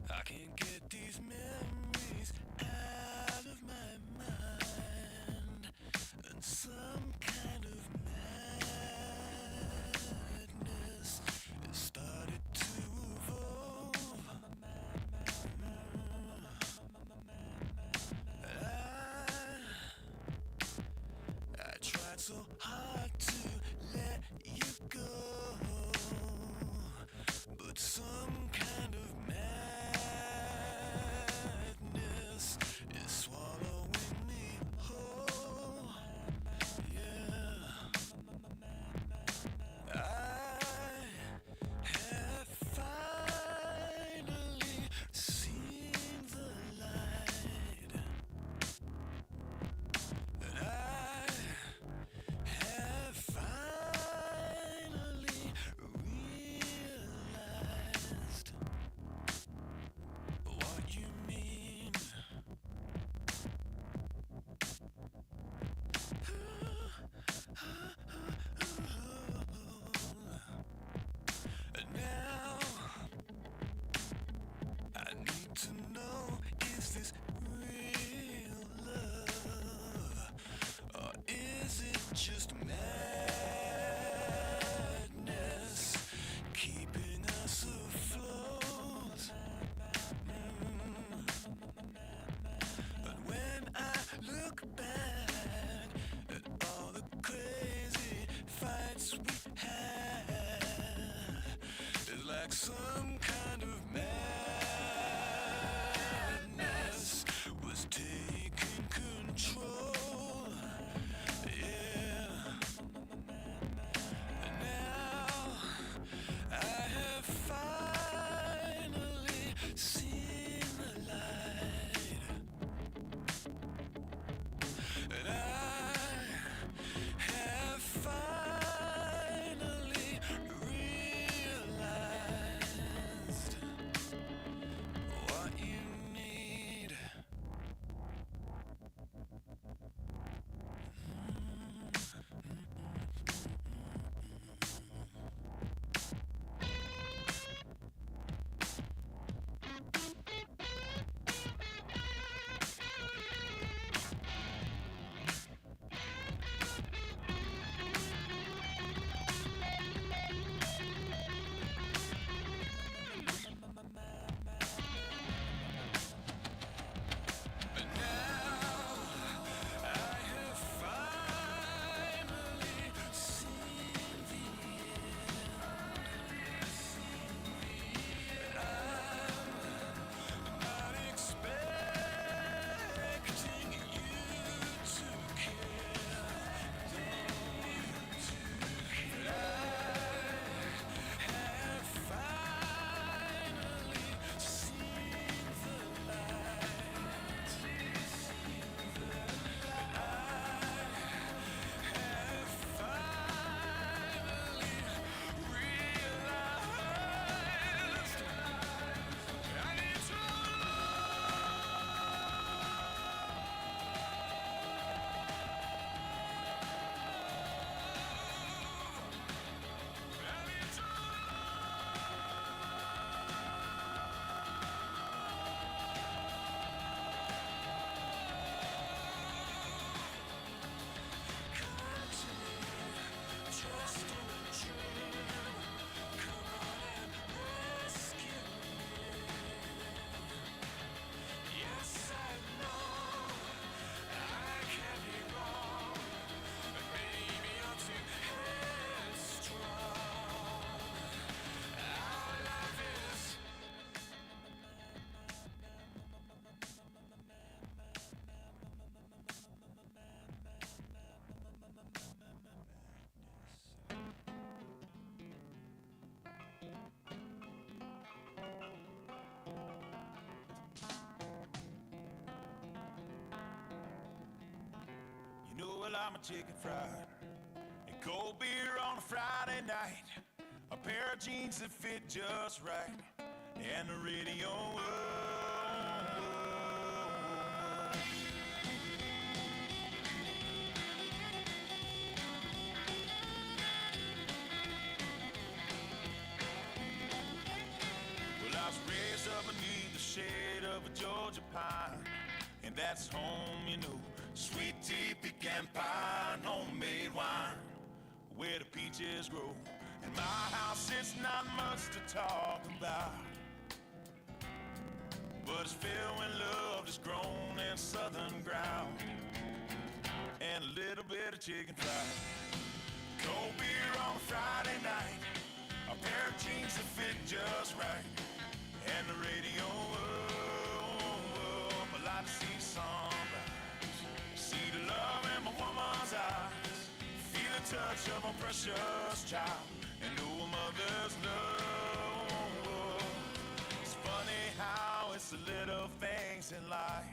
I can't get these memories out of my mind, and some kind of madness has started to evolve. I tried so hard to let you go, but some kind of madness is swallowing me whole. Yeah, I have finally seen the light, and I have finally realized what you mean. And now I need to know, is this real love, or is it just madness keeping us afloat? But when I look back at all the crazy fights we had, it's like some kind of madness was taking control. Yeah. And now I have finally seen the light, and I have finally realized what you need. And now I have finally seen the end. I'm not expecting you to care. But I have finally seen the light. Have finally realized I need to trust in a dream. Come on and rescue me. Yes, I know I can be wrong, but maybe I'm too headstrong. Our life is You know, well, I'm a chicken fried and cold beer on a Friday night, a pair of jeans that fit just right, and the radio. I was raised up beneath the shade of a Georgia pine, and that's home, you know. Sweet tea, pecan pie, and homemade wine, where the peaches grow. In my house, it's not much to talk about, but it's filled with love that's grown in southern ground, and a little bit of chicken fried. Cold beer on a Friday night, a pair of jeans that fit just right, and the radio up. I like to see sunrise, see the love in my woman's eyes, feel the touch of a precious child, and know a mother's love. It's funny how it's the little things in life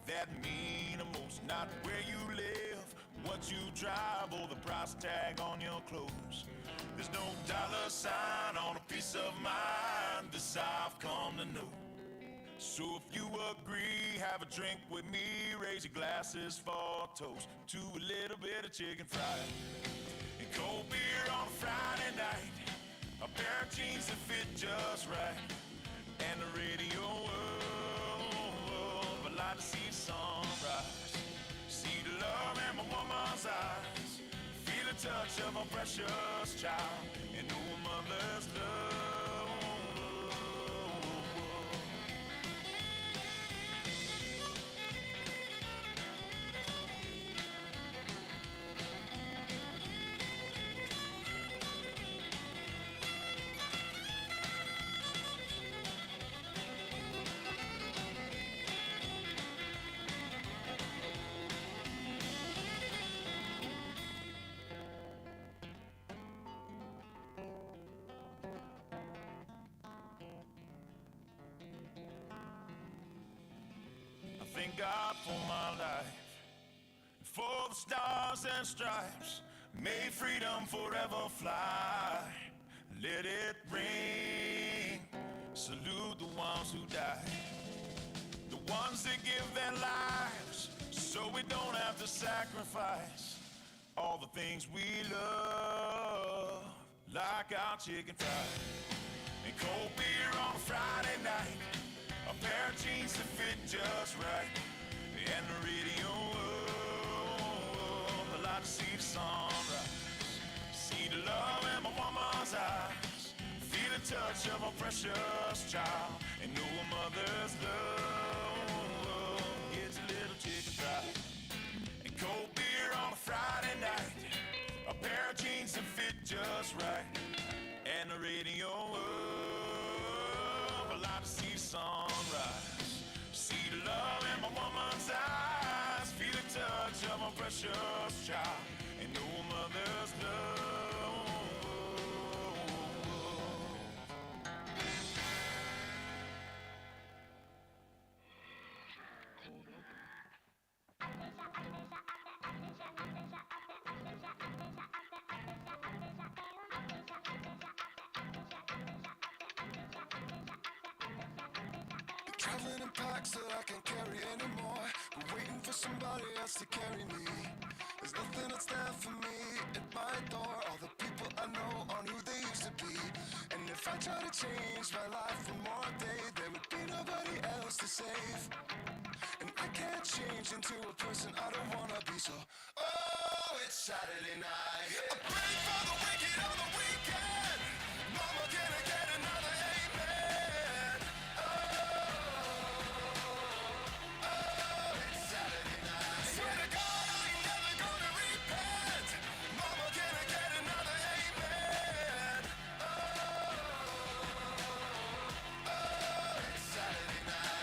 that mean the most. Not where you live, what you drive, or the price tag on your clothes. There's no dollar sign on a piece of mind, this I've come to know. So if you agree, have a drink with me, raise your glasses for a toast to a little bit of chicken fried and cold beer on a Friday night, a pair of jeans that fit just right, and the radio up. I like to see the sunrise, see the love in my woman's eyes, feel the touch of a precious child, and know a mother's love. Thank God for my life, for the stars and stripes, may freedom forever fly. Let it ring, salute the ones who died, the ones that give their lives so we don't have to sacrifice all the things we love, like our chicken fried and cold beer on a Friday night, a pair of jeans that fit just right, and the radio up. I like to see the sunrise, see the love in my woman's eyes, feel the touch of a precious child, and know a mother's love. It's a little chicken fried and cold beer on a Friday night, a pair of jeans that fit just right, and the radio up. I like to see the sunrise, see the love in my woman's eyes, feel the touch of a precious child, and know a mother's love. Traveling in packs that I can't carry anymore, but waiting for somebody else to carry me. There's nothing that's there for me at my door. All the people I know aren't who they used to be, and if I try to change my life one more day, there would be nobody else to save. And I can't change into a person I don't wanna be, so oh, it's Saturday night. I pray for the wicked on the weekend. Mama, can I get another amen? It's Saturday night. I swear to God, I ain't never gonna repent. Mama, can I get another amen? It's Saturday night.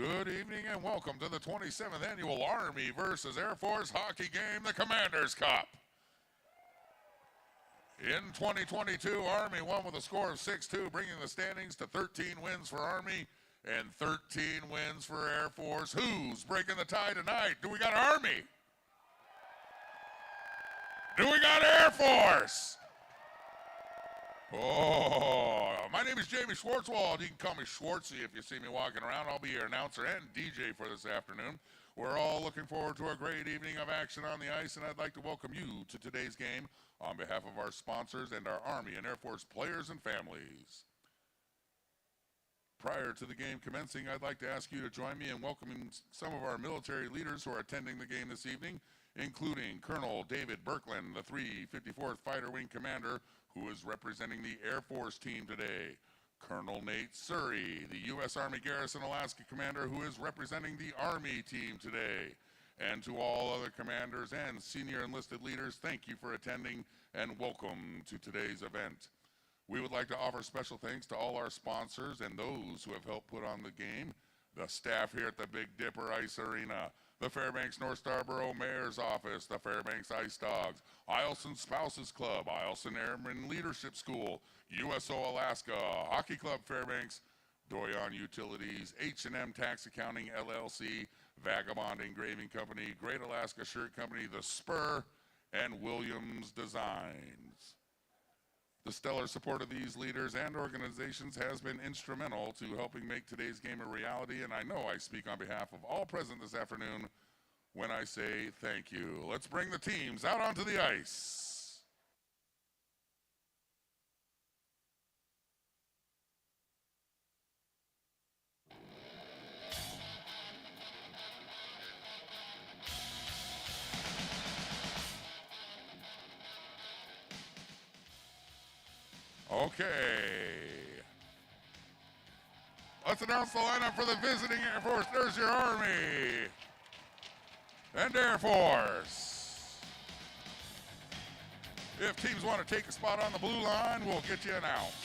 Good evening and welcome to the 27th Annual Army versus Air Force hockey game, the Commander's Cup. In 2022, Army won with a score of 6-2, bringing the standings to 13 wins for Army and 13 wins for Air Force. Who's breaking the tie tonight? Do we got Army? Do we got Air Force? Oh, my name is Jamie Schwartzwald. You can call me Schwartzy if you see me walking around. I'll be your announcer and DJ for this afternoon. We're all looking forward to a great evening of action on the ice, and I'd like to welcome you to today's game on behalf of our sponsors and our Army and Air Force players and families. Prior to the game commencing, I'd like to ask you to join me in welcoming some of our military leaders who are attending the game this evening, including Colonel David Birkland, the 354th Fighter Wing Commander, who is representing the Air Force team today. Colonel Nate Surrey, the U.S. Army Garrison Alaska Commander, who is representing the Army team today. And to all other commanders and senior enlisted leaders, thank you for attending and welcome to today's event. We would like to offer special thanks to all our sponsors and those who have helped put on the game, the staff here at the Big Dipper Ice Arena, the Fairbanks North Starborough Mayor's Office, the Fairbanks Ice Dogs, Eielson Spouses Club, Eielson Airman Leadership School, USO Alaska, Hockey Club Fairbanks, Doyon Utilities, H&M Tax Accounting LLC, Vagabond Engraving Company, Great Alaska Shirt Company, The Spur, and Williams Designs. The stellar support of these leaders and organizations has been instrumental to helping make today's game a reality, and I know I speak on behalf of all present this afternoon when I say thank you. Let's bring the teams out onto the ice. Okay. Let's announce the lineup for the visiting Air Force. There's your Army and Air Force. If teams want to take a spot on the blue line, we'll get you announced.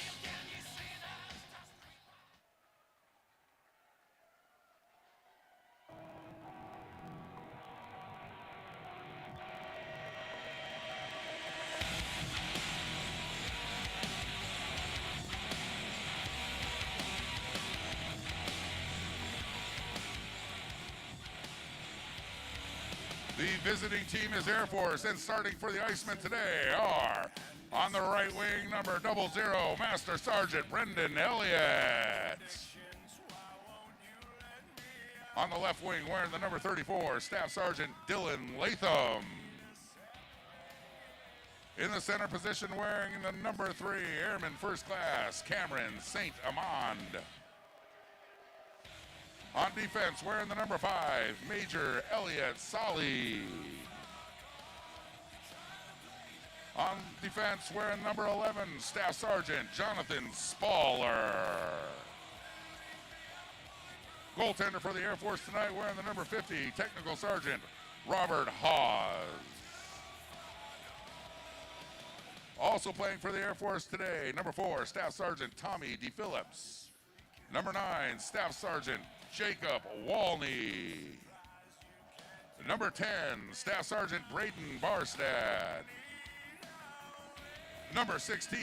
The visiting team is Air Force, and starting for the Icemen today are, on the right wing, number 00, Master Sergeant Brendan Elliott. On the left wing, wearing the number 34, Staff Sergeant Dylan Latham. In the center position, wearing the number 3, Airman First Class Cameron St. Amand. On defense, wearing the number 5, Major Elliot Solly. On defense, wearing number 11, Staff Sergeant Jonathan Spaller. Goaltender for the Air Force tonight, wearing the number 50, Technical Sergeant Robert Hawes. Also playing for the Air Force today, number 4, Staff Sergeant Tommy D. Phillips. Number 9, Staff Sergeant Jacob Walney. Number 10, Staff Sergeant Braden Barstad. Number 16,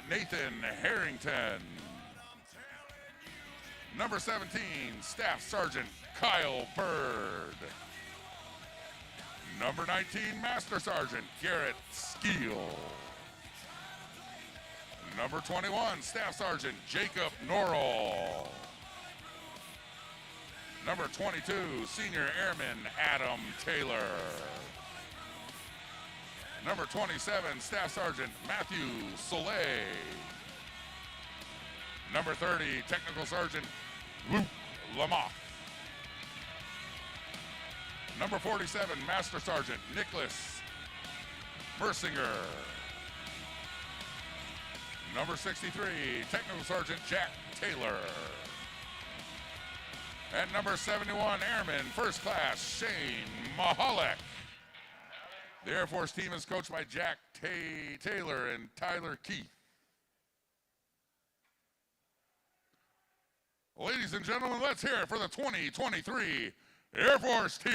Nathan Harrington. Number 17, Staff Sergeant Kyle Bird. Number 19, Master Sergeant Garrett Skeel. Number 21, Staff Sergeant Jacob Norrell. Number 22, Senior Airman Adam Taylor. Number 27, Staff Sergeant Matthew Soleil. Number 30, Technical Sergeant Luke Lamotte. Number 47, Master Sergeant Nicholas Mersinger. Number 63, Technical Sergeant Jack Taylor. And number 71, Airman First Class Shane Mahalik. The Air Force team is coached by Jack Taylor and Tyler Keith. Ladies and gentlemen, let's hear it for the 2023 Air Force team.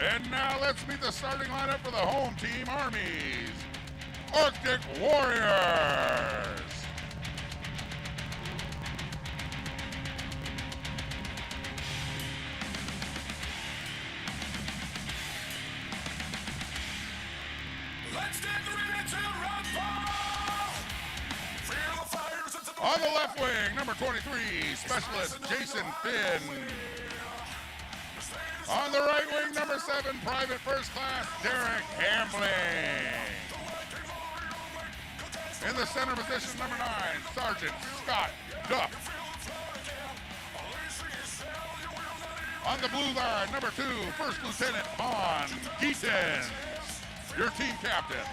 And now let's meet the starting lineup for the home team, Army's Arctic Warriors. Let's get ready to rock ball. Feel the fires at the On the left wing, number 23, Specialist Jason Finn. On the right wing, number 7, Private First Class Derek Hambling. In the center position, number 9, Sergeant Scott Duff. On the blue line, number 2, First Lieutenant Vaughn Geaton, your team captain.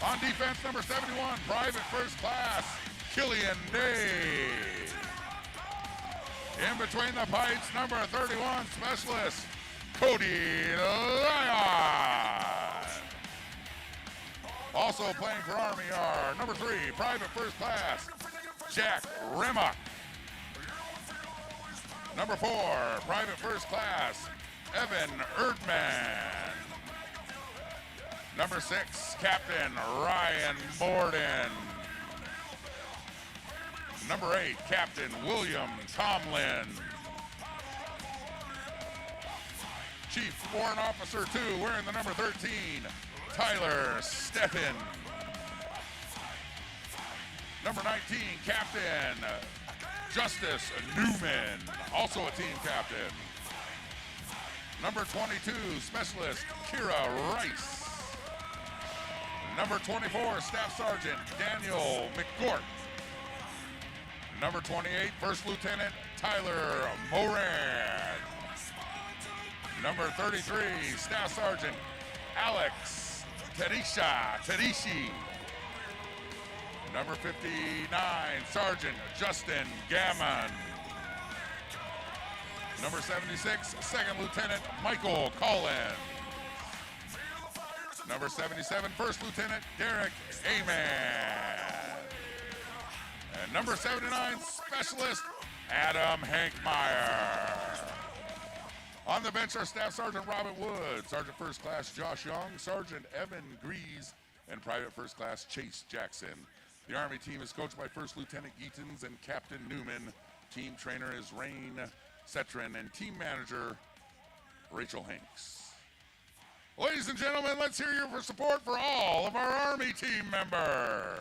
On defense, number 71, Private First Class Killian Day. In between the pipes, number 31, Specialist Cody Lyon. Also playing for Army are number 3, Private First Class Jack Remick. Number 4, Private First Class Evan Erdman. Number 6, Captain Ryan Borden. Number 8, Captain William Tomlin. Chief Warrant Officer 2, wearing the number 13, Tyler Steffen. Number 19, Captain Justice Newman, also a team captain. Number 22, Specialist Kira Rice. Number 24, Staff Sergeant Daniel McGort. Number 28, First Lieutenant Tyler Moran. Number 33, Staff Sergeant Alex Tedishi. Number 59, Sergeant Justin Gammon. Number 76, Second Lieutenant Michael Collins. Number 77, First Lieutenant Derek Aman. And number 79, Specialist Adam Hankmeyer. On the bench are Staff Sergeant Robert Wood, Sergeant First Class Josh Young, Sergeant Evan Grease, and Private First Class Chase Jackson. The Army team is coached by First Lieutenant Geetons and Captain Newman. Team trainer is Rain Cetrin, and team manager Rachel Hanks. Ladies and gentlemen, let's hear your support for all of our Army team members.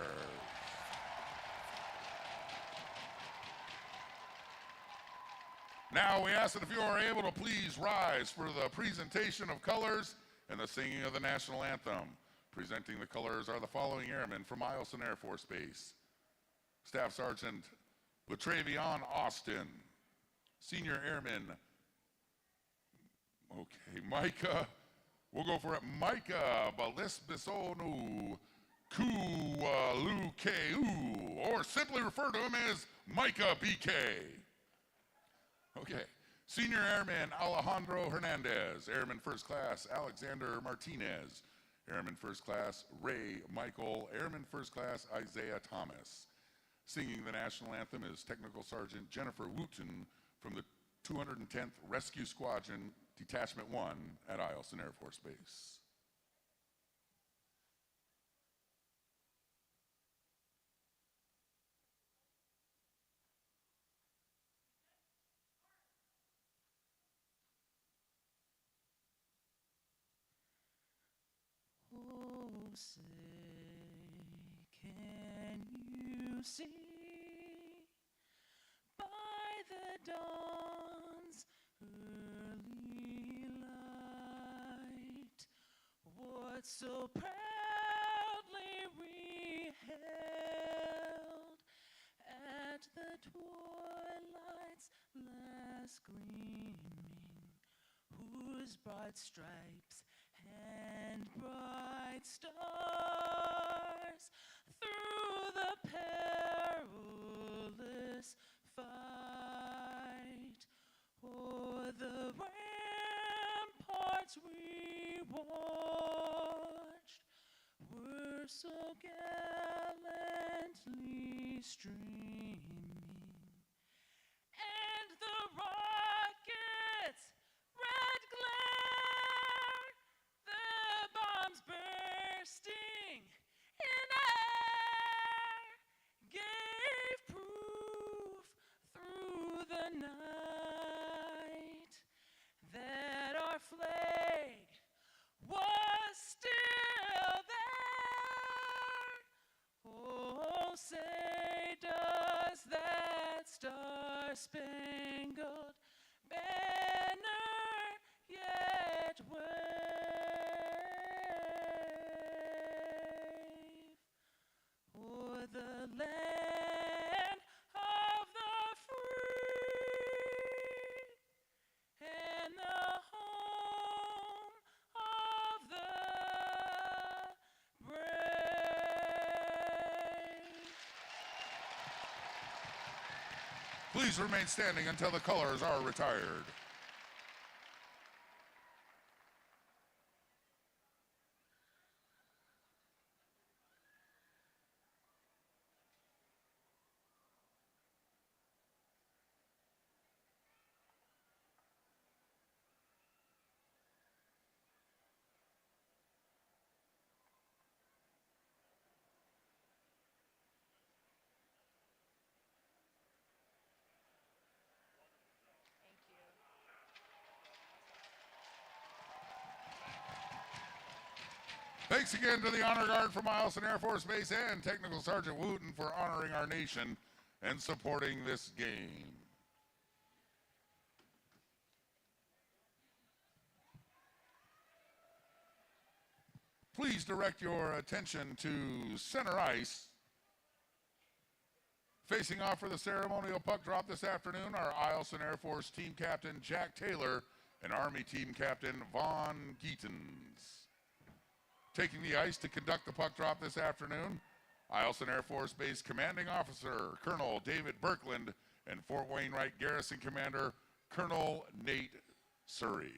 Now we ask that if you are able to please rise for the presentation of colors and the singing of the national anthem. Presenting the colors are the following airmen from Eielson Air Force Base. Staff Sergeant Latravion Austin. Senior Airman, Micah, we'll go for it, Micah Balisbisonu Kualukeu, or simply refer to him as Micah BK. Okay. Senior Airman Alejandro Hernandez. Airman First Class Alexander Martinez. Airman First Class Ray Michael. Airman First Class Isaiah Thomas. Singing the national anthem is Technical Sergeant Jennifer Wooten from the 210th Rescue Squadron, Detachment 1 at Eielson Air Force Base. Oh, say, can you see by the dawn's early light what so proudly we held at the twilight's last gleaming, whose broad stripes and bright stars through the perilous fight. O'er the ramparts we watched were so gallantly streaming, and the rockets' red glare, the bombs bursting in air, gave proof through the night that our flag was still there. Oh, say does that star-spangled banner yet wave o'er the land of the free and the home of the brave. Please remain standing until the colors are retired. Thanks again to the Honor Guard from Eielson Air Force Base and Technical Sergeant Wooten for honoring our nation and supporting this game. Please direct your attention to center ice. Facing off for the ceremonial puck drop this afternoon are Eielson Air Force Team Captain Jack Taylor and Army Team Captain Vaughn Geetens. Taking the ice to conduct the puck drop this afternoon, Eielson Air Force Base Commanding Officer Colonel David Birkland and Fort Wainwright Garrison Commander Colonel Nate Surrey.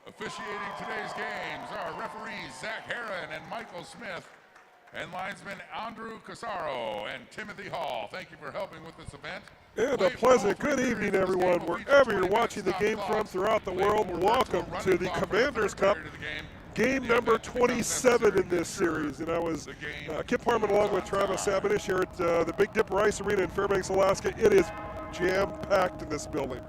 Officiating today's games are referees Zach Herron and Michael Smith, and linesmen Andrew Casaro and Timothy Hall. Thank you for helping with this event. And a pleasant good evening, everyone, wherever you're watching the game from throughout the world. Welcome to the Commanders Cup, game number 27 in this series. And I was Kip Harmon along with Travis Sabinish here at the Big Dipper Ice Arena in Fairbanks, Alaska. It is jam-packed in this building.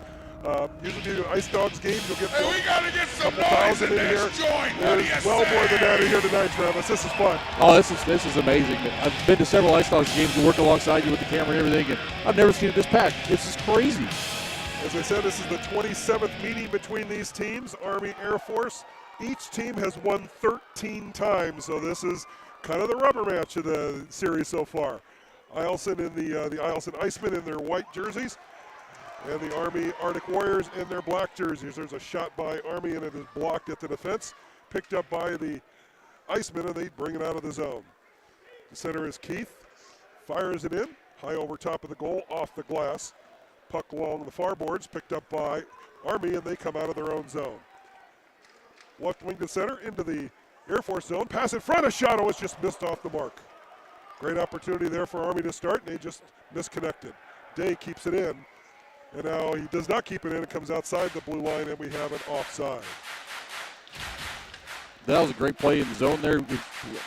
Usually do Ice Dogs games, you'll get Hey, we got to get some noise in this joint. There's well more than that in here tonight, Travis. This is fun. Oh, this is amazing. I've been to several Ice Dogs games and worked alongside you with the camera and everything, and I've never seen it this packed. This is crazy. As I said, this is the 27th meeting between these teams, Army, Air Force. Each team has won 13 times, so this is kind of the rubber match of the series so far. Eielson and the Eielson Icemen in their white jerseys, and the Army Arctic Warriors in their black jerseys. There's a shot by Army, and it is blocked at the defense, picked up by the Icemen, and they bring it out of the zone. The center is Keith. Fires it in, high over top of the goal, off the glass. Puck along the far boards, picked up by Army, and they come out of their own zone. Left wing to center, into the Air Force zone. Pass in front, a shot, was just missed off the mark. Great opportunity there for Army to start, and they just misconnected. Day keeps it in, and now he does not keep it in. It comes outside the blue line, and we have it offside. That was a great play in the zone there.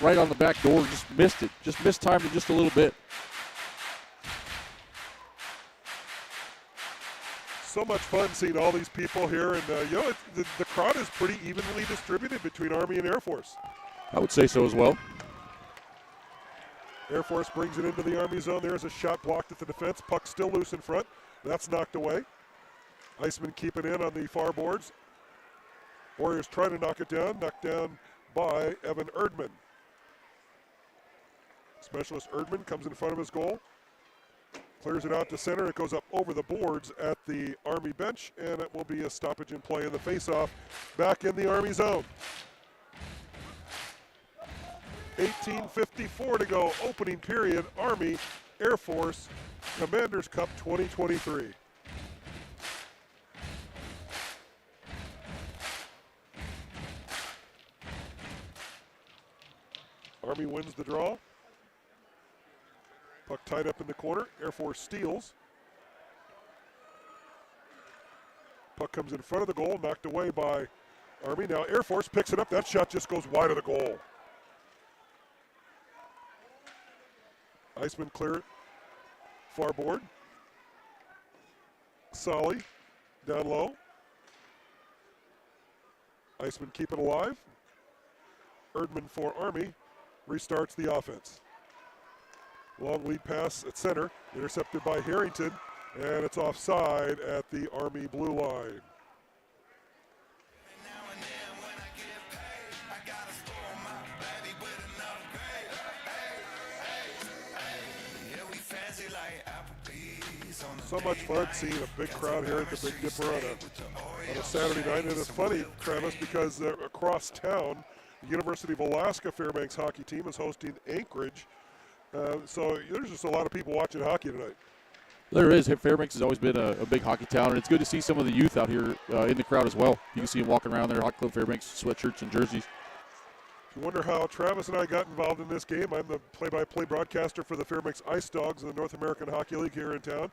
Right on the back door, just missed it. Just mistimed it just a little bit. So much fun seeing all these people here, and the crowd is pretty evenly distributed between Army and Air Force. I would say so as well. Air Force brings it into the Army zone. There's a shot blocked at the defense. Puck still loose in front. That's knocked away. Iceman keep it in on the far boards. Warriors try to knock it down. Knocked down by Evan Erdman. Specialist Erdman comes in front of his goal. Clears it out to center. It goes up over the boards at the Army bench, and it will be a stoppage in play in the faceoff back in the Army zone. 18:54 to go, opening period. Army, Air Force, Commanders Cup 2023. Army wins the draw. Puck tied up in the corner. Air Force steals. Puck comes in front of the goal, knocked away by Army. Now Air Force picks it up. That shot just goes wide of the goal. Iceman clear it. Far board. Solly down low. Iceman keep it alive. Erdman for Army restarts the offense. Long lead pass at center, intercepted by Harrington, and it's offside at the Army blue line. So much fun seeing a big crowd here at the Big Dipper on a Saturday night. And it's funny, Travis, because across town, the University of Alaska Fairbanks hockey team is hosting Anchorage. So there's just a lot of people watching hockey tonight. There is. Fairbanks has always been a big hockey town, and it's good to see some of the youth out here in the crowd as well. You can see them walking around there, Hockey Club Fairbanks sweatshirts and jerseys. If you wonder how Travis and I got involved in this game, I'm the play-by-play broadcaster for the Fairbanks Ice Dogs in the North American Hockey League here in town.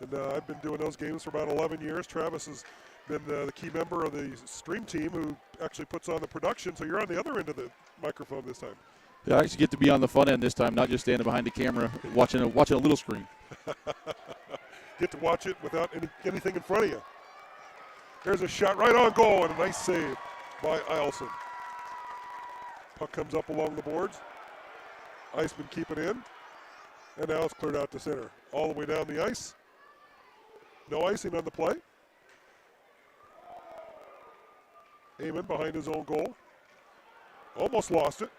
And I've been doing those games for about 11 years. Travis has been the key member of the stream team who actually puts on the production. So you're on the other end of the microphone this time. Yeah, I actually get to be on the fun end this time, not just standing behind the camera watching a little screen. Get to watch it without anything in front of you. There's a shot right on goal and a nice save by Eielson. Puck comes up along the boards. Iceman keep it in. And now it's cleared out to center. All the way down the ice. No icing on the play. Heyman behind his own goal. Almost lost it.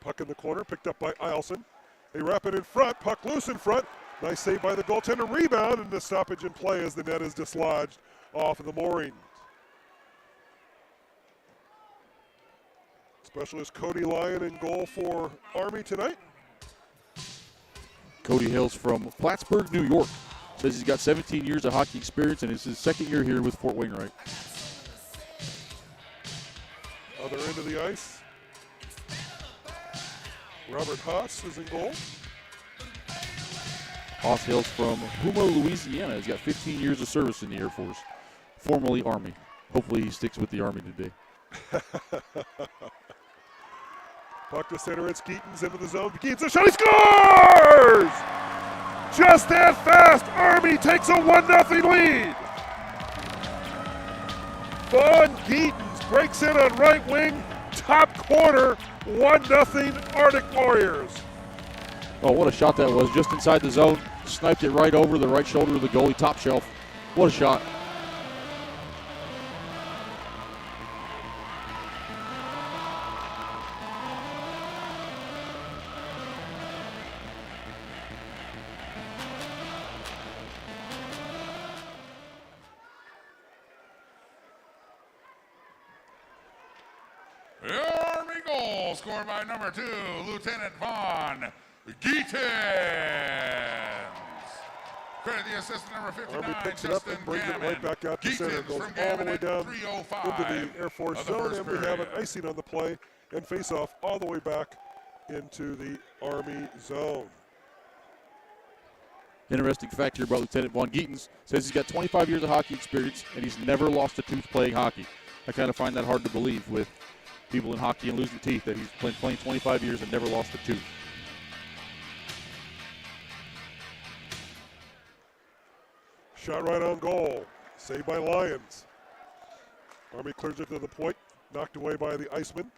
Puck in the corner, picked up by Eielson. They wrap it in front, puck loose in front. Nice save by the goaltender, rebound, and the stoppage in play as the net is dislodged off of the moorings. Specialist Cody Lyon in goal for Army tonight. Cody hails from Plattsburgh, New York. Says he's got 17 years of hockey experience, and it's his second year here with Fort Wainwright. Other end of the ice. Robert Haas is in goal. Haas hails from Houma, Louisiana. He's got 15 years of service in the Air Force, formerly Army. Hopefully he sticks with the Army today. Puck to center, it's Keaton's into the zone. Keaton's a shot, he scores! Just that fast, Army takes a 1-0 lead. Vaughn Keatons breaks in on right wing, top corner, 1-0 Arctic Warriors. Oh, what a shot that was, just inside the zone. Sniped it right over the right shoulder of the goalie, top shelf. What a shot. Army goal scored by number 2, Lieutenant Vaughn Geetens. Credit the assistant number 59, Army picks it up and brings it right back out to center. Goes all the way down into the Air Force zone, and we have an icing on the play and face off all the way back into the Army zone. Interesting fact here about Lieutenant Von Geetens. Says he's got 25 years of hockey experience, and he's never lost a tooth playing hockey. I kind of find that hard to believe with people in hockey and losing teeth, that he's been playing 25 years and never lost a tooth. Shot right on goal. Saved by Lions. Army clears it to the point. Knocked away by the Iceman.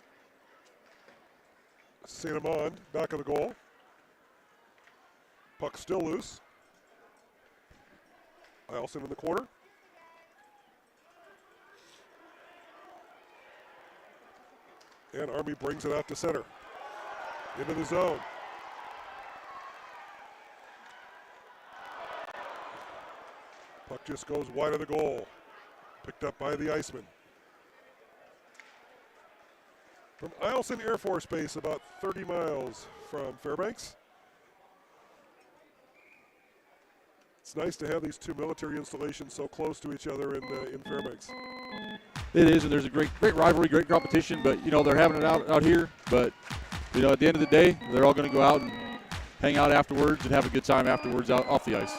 St. Amand, back of the goal. Puck still loose. Eielson in the corner. And Army brings it out to center. Into the zone. Puck just goes wide of the goal. Picked up by the Iceman. From Eielson Air Force Base, about 30 miles from Fairbanks. It's nice to have these two military installations so close to each other in Fairbanks. It is, and there's a great rivalry, great competition, but, you know, they're having it out here. But, you know, at the end of the day, they're all going to go out and hang out afterwards and have a good time afterwards out off the ice.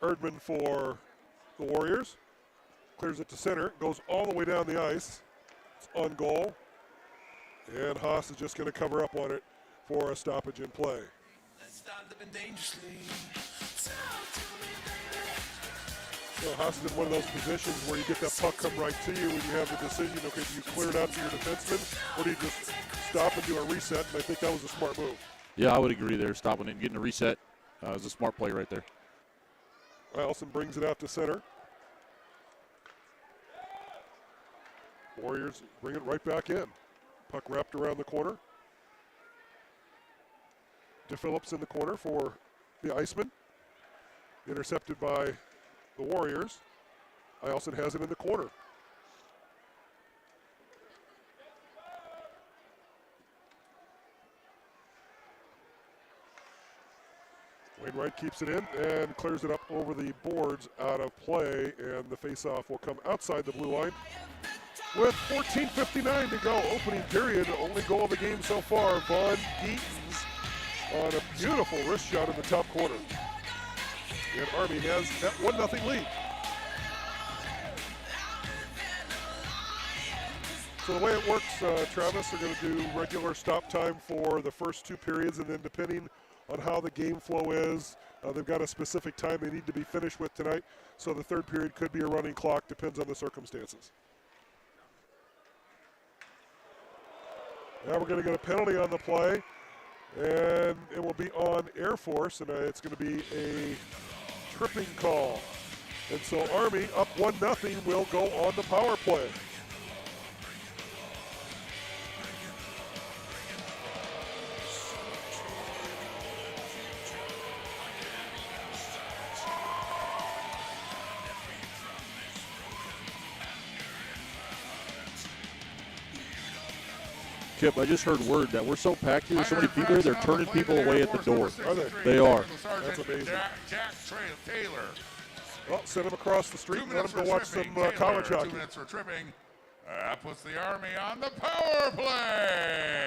Erdman for the Warriors. Clears it to center. Goes all the way down the ice. It's on goal. And Haas is just going to cover up on it for a stoppage in play. So Haas is in one of those positions where you get that puck come right to you and you have the decision, okay, do you clear it out to your defenseman or do you just stop and do a reset? And I think that was a smart move. Yeah, I would agree there. Stopping it and getting a reset is a smart play right there. Eielson brings it out to center. Warriors bring it right back in. Puck wrapped around the corner. DePhillips in the corner for the Iceman. Intercepted by the Warriors. Eielson has it in the corner. Wainwright keeps it in and clears it up over the boards out of play, and the faceoff will come outside the blue line with 14:59 to go. Opening period, only goal of the game so far. Von Geetens on a beautiful wrist shot in the top corner. And Army has that 1-0 lead. So the way it works, Travis, they're going to do regular stop time for the first two periods, and then depending on how the game flow is, they've got a specific time they need to be finished with tonight. So the third period could be a running clock, depends on the circumstances. Now we're going to get a penalty on the play, and it will be on Air Force, and it's going to be a tripping call. And so Army, up 1-0, will go on the power play. Kip, I just heard word that we're so packed here, so many people here, they're turning people away at the door. Are they? They are. That's amazing. Jack Taylor. Well, send them across the street and let them go watch some college hockey. 2 minutes for tripping. That puts the Army on the power play.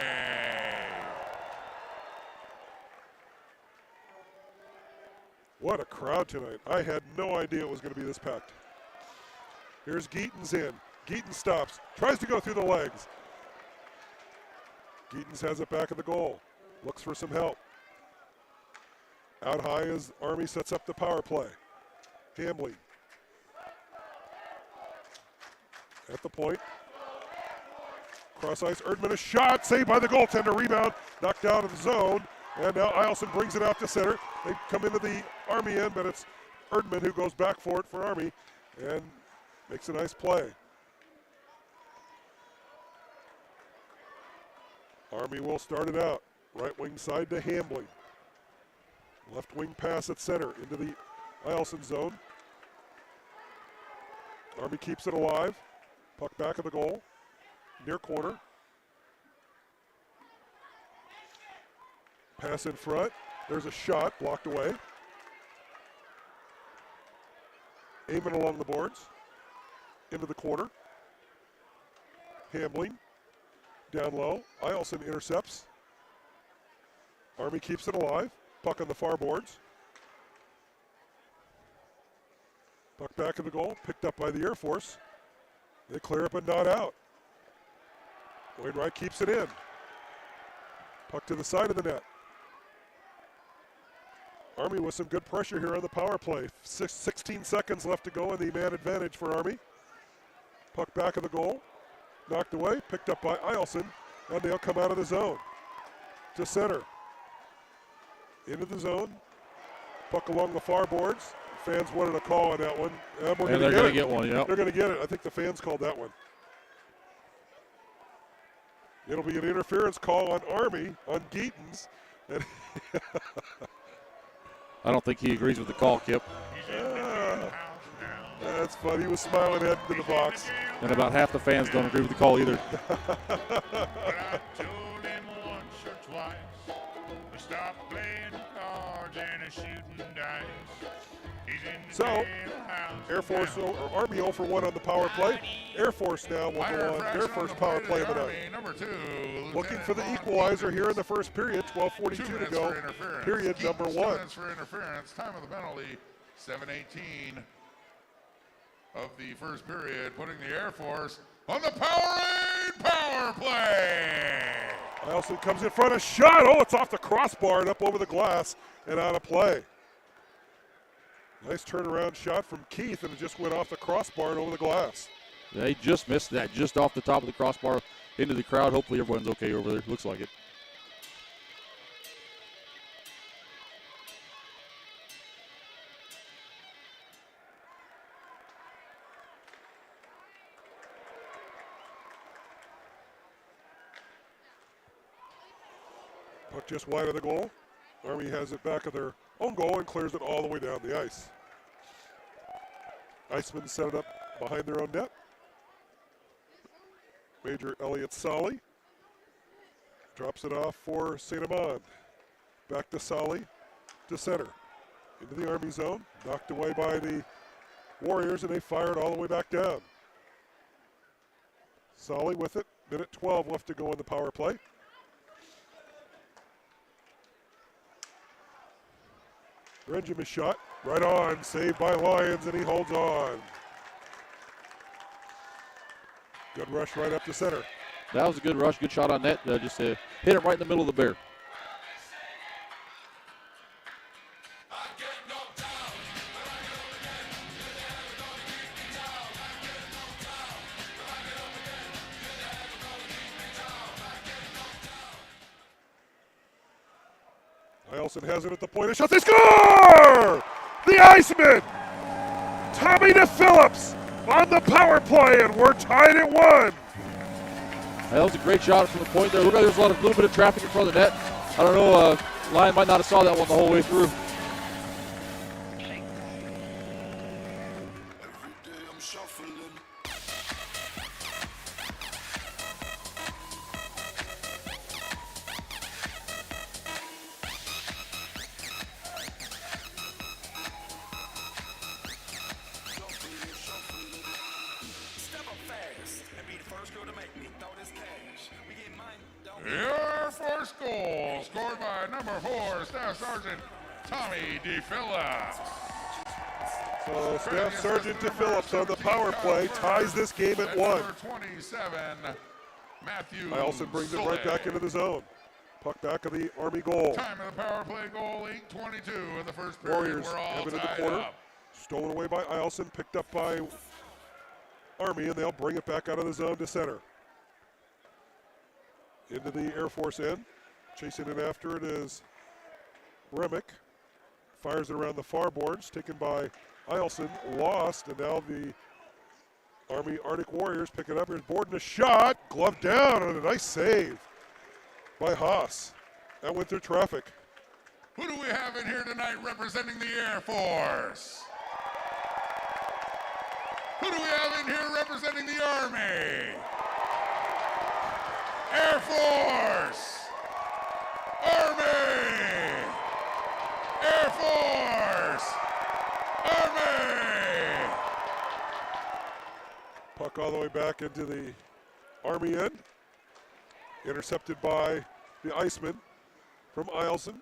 What a crowd tonight. I had no idea it was going to be this packed. Here's Geetens in. Geetens stops, tries to go through the legs. Geetens has it back of the goal. Looks for some help. Out high as Army sets up the power play. Hambley. At the point. Cross ice. Erdman a shot. Saved by the goaltender. Rebound. Knocked down in the zone. And now Eielson brings it out to center. They come into the Army end, but it's Erdman who goes back for it for Army and makes a nice play. Army will start it out. Right wing side to Hambley. Left wing pass at center into the Eielson zone. Army keeps it alive. Puck back of the goal. Near corner. Pass in front. There's a shot blocked away. Aiming along the boards. Into the corner. Hambling. Down low. Eielson intercepts. Army keeps it alive. Puck on the far boards. Puck back in the goal. Picked up by the Air Force. They clear up and not out. Wainwright keeps it in. Puck to the side of the net. Army with some good pressure here on the power play. 16 seconds left to go in the man advantage for Army. Puck back of the goal. Knocked away. Picked up by Eielson. And they'll come out of the zone. To center. Into the zone. Puck along the far boards. Fans wanted a call on that one. And they're going to get one, yeah. They're going to get it. I think the fans called that one. It'll be an interference call on Army, on Geetons. And I don't think he agrees with the call, Kip. That's fun. He was smiling head to the box. And about half the fans don't agree with the call either. But I told him once or twice to stop playing cards and shooting dice. He's in the So, jailhouse Air Force now. or Army 0 for 1 on the power play. Air Force now will go on their first power play of the night. Number 2. Looking for the equalizer here in the first period. 12:42 to go. Period number 1. 2 minutes for interference. Time of the penalty, 7:18 of the first period, putting the Air Force on the power play. Eielson comes in front, a shot. Oh, it's off the crossbar and up over the glass and out of play. Nice turnaround shot from Keith, and it just went off the crossbar and over the glass. They just missed that, just off the top of the crossbar into the crowd. Hopefully everyone's okay over there. Looks like it. Puck just wide of the goal. Army has it back of their own goal and clears it all the way down the ice. Icemen set it up behind their own net. Major Elliott Solly drops it off for St. Amand. Back to Solly to center. Into the Army zone. Knocked away by the Warriors, and they fire it all the way back down. Solly with it. Minute 12 left to go in the power play. Regiment shot, right on, saved by Lyons, and he holds on. Good rush right up to center. That was a good rush, good shot on net. Just hit it right in the middle of the bear. Eielson has it at the point of shot. They score! The Iceman! Tommy DePhillips on the power play, and we're tied at 1. That was a great shot from the point there. Look like there's a little bit of traffic in front of the net. I don't know, Lyon might not have saw that one the whole way through. Every day I'm shuffling. Your first goal, scored by number 4, Staff Sergeant Tommy DePhillips. So Staff Sergeant DePhillips on the power play ties this game at 1. Number 27, Matthew Eielson brings it right back into the zone. Puck back of the Army goal. Time of the power play goal, 8:22 in the first period. Warriors We're all have it in the tied corner. up. Stolen away by Eielson, picked up by Army, and they'll bring it back out of the zone to center. Into the Air Force end. Chasing it after it is Remick. Fires it around the far boards, taken by Eielson, lost, and now the Army Arctic Warriors pick it up. Here's Borden, a shot, glove down, and a nice save by Haas. That went through traffic. Who do we have in here tonight representing the Air Force? Who do we have in here representing the Army? Air Force! Army! Air Force! Army! Puck all the way back into the Army end. Intercepted by the Iceman from Eielson.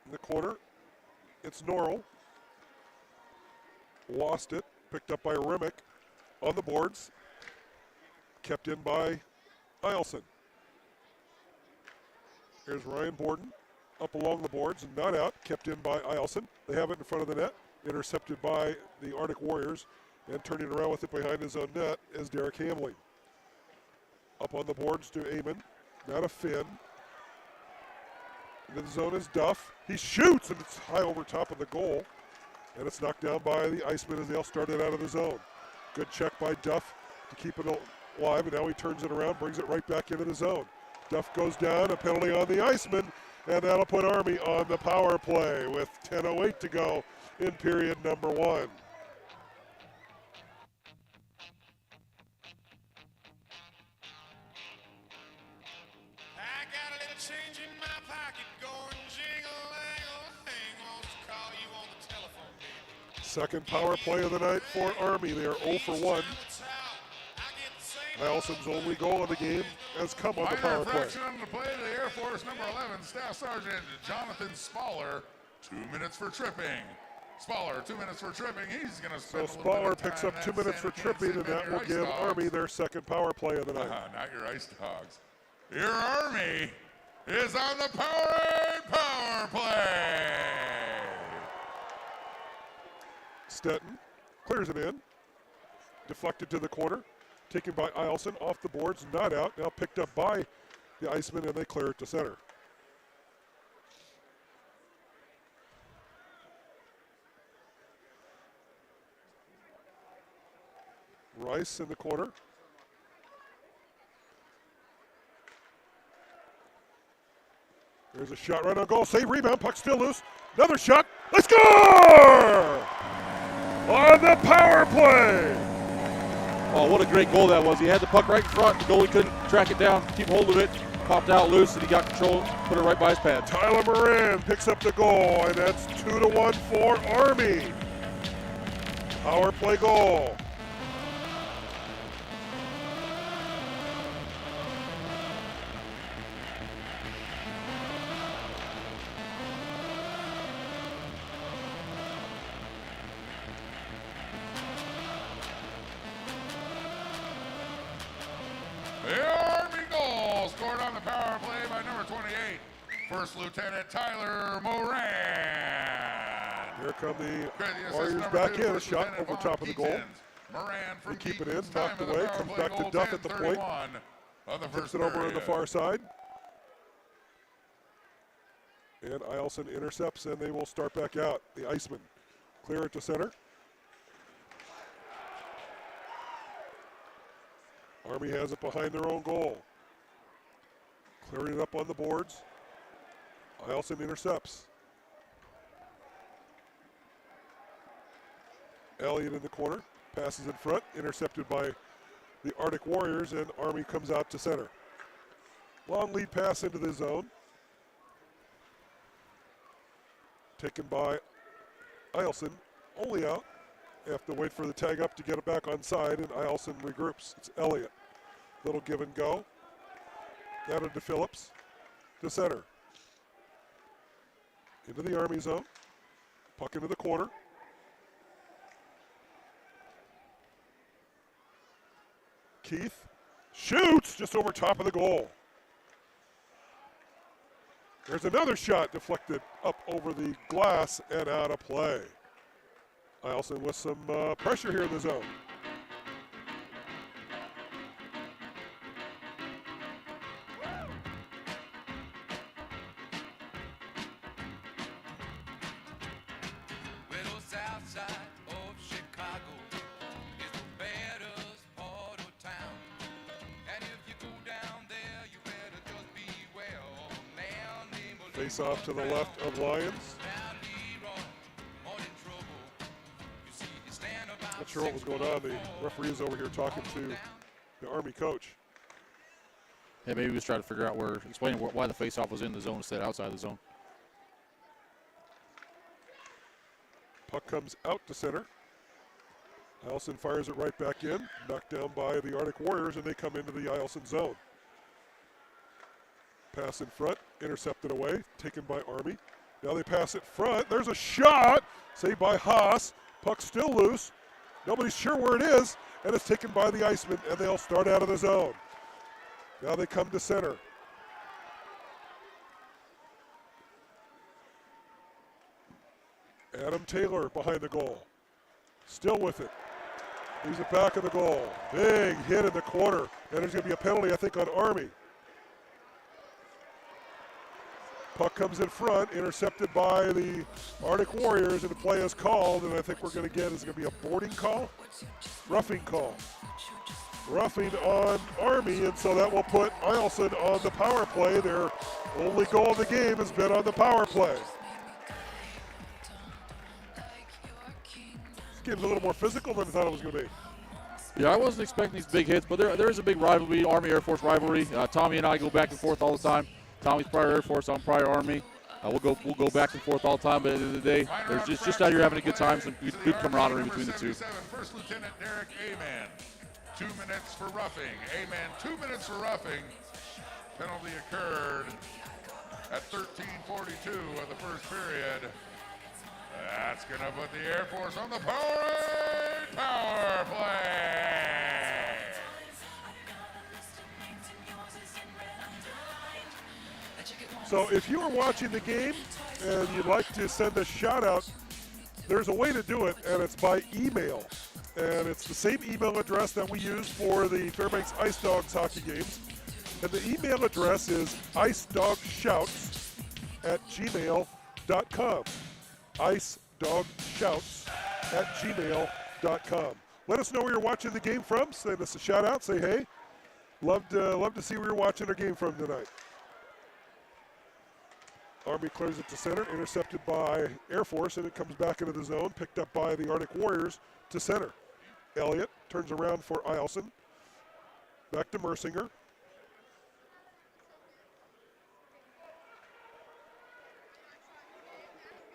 In the corner, it's Norrell. Lost it. Picked up by Remick on the boards. Kept in by Eielson. Here's Ryan Borden up along the boards and not out. Kept in by Eielson. They have it in front of the net. Intercepted by the Arctic Warriors. And turning around with it behind his own net is Derek Hamley. Up on the boards to Amon. Not a Finn. Into the zone is Duff. He shoots, and it's high over top of the goal. And it's knocked down by the Iceman as they all started out of the zone. Good check by Duff to keep it alive, and now he turns it around, brings it right back into the zone. Duff goes down, a penalty on the Iceman, and that'll put Army on the power play with 10:08 to go in period number 1. I got a little change in my pocket going jingle-lang-a-lang. Wants to call you on the telephone, baby. Second power play of the night for Army. They are 0 for 1. Eielson's only goal of the game has come on the power play. Infraction on the play to the Air Force, number 11, Staff Sergeant Jonathan Spaller. 2 minutes for tripping. Spaller, 2 minutes for tripping. He's going to spend So a little bit Spaller of picks time up 2 minutes for Kansas tripping, City, and that your will Ice give Dogs. Army their second power play of the night. Not your Ice Dogs. Your Army is on the power play. Stetton clears it in. Deflected to the corner. Taken by Eielson off the boards, not out. Now picked up by the Iceman, and they clear it to center. Rice in the corner. There's a shot right on goal. Save, rebound, puck still loose. Another shot. They score! On the power play! Oh, what a great goal that was. He had the puck right in front. The goalie couldn't track it down, keep hold of it. Popped out loose, and he got control, put it right by his pad. Tyler Moran picks up the goal, and that's 2-1 for Army. Power play goal. The Army goal scored on the power play by number 28, First Lieutenant Tyler Moran. Here come the Great, the assist Warriors number back 2, in. A First shot Lieutenant over Vaughn top of the goal. Keatons. Moran from They keep it in, Keatons, knocked time of away, the power comes play back to goal, Duff at the point. 10:31 of the Tips first it over on the period. far side. And Eielson intercepts, and they will start back out. The Iceman clear it to center. Army has it behind their own goal. Clearing it up on the boards. Eielson intercepts. Elliott in the corner. Passes in front. Intercepted by the Arctic Warriors, and Army comes out to center. Long lead pass into the zone. Taken by Eielson. Only out. They have to wait for the tag up to get it back on side, and Eielson regroups. It's Elliott. Little give and go. Down into Phillips. To center. Into the Army zone. Puck into the corner. Keith shoots just over top of the goal. There's another shot deflected up over the glass and out of play. Eielson with some pressure here in the zone. Well, south side of Chicago is the baddest part of town. And if you go down there, you better just beware of a man named Face off to the left of Lions. Not sure what was going on. The referee is over here talking to the Army coach. Yeah, maybe he was trying to figure out explaining why the face-off was in the zone instead of outside the zone. Puck comes out to center. Eielson fires it right back in, knocked down by the Arctic Warriors, and they come into the Eielson zone. Pass in front, intercepted away, taken by Army. Now they pass it front. There's a shot, saved by Haas. Puck still loose. Nobody's sure where it is, and it's taken by the Icemen, and they'll start out of the zone. Now they come to center. Adam Taylor behind the goal. Still with it. He's at back of the goal. Big hit in the corner. And there's going to be a penalty, I think, on Army. Puck comes in front, intercepted by the Arctic Warriors, and the play is called, and I think we're going to get is going to be a boarding call? Roughing call. Roughing on Army, and so that will put Eielson on the power play. Their only goal of the game has been on the power play. It's getting a little more physical than I thought it was going to be. Yeah, I wasn't expecting these big hits, but there is a big rivalry, Army-Air Force rivalry. Tommy and I go back and forth all the time. Tommy's prior Air Force, I'm prior Army. We'll go back and forth all the time, but at the end of the day, there's just out here having a good time, some good camaraderie between the two. First Lieutenant Derek Amen. 2 minutes for roughing. Amen, 2 minutes for roughing. Penalty occurred at 13:42 of the first period. That's going to put the Air Force on the power play. So if you are watching the game and you'd like to send a shout out, there's a way to do it, and it's by email. And it's the same email address that we use for the Fairbanks Ice Dogs hockey games. And the email address is icedogsshouts@gmail.com. icedogsshouts@gmail.com. Let us know where you're watching the game from. Send us a shout out. Say hey. Love to see where you're watching our game from tonight. Army clears it to center, intercepted by Air Force, and it comes back into the zone, picked up by the Arctic Warriors to center. Elliott turns around for Eielson. Back to Mercinger.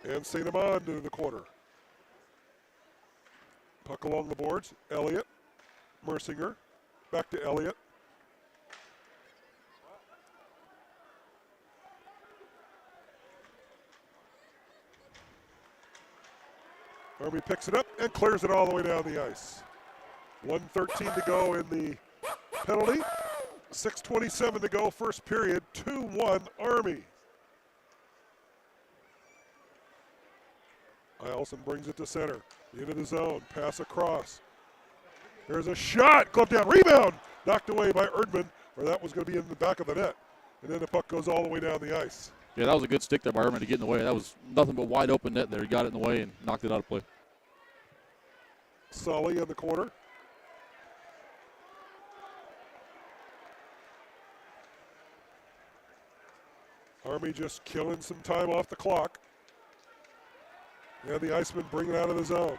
And St. Amand into the corner. Puck along the boards. Elliott, Mercinger, back to Elliott. Army picks it up and clears it all the way down the ice. 1:13 to go in the penalty. 6:27 to go, first period. 2-1 Army. Eielson brings it to center. Into the zone. Pass across. There's a shot. Glove down. Rebound. Knocked away by Erdman, or that was going to be in the back of the net. And then the puck goes all the way down the ice. Yeah, that was a good stick there by Erdman to get in the way. That was nothing but wide open net there. He got it in the way and knocked it out of play. Sully in the corner. Army just killing some time off the clock. And the Icemen bring it out of the zone.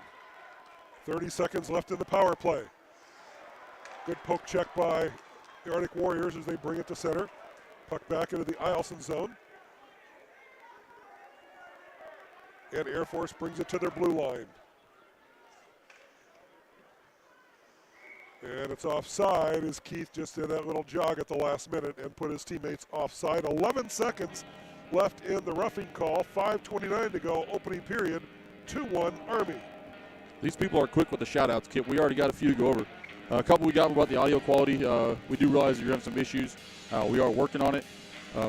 30 seconds left in the power play. Good poke check by the Arctic Warriors as they bring it to center. Puck back into the Eielson zone. And Air Force brings it to their blue line. And it's offside as Keith just did that little jog at the last minute and put his teammates offside. 11 seconds left in the roughing call. 5:29 to go, opening period. 2-1 Army. These people are quick with the shout-outs, Kip. We already got a few to go over. A couple we got about the audio quality. We do realize you're having some issues. We are working on it.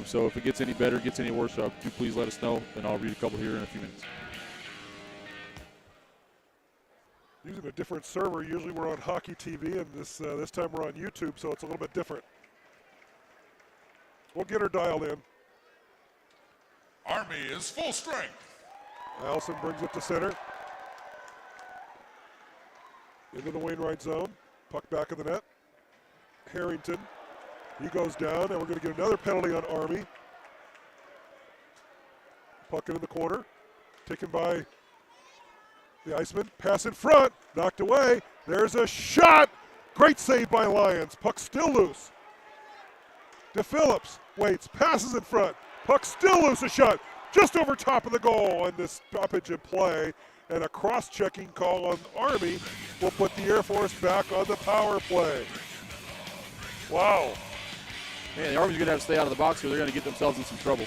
So if it gets any better, gets any worse, do please let us know, and I'll read a couple here in a few minutes. Using a different server. Usually we're on Hockey TV, and this time we're on YouTube, so it's a little bit different. We'll get her dialed in. Army is full strength. Eielson brings it to center. Into the Wainwright zone. Puck back of the net. Harrington. He goes down, and we're going to get another penalty on Army. Puck into the corner. Taken by the Iceman. Pass in front. Knocked away. There's a shot. Great save by Lions. Puck still loose. DePhillips waits. Passes in front. Puck still loose. A shot just over top of the goal. And this stoppage in play and a cross-checking call on Army will put the Air Force back on the power play. Wow. Man, the Army's going to have to stay out of the box or they're going to get themselves in some trouble.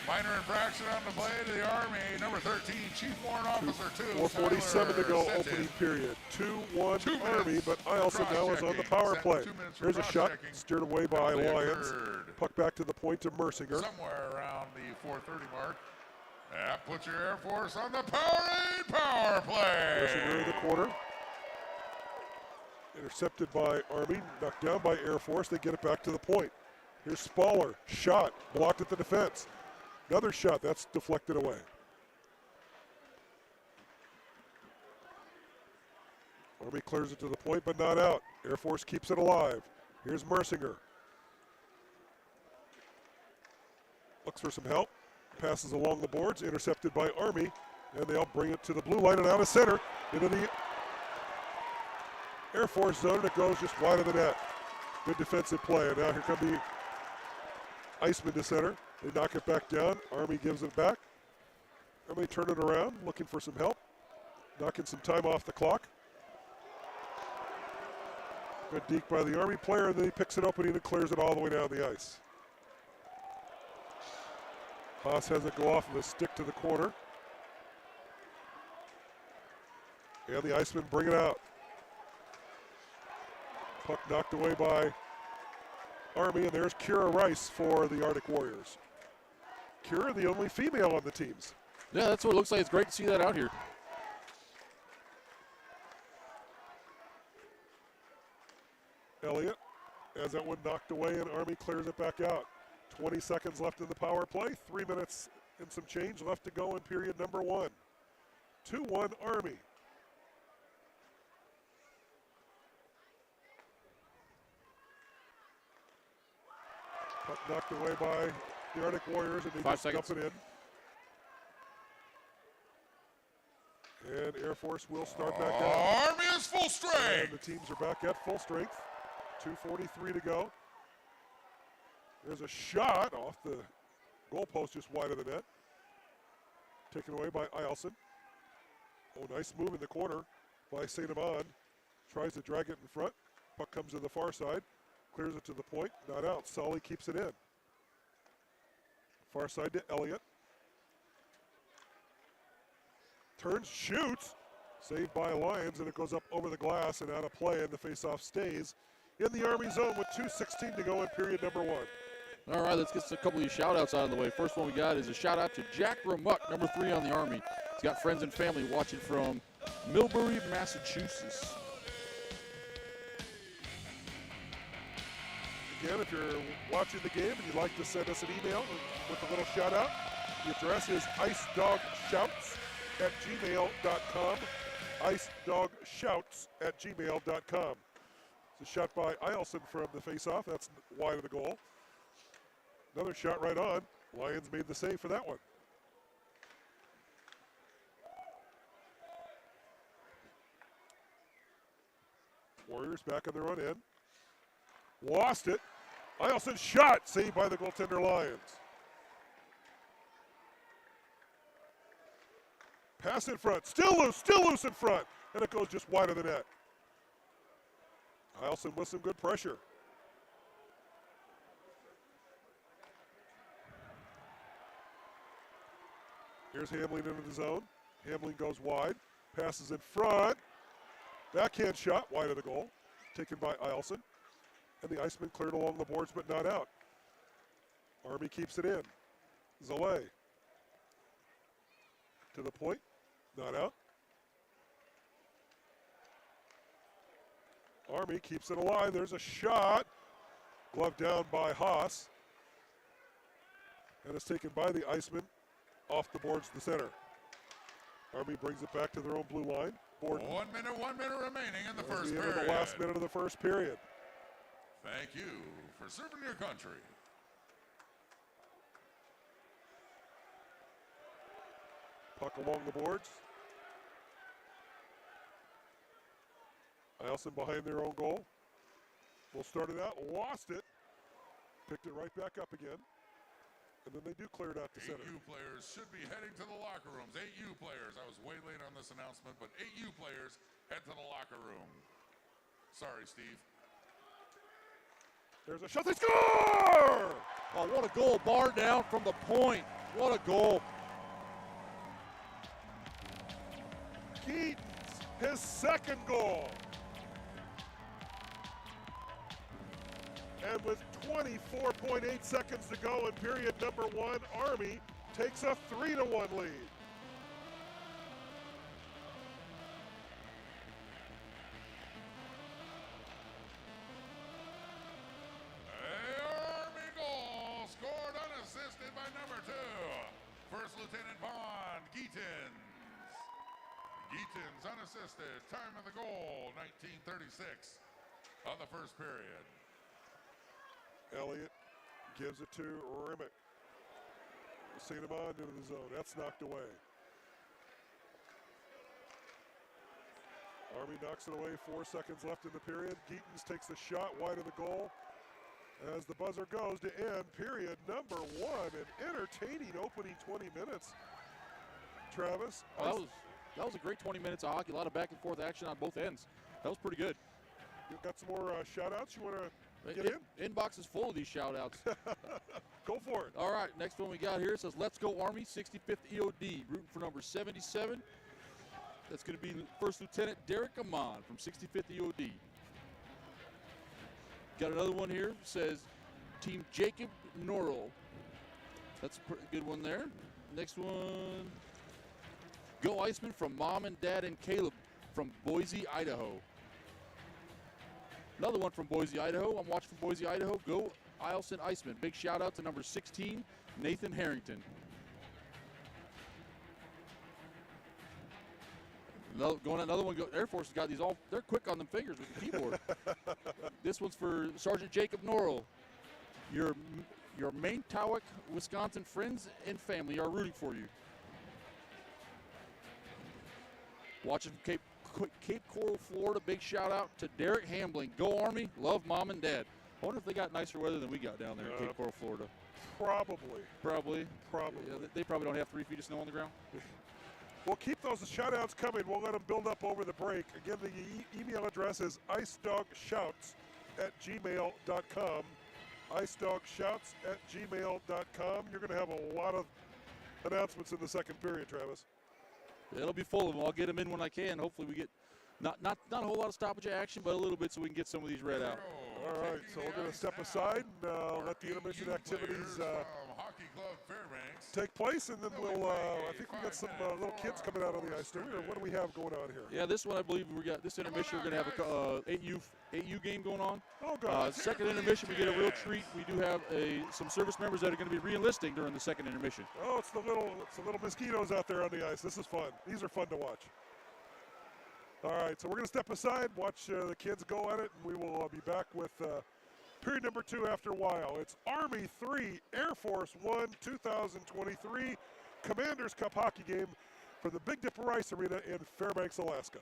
Minor infraction on the play to the Army. Number 13, Chief Warrant Officer 2. 4:47 to go, Tyler opening Sitton. period. 2-1 2 Army, minutes. but Eielson now is on the power Cross-checking. play. 2 minutes for Here's a shot, cross-checking. steered away by Penalty Lions. occurred. Puck back to the point to Mercinger. Somewhere around the 4:30 mark. That puts your Air Force on the power play. Mercinger in the corner. Intercepted by Army, knocked down by Air Force. They get it back to the point. Here's Spaller, shot, blocked at the defense. Another shot, that's deflected away. Army clears it to the point, but not out. Air Force keeps it alive. Here's Mercinger. Looks for some help. Passes along the boards, intercepted by Army, and they'll bring it to the blue line and out of center into the Air Force zone, and it goes just wide of the net. Good defensive play, and now here come the Iceman to center. They knock it back down. Army gives it back. Army turn it around, looking for some help. Knocking some time off the clock. Good deke by the Army player, and then he picks it up and he clears it all the way down the ice. Haas has it go off of the stick to the corner. And the Icemen bring it out. Puck knocked away by Army, and there's Kira Rice for the Arctic Warriors. Kira, the only female on the teams. Yeah, that's what it looks like. It's great to see that out here. Elliott, as that one knocked away, and Army clears it back out. 20 seconds left in the power play. 3 minutes and some change left to go in period number 1. 2-1 Army. Puck knocked away by the Arctic Warriors, and they 5 just seconds. dump it in. And Air Force will start back out. Army is full And strength. the teams are back at full strength. 2:43 to go. There's a shot off the goalpost just wide of the net. Taken away by Eielson. Oh, nice move in the corner by St. Amand. Tries to drag it in front. Puck comes to the far side. Clears it to the point. Not out. Solly keeps it in. Far side to Elliott. Turns, shoots. Saved by Lions, and it goes up over the glass and out of play, and the faceoff stays in the Army zone with 2:16 to go in period number 1. All right, let's get a couple of these shout-outs out of the way. First one we got is a shout-out to Jack Ramuck, number 3 on the Army. He's got friends and family watching from Millbury, Massachusetts. Again, if you're watching the game and you'd like to send us an email with a little shout-out, the address is icedogshouts@gmail.com. icedogshouts@gmail.com. It's a shot by Eielson from the faceoff. That's wide of the goal. Another shot right on. Lions made the save for that one. Warriors back on their own end. Lost it. Eielson shot. Saved by the goaltender Lions. Pass in front. Still loose in front. And it goes just wide of the net. Eielson with some good pressure. Here's Hamlin into the zone. Hamlin goes wide. Passes in front. Backhand shot wide of the goal. Taken by Eielson. And the Iceman cleared along the boards but not out. Army keeps it in. Zalay. To the point. Not out. Army keeps it alive. There's a shot. Glove down by Haas. And it's taken by the Iceman off the boards to the center. Army brings it back to their own blue line. Borden. 1 minute remaining in the At first the end period. of the last minute of the first period. Thank you for serving your country. Puck along the boards. Eielson behind their own goal. Will start it out, lost it. Picked it right back up again. And then they do clear it out to center. 8U players should be heading to the locker rooms. 8U players. I was way late on this announcement, but 8U players head to the locker room. Sorry, Steve. There's a shot. They score! Oh, what a goal. Bar down from the point. What a goal. Keaton's his second goal. And with 24.8 seconds to go in period number one, Army takes a 3-1 lead. Army goal scored unassisted by number 2. First Lieutenant Bond Geetens. Geetens unassisted. Time of the goal, 1936 of the first period. Elliott gives it to Remick. Singing him on into the zone. That's knocked away. Army knocks it away. 4 seconds left in the period. Geetens takes the shot wide of the goal. As the buzzer goes to end period number one. An entertaining opening 20 minutes. Travis. Well, that was a great 20 minutes of hockey. A lot of back and forth action on both ends. That was pretty good. You've got some more shout-outs you want to get in? Inbox is full of these shout-outs. Go for it. All right, next one we got here says, "Let's go Army, 65th EOD, rooting for number 77. That's going to be First Lieutenant Derek Amon from 65th EOD. Got another one here, says Team Jacob Norrell. That's a pretty good one there. Next one, Go Iceman from Mom and Dad and Caleb from Boise, Idaho. Another one from Boise, Idaho. I'm watching from Boise, Idaho. Go Eielson Iceman. Big shout out to number 16, Nathan Harrington. Another one. Air Force has got these all. They're quick on them fingers with the keyboard. This one's for Sergeant Jacob Norrell. Your Maintauick, Wisconsin friends and family are rooting for you. Watching from Cape Coral, Florida. Big shout out to Derek Hambling. Go Army. Love Mom and Dad. I wonder if they got nicer weather than we got down there in Cape Coral, Florida. Probably. Yeah, they probably don't have 3 feet of snow on the ground. We'll keep those shout-outs coming. We'll let them build up over the break. Again, the email address is icedogsshouts@gmail.com. icedogsshouts@gmail.com. You're going to have a lot of announcements in the second period, Travis. It'll be full of them. I'll get them in when I can. Hopefully we get not a whole lot of stoppage action, but a little bit so we can get some of these read out. All right, so we're going to step aside and let the intermission activities Hockey Club Fairbanks. take place, and then we'll, I think we got some little kids coming out on the ice. What do we have going on here? Yeah, this one I believe we got this intermission. We're going to have a 8U game going on. Oh, God. Second intermission, we get a real treat. We do have some service members that are going to be re-enlisting during the second intermission. Oh, it's the little mosquitoes out there on the ice. This is fun. These are fun to watch. All right, so we're going to step aside, watch the kids go at it, and we will be back with period number 2 after a while. It's Army 3, Air Force 1, 2023 Commanders Cup hockey game for the Big Dipper Ice Arena in Fairbanks, Alaska.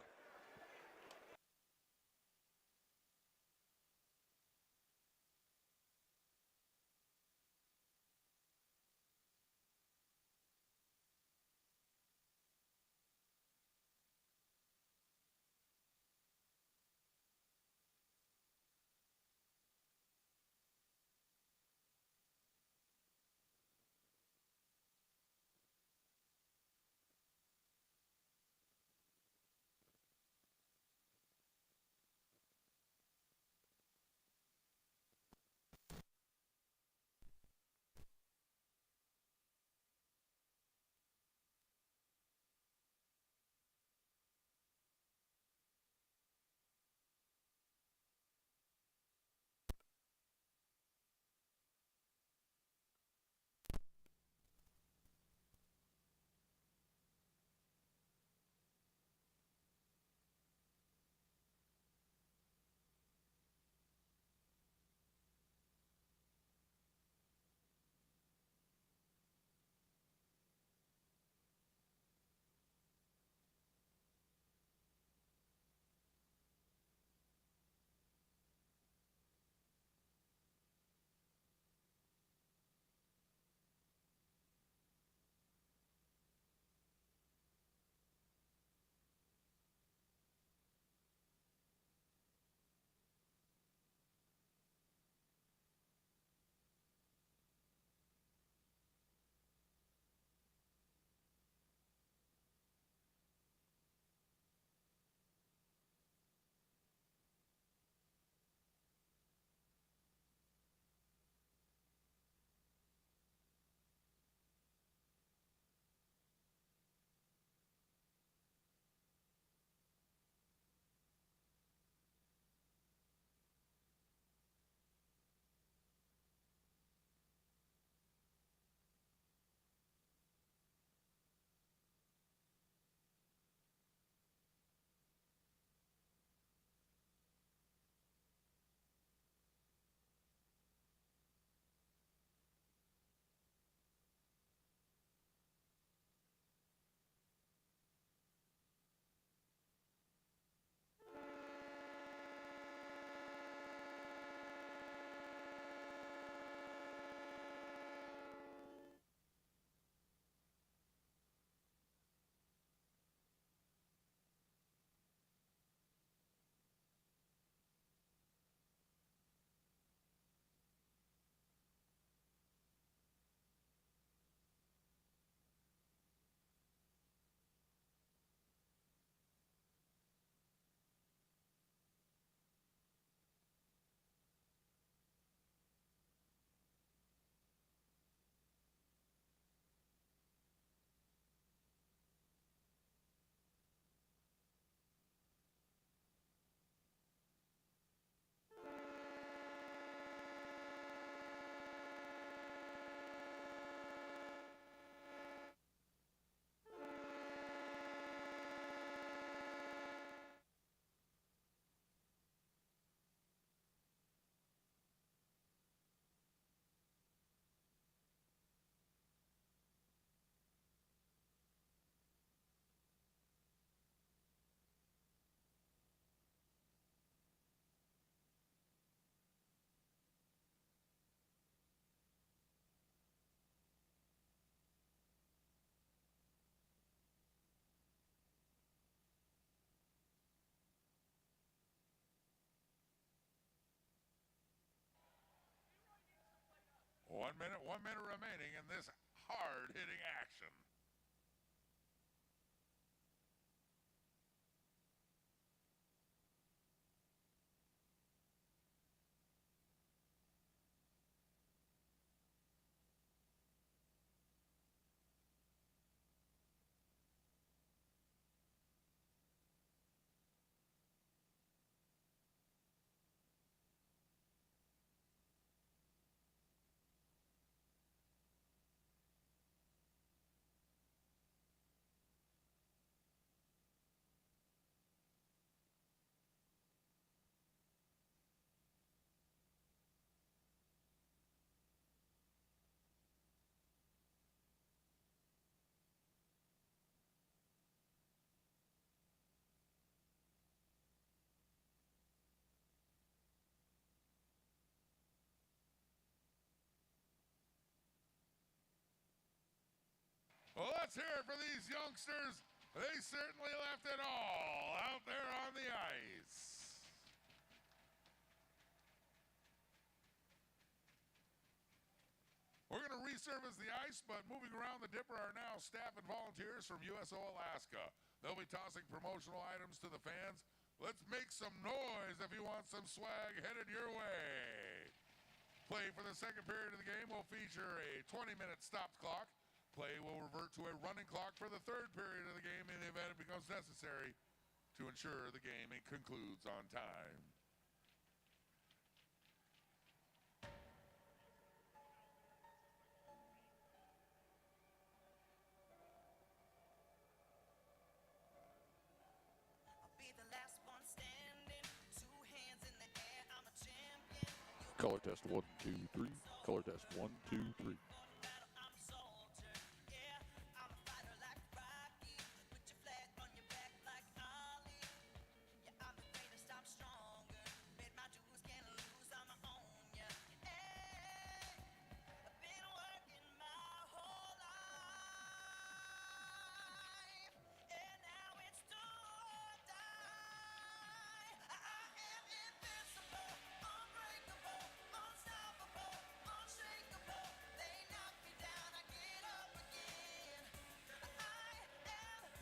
1 minute remaining in this hard-hitting action. Well, let's hear it for these youngsters. They certainly left it all out there on the ice. We're going to resurface the ice, but moving around the dipper are now staff and volunteers from USO Alaska. They'll be tossing promotional items to the fans. Let's make some noise if you want some swag headed your way. Play for the second period of the game will feature a 20-minute stopped clock. Play will revert to a running clock for the third period of the game in the event it becomes necessary to ensure the game concludes on time. I'll be the last one standing, 2 hands in the air, I'm a champion. Color test 1, 2, 3. Color test 1, 2, 3. I'm a soldier, yeah, I'm a fighter like Rocky. Put your flag on your back like Ali. Yeah, I'm the greatest, I'm stronger. Bet my dues, can't lose, I'ma own ya. Hey, I've been working my whole life, and now it's do or die. I am invincible, unbreakable, unstoppable, unshakable. They knock me down, I get up again. I am the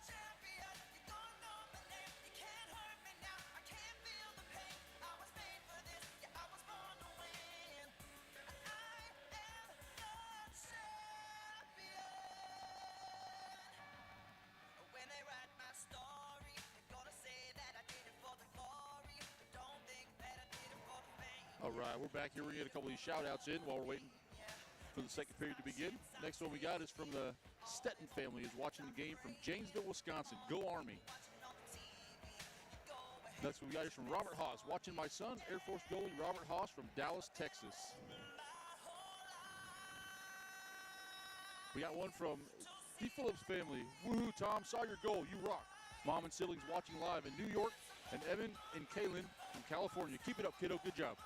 champion. You don't know my name, you can't hurt me now. I can't feel the pain. I was made for this, yeah, I was born to win. I am the champion. When they write my story, they're gonna say that I did it for the glory. But don't think that I did it for the fame. All right, we're back here. We're going to get a couple of these shout-outs in while we're waiting for the second period to begin. Next one we got is from the Stetton family, who's watching the game from Janesville, Wisconsin. Go Army. Next one we got is from Robert Haas, watching my son, Air Force goalie Robert Haas from Dallas, Texas. We got one from the Phillips family. Woohoo, Tom, saw your goal. You rock. Mom and siblings watching live in New York, and Evan and Kaylin from California. Keep it up, kiddo. Good job.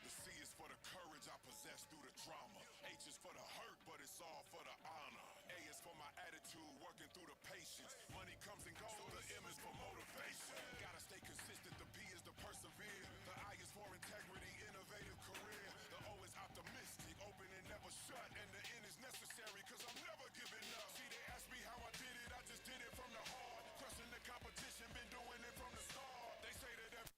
The C is for the courage I possess through the trauma. H is for the hurt, but it's all for the honor. A is for my attitude, working through the patience. Money comes and goes, the M is for motivation. Gotta stay consistent, the P is to persevere. The I is for integrity, innovative career. The O is optimistic, open and never shut. And the N is necessary, cause I'm never giving up. See, they ask me how I did it, I just did it from the heart. Crushing the competition, been doing it from the start. They say that every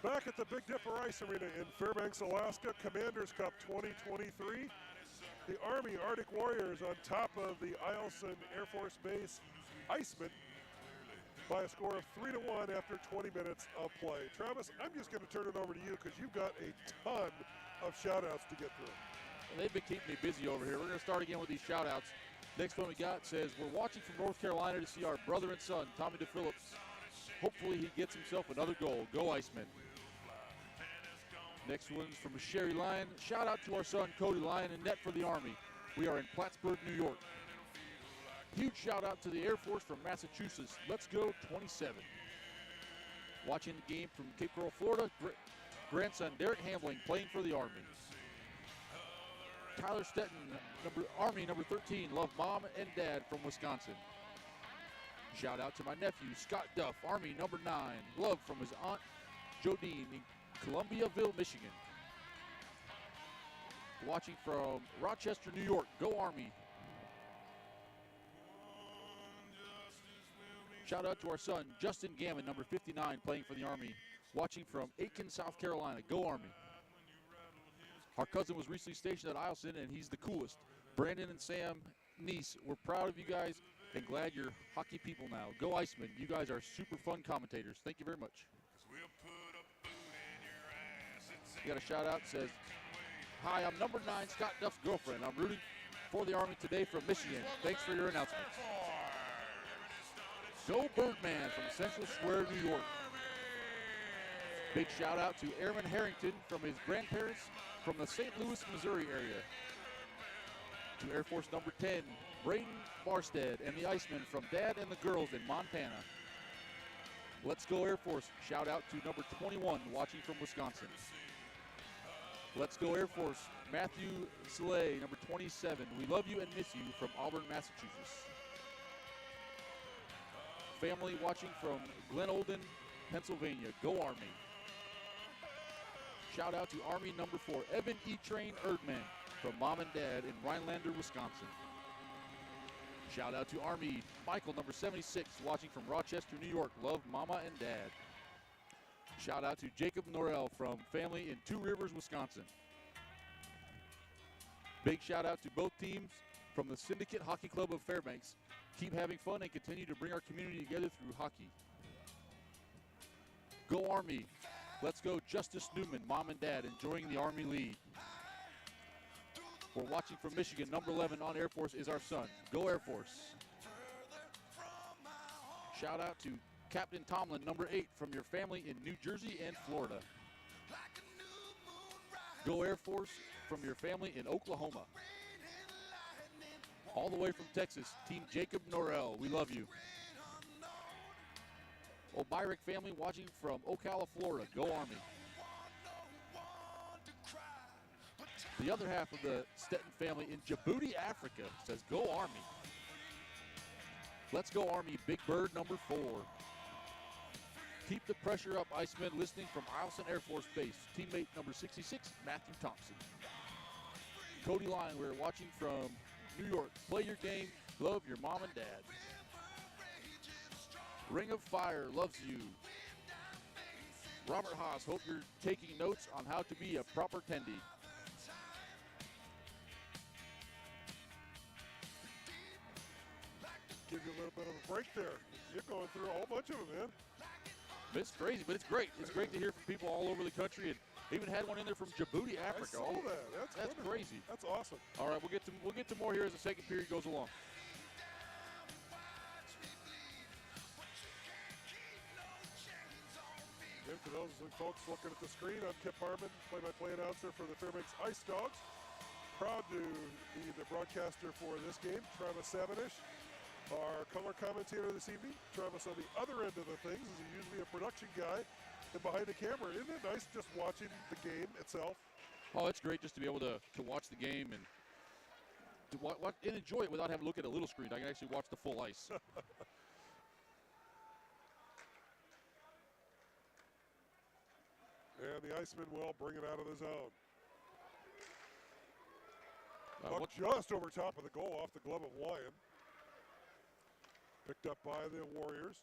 Back at the Big Dipper Ice Arena in Fairbanks, Alaska, Commanders Cup 2023. The Army Arctic Warriors on top of the Eielson Air Force Base Icemen by a score of 3-1 after 20 minutes of play. Travis, I'm just going to turn it over to you because you've got a ton of shout-outs to get through. And they've been keeping me busy over here. We're going to start again with these shout-outs. Next one we got says, we're watching from North Carolina to see our brother and son, Tommy DePhillips. Hopefully he gets himself another goal. Go Icemen. Next one's from Sherry Lyon. Shout out to our son, Cody Lyon, and net for the Army. We are in Plattsburgh, New York. Huge shout out to the Air Force from Massachusetts. Let's go 27. Watching the game from Cape Coral, Florida. Grandson Derek Hambling playing for the Army. Tyler Stetton, Army number 13. Love mom and dad from Wisconsin. Shout out to my nephew, Scott Duff, Army number 9. Love from his aunt, Jodine, in Columbiaville, Michigan. Watching from Rochester, New York. Go Army. Shout out to our son, Justin Gammon, number 59, playing for the Army. Watching from Aiken, South Carolina. Go Army. Our cousin was recently stationed at Eielson, and he's the coolest. Brandon and Sam Neese, we're proud of you guys and glad you're hockey people now. Go Icemen. You guys are super fun commentators. Thank you very much. We got a shout out. Says, hi, I'm number 9, Scott Duff's girlfriend. I'm rooting for the Army today from Michigan. Thanks for your announcements. Go Birdman from Central Square, New York. Big shout out to Airman Harrington from his grandparents from the St. Louis, Missouri area. To Air Force number 10, Braden Marstead and the Icemen from Dad and the girls in Montana. Let's go Air Force. Shout out to number 21 watching from Wisconsin. Let's go Air Force. Matthew Slay, number 27. We love you and miss you from Auburn, Massachusetts. Family watching from Glen Olden, Pennsylvania. Go Army. Shout out to Army number 4, Evan E. Train Erdman from Mom and Dad in Rhinelander, Wisconsin. Shout out to Army Michael number 76 watching from Rochester, New York. Love Mama and Dad. Shout out to Jacob Norrell from family in Two Rivers, Wisconsin. Big shout out to both teams from the Syndicate Hockey Club of Fairbanks. Keep having fun and continue to bring our community together through hockey. Go Army. Let's go Justice Newman, Mom and Dad, enjoying the Army lead. We're watching from Michigan. Number 11 on Air Force is our son. Go Air Force. Shout out to Captain Tomlin, number 8, from your family in New Jersey and Florida. Go Air Force from your family in Oklahoma. All the way from Texas, Team Jacob Norrell. We love you. O'Byrick family watching from Ocala, Florida. Go Army. The other half of the Stetton family in Djibouti, Africa says, go Army. Let's go Army, Big Bird number 4. Keep the pressure up, Icemen, listening from Eielson Air Force Base. Teammate number 66, Matthew Thompson. Cody Lyon, we're watching from New York. Play your game, love your mom and dad. Ring of Fire loves you. Robert Haas, hope you're taking notes on how to be a proper attendee. Give you a little bit of a break there. You're going through a whole bunch of them, man. It's crazy, but it's great. It's great to hear from people all over the country, and even had one in there from Djibouti, Africa. I saw that. That's crazy. That's awesome. All right, we'll get to more here as the second period goes along. And for those folks looking at the screen, I'm Kip Harmon, play-by-play announcer for the Fairbanks Ice Dogs. Proud to be the broadcaster for this game. Travis Savanish, our color commentator this evening. Travis on the other end of the things is usually a production guy and behind the camera. Isn't it nice just watching the game itself? Oh, it's great just to be able to watch the game and to watch and enjoy it without having to look at a little screen. I can actually watch the full ice. And the Iceman will bring it out of the zone. Puck just over top of the goal off the glove of Lyon. Picked up by the Warriors,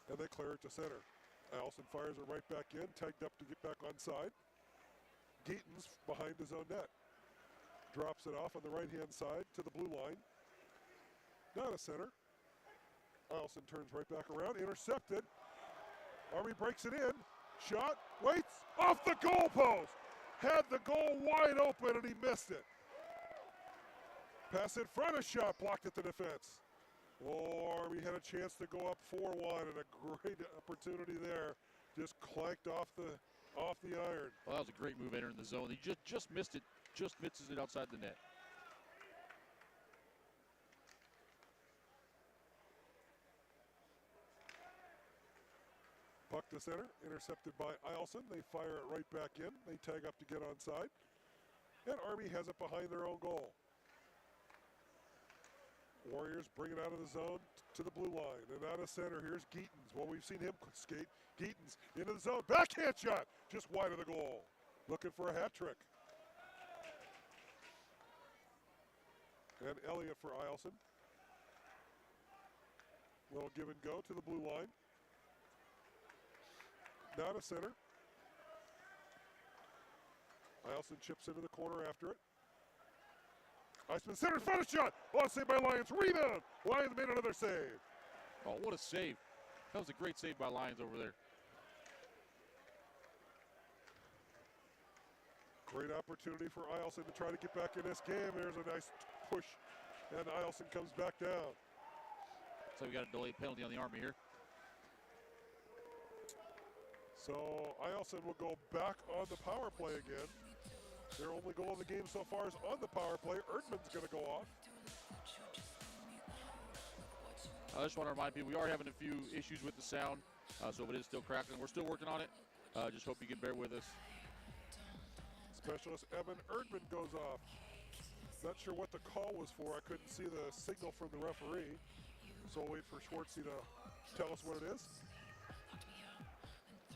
and they clear it to center. Eielson fires it right back in, tagged up to get back onside. Geaton's behind his own net. Drops it off on the right-hand side to the blue line. Down to center. Eielson turns right back around, intercepted. Army breaks it in. Shot, waits, off the goalpost. Had the goal wide open and he missed it. Pass in front, a shot blocked at the defense. Oh, Army had a chance to go up 4-1 and a great opportunity there. Just clanked off the iron. Well, that was a great move entering the zone. He just missed it, just misses it outside the net. Puck to center, intercepted by Eielson. They fire it right back in. They tag up to get onside. And Army has it behind their own goal. Warriors bring it out of the zone to the blue line. And out of center, here's Geaton's. Well, we've seen him skate. Geaton's into the zone. Backhand shot, just wide of the goal. Looking for a hat trick. And Elliott for Eielson. Little give and go to the blue line. Now to center. Eielson chips into the corner after it. Iceman center, front a shot. Oh, saved by Lions. Rebound. Lions made another save. Oh, what a save. That was a great save by Lions over there. Great opportunity for Eielson to try to get back in this game. There's a nice push, and Eielson comes back down. So we got a delayed penalty on the Army here. So Eielson will go back on the power play again. Their only goal of the game so far is on the power play. Erdman's going to go off. I just want to remind people we are having a few issues with the sound, so if it is still crackling, we're still working on it. Just hope you can bear with us. Specialist Evan Erdman goes off. Not sure what the call was for. I couldn't see the signal from the referee. So we'll wait for Schwartzy to tell us what it is.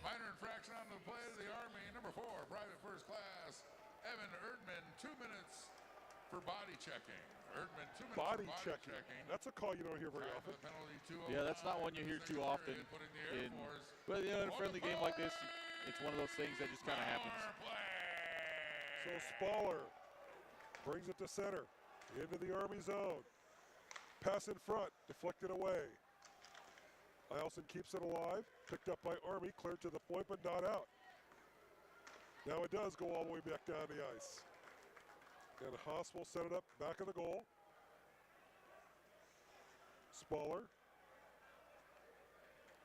Minor infraction on the play of the Army. Number 4, Private First Class Evan Erdman, 2 minutes for body checking. Erdman, 2 minutes Body for checking. That's a call you don't hear very Time often. for the penalty, Yeah, that's not one you hear too often. But in a friendly game like this, it's one of those things that just kind of happens. So Spaller brings it to center, into the Army zone. Pass in front, deflected away. Eielson keeps it alive, picked up by Army, cleared to the point, but not out. Now it does go all the way back down the ice. And Haas will set it up back of the goal. Spaller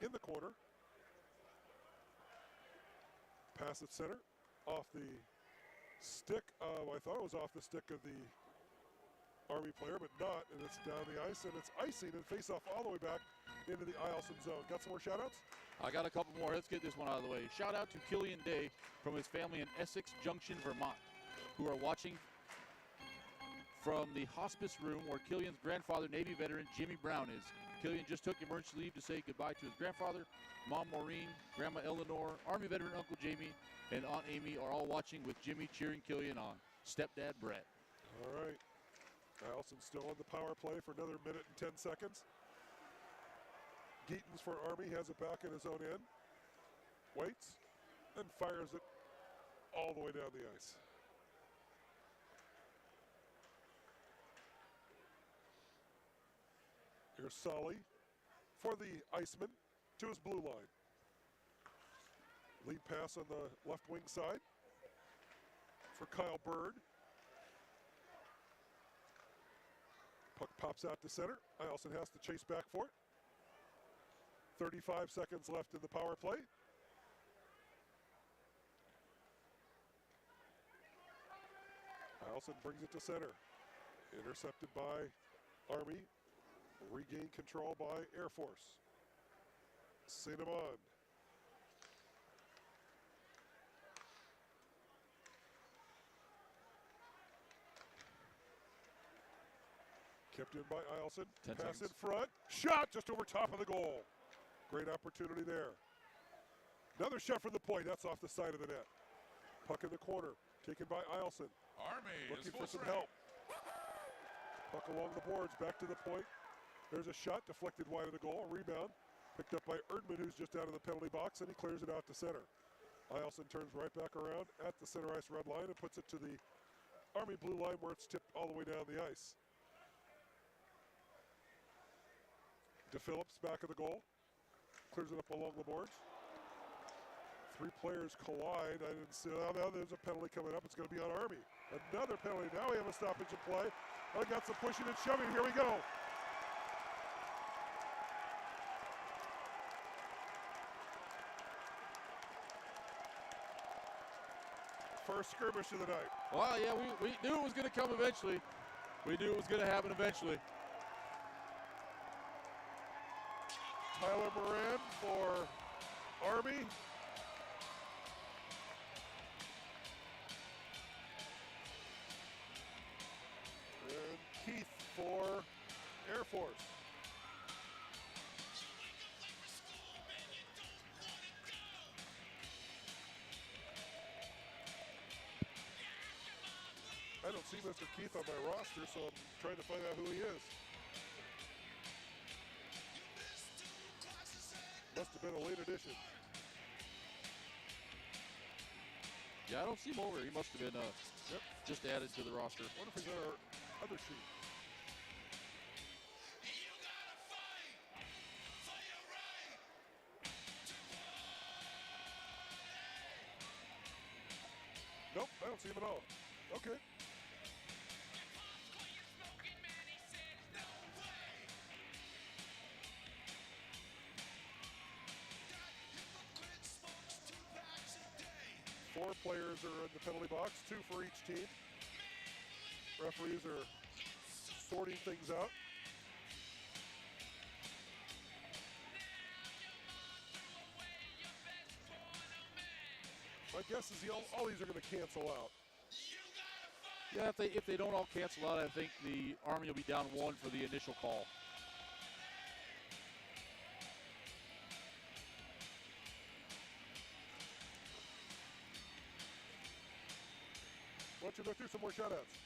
in the corner. Pass at center, off the stick of, I thought it was off the stick of the Army player, but not, and it's down the ice, and it's icing and face off all the way back into the Eielson zone. Got some more shout outs? I got a couple more. Let's get this one out of the way. Shout out to Killian Day from his family in Essex Junction, Vermont, who are watching from the hospice room where Killian's grandfather, Navy veteran Jimmy Brown, is. Killian just took emergency leave to say goodbye to his grandfather. Mom Maureen, Grandma Eleanor, Army veteran Uncle Jamie, and Aunt Amy are all watching with Jimmy cheering Killian on. Stepdad Brett. All right. Eielson still on the power play for another minute and 10 seconds. Geaton's for Army, has it back in his own end. Waits and fires it all the way down the ice. Here's Solly for the Iceman to his blue line. Lead pass on the left wing side for Kyle Bird. Puck pops out to center. Eielson has to chase back for it. 35 seconds left in the power play. Eielson brings it to center. Intercepted by Army. Regained control by Air Force. Cinnamon. Kept in by Eielson. 10 Pass seconds. in front. Shot just over top of the goal. Great opportunity there. Another shot from the point. That's off the side of the net. Puck in the corner. Taken by Eielson. Army Looking is for full some strength. help. Puck along the boards. Back to the point. There's a shot deflected wide of the goal. Rebound. Picked up by Erdman, who's just out of the penalty box, and he clears it out to center. Eielson turns right back around at the center ice red line and puts it to the Army blue line where it's tipped all the way down the ice. DePhillips back of the goal. Clears it up along the boards. Three players collide. I didn't see. Now there's a penalty coming up. It's going to be on Army. Another penalty. Now we have a stoppage of play. I got some pushing and shoving. Here we go. First skirmish of the night. Well, yeah, we knew it was going to come eventually. We knew it was going to happen eventually. Tyler Moran for Army. And Keith for Air Force. I don't see Mr. Keith on my roster, so I'm trying to find out who he is. Must have been a late addition. Yeah, I don't see him over. He must have been just added to the roster. I wonder if he's on our other sheet. Nope, I don't see him at all. Okay. Four players are in the penalty box, 2 for each team. Referees are sorting things out. My guess is all these are going to cancel out. Yeah, if they don't all cancel out, I think the Army will be down 1 for the initial call. Why don't you look through some more shoutouts?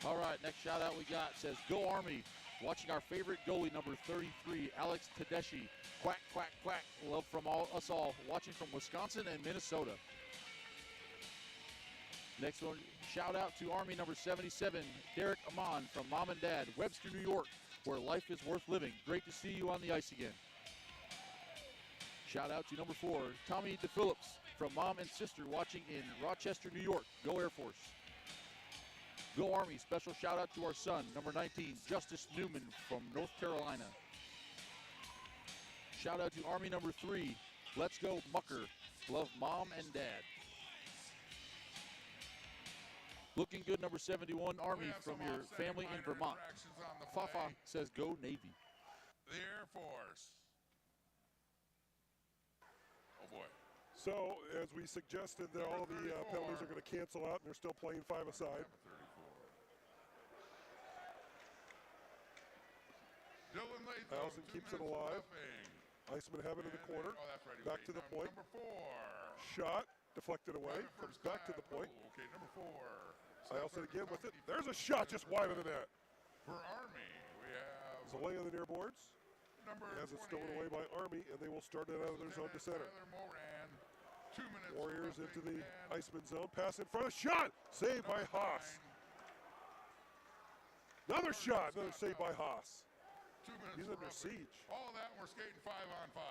All right, next shout out we got says, Go Army. Watching our favorite goalie, number 33, Alex Tedeschi. Quack, quack, quack. Love from us all. Watching from Wisconsin and Minnesota. Next one, shout out to Army number 77, Derek Amon from Mom and Dad, Webster, New York, where life is worth living. Great to see you on the ice again. Shout out to number 4, Tommy DePhillips from Mom and Sister watching in Rochester, New York. Go Air Force. Go Army. Special shout out to our son, number 19, Justice Newman from North Carolina. Shout out to Army number 3, Let's Go Mucker. Love Mom and Dad. Looking good, number 71, Army from your family in Vermont. Fafa says, Go Navy. The Air Force. Oh, boy. So, as we suggested, that all the penalties are going to cancel out, and they're still playing 5-a-side. Dylan Latham, Eielson keeps it alive. Iceman have it in the corner. Oh, that's right. Back to the point. Number 4. Shot, deflected away, comes back to the point. Oh, okay, number 4. Eielson again with it. There's a shot just wide of the net. For Army, we have It's away on the near boards. number As it's 28. stolen away by Army, and they will start it out of their zone to center. Tyler Moran. 2 minutes. Warriors for into nothing, the and Iceman zone. Pass in front. A shot! Saved by number Haas. 9. Another shot. Another save by Haas. 2 minutes. He's for under roughing. siege. All of that, and we're skating 5-on-5.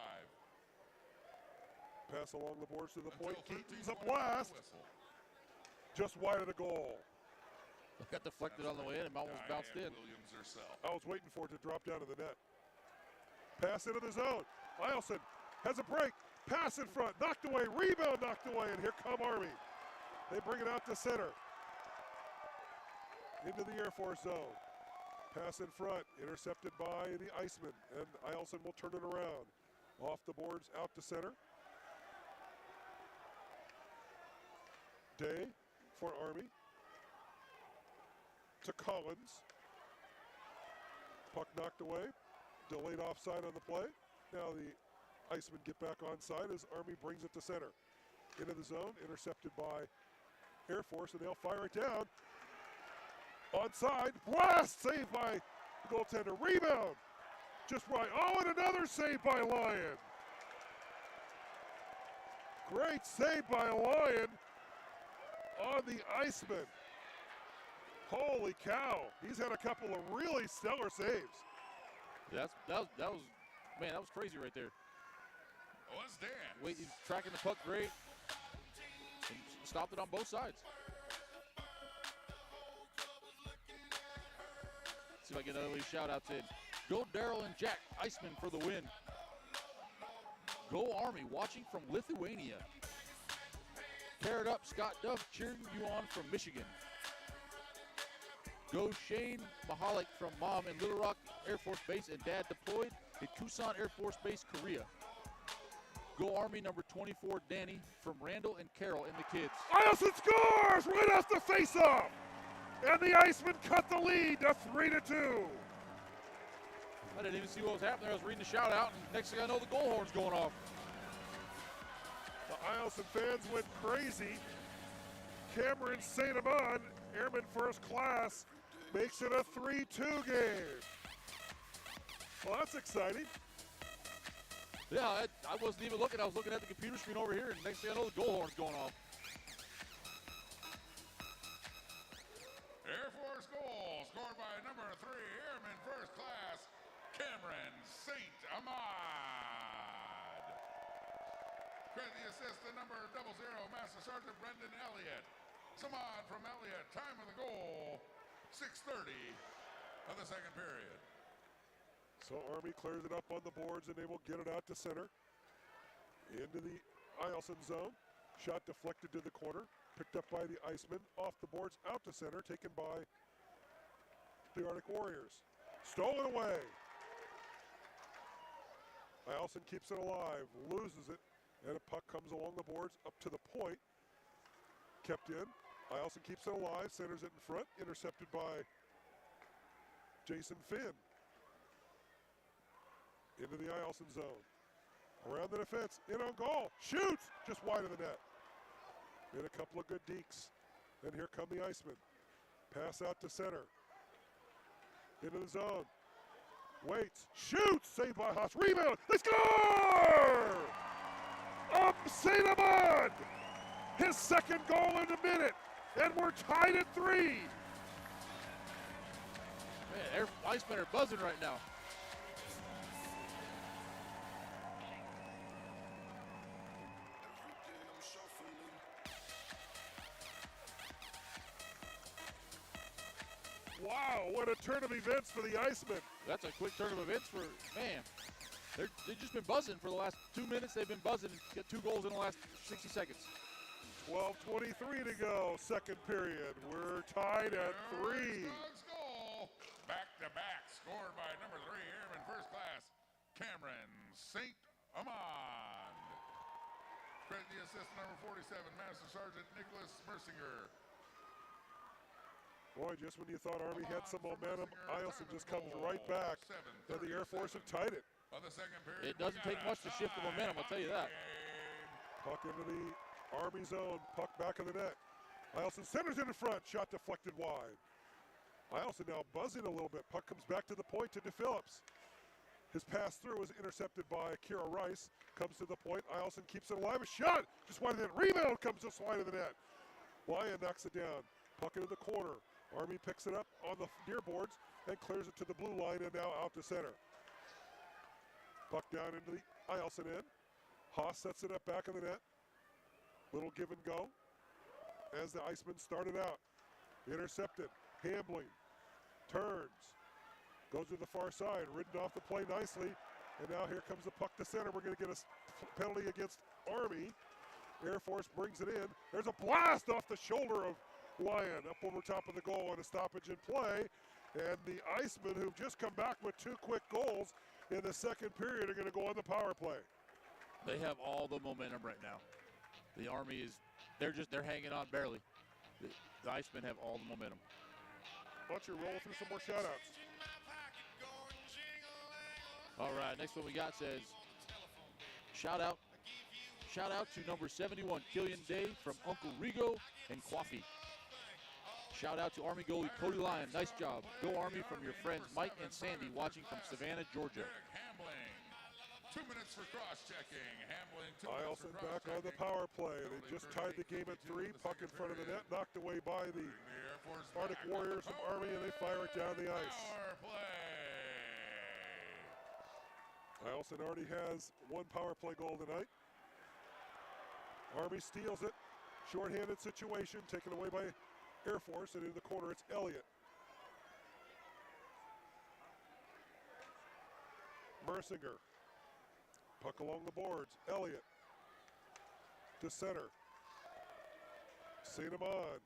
Pass along the boards to the point. Until Keaton's a 13:20 blast. whistle. Just wide of the goal. Got deflected on the way in and almost bounced Diane in. Williams herself. I was waiting for it to drop down to the net. Pass into the zone. Eielson has a break. Pass in front. Knocked away. Rebound knocked away. And here come Army. They bring it out to center. Into the Air Force zone. Pass in front. Intercepted by the Iceman. And Eielson will turn it around. Off the boards out to center. Day for Army. To Collins. Puck knocked away. Delayed offside on the play. Now the Icemen get back onside as Army brings it to center. Into the zone, intercepted by Air Force, and they'll fire it down. Onside, blast, saved by the goaltender. Rebound, just right. Oh, and another save by Lyon. Great save by Lyon on the Iceman. Holy cow. He's had a couple of really stellar saves. That was man, that was crazy right there. Let's dance. Wait, he's tracking the puck great. And stopped it on both sides. See if I get another lead shout outs in. Go Daryl and Jack Iceman for the win. Go Army, watching from Lithuania. Carrot up, Scott Duff cheering you on from Michigan. Go Shane Mahalik from Mom in Little Rock Air Force Base and Dad deployed at Kusan Air Force Base, Korea. Go Army number 24, Danny from Randall and Carol and the kids. Eielson scores right off the face-off. And the Icemen cut the lead to 3-2. I didn't even see what was happening. I was reading the shout out, and next thing I know, the goal horn's going off. The Eielson fans went crazy. Cameron St. Amand, Airman First Class, makes it a 3-2 game. Well, that's exciting. Yeah, I wasn't even looking. I was looking at the computer screen over here, and next thing I know, the goal horn's going off. Air Force goal scored by number 3, Airman First Class, Cameron St. Ahmad. Credit the assist to number 00, Master Sergeant Brendan Elliott. Samad from Elliott, time of the goal, 6:30 of the second period. So Army clears it up on the boards, and they will get it out to center. Into the Eielson zone. Shot deflected to the corner. Picked up by the Iceman. Off the boards, out to center. Taken by the Arctic Warriors. Stolen away. Eielson keeps it alive. Loses it. And a puck comes along the boards up to the point. Kept in. Eielson keeps it alive. Centers it in front. Intercepted by Jason Finn. Into the Eielson zone. Around the defense, in on goal, shoots, just wide of the net. Made a couple of good dekes. Then here come the Icemen. Pass out to center. Into the zone. Waits, shoots, saved by Haas, rebound, they score! Up St. Amand! His second goal in a minute, and we're tied at 3. Man, Icemen are buzzing right now. Wow, what a turn of events for the Icemen. That's a quick turn of events for, man. They've just been buzzing for the last 2 minutes. They've been buzzing and get 2 goals in the last 60 seconds. 12:23 to go, second period. We're tied at 3. Doug's goal, back-to-back, scored by number 3, Airman First Class, Cameron St. Amand. Credit the assist to number 47, Master Sergeant Nicholas Mersinger. Boy, just when you thought Army had some momentum, Eielson just comes right back, and the Air Force have tied it. Of the second period, It doesn't take much to shift the momentum, I'll tell you that. Puck into the Army zone, puck back of the net. Eielson centers it in front, shot deflected wide. Eielson now buzzing a little bit. Puck comes back to the point to DePhillips. His pass through is intercepted by Kira Rice. Comes to the point. Eielson keeps it alive. A shot just wide of the net. Rebound comes just wide of the net. Lyon knocks it down. Puck into the corner. Army picks it up on the near boards and clears it to the blue line and now out to center. Puck down into the Eielson end. Haas sets it up back of the net. Little give and go as the Icemen started out. Intercepted. Hambling. Turns. Goes to the far side. Ridden off the play nicely. And now here comes the puck to center. We're going to get a penalty against Army. Air Force brings it in. There's a blast off the shoulder of Lyon up over top of the goal and a stoppage in play. And the Icemen, who've just come back with 2 quick goals in the second period, are going to go on the power play. They have all the momentum right now. The Army is, they're hanging on barely. The Icemen have all the momentum. Why don't you roll through some more shout-outs? All right, next one we got says, shout out to number 71, Killian Day from Uncle Rigo and Coffee. Shout out to Army goalie Cody Lyon. Nice job. Go Army from your friends Mike and Sandy watching from Savannah, Georgia. Derek Hambling. 2 minutes for cross-checking. Hambling, 2 minutes for Eielson back on the cross-checking. power play. They just tied the game at 3. Puck in front of the net, knocked away by the Air Force Arctic back on the Warriors from Army, and they fire it down the ice. Power play. Eielson already has 1 power play goal tonight. Army steals it. Shorthanded situation, taken away by Air Force, and in the corner it's Elliott. Mercinger. Puck along the boards. Elliott. To center. St. Amand.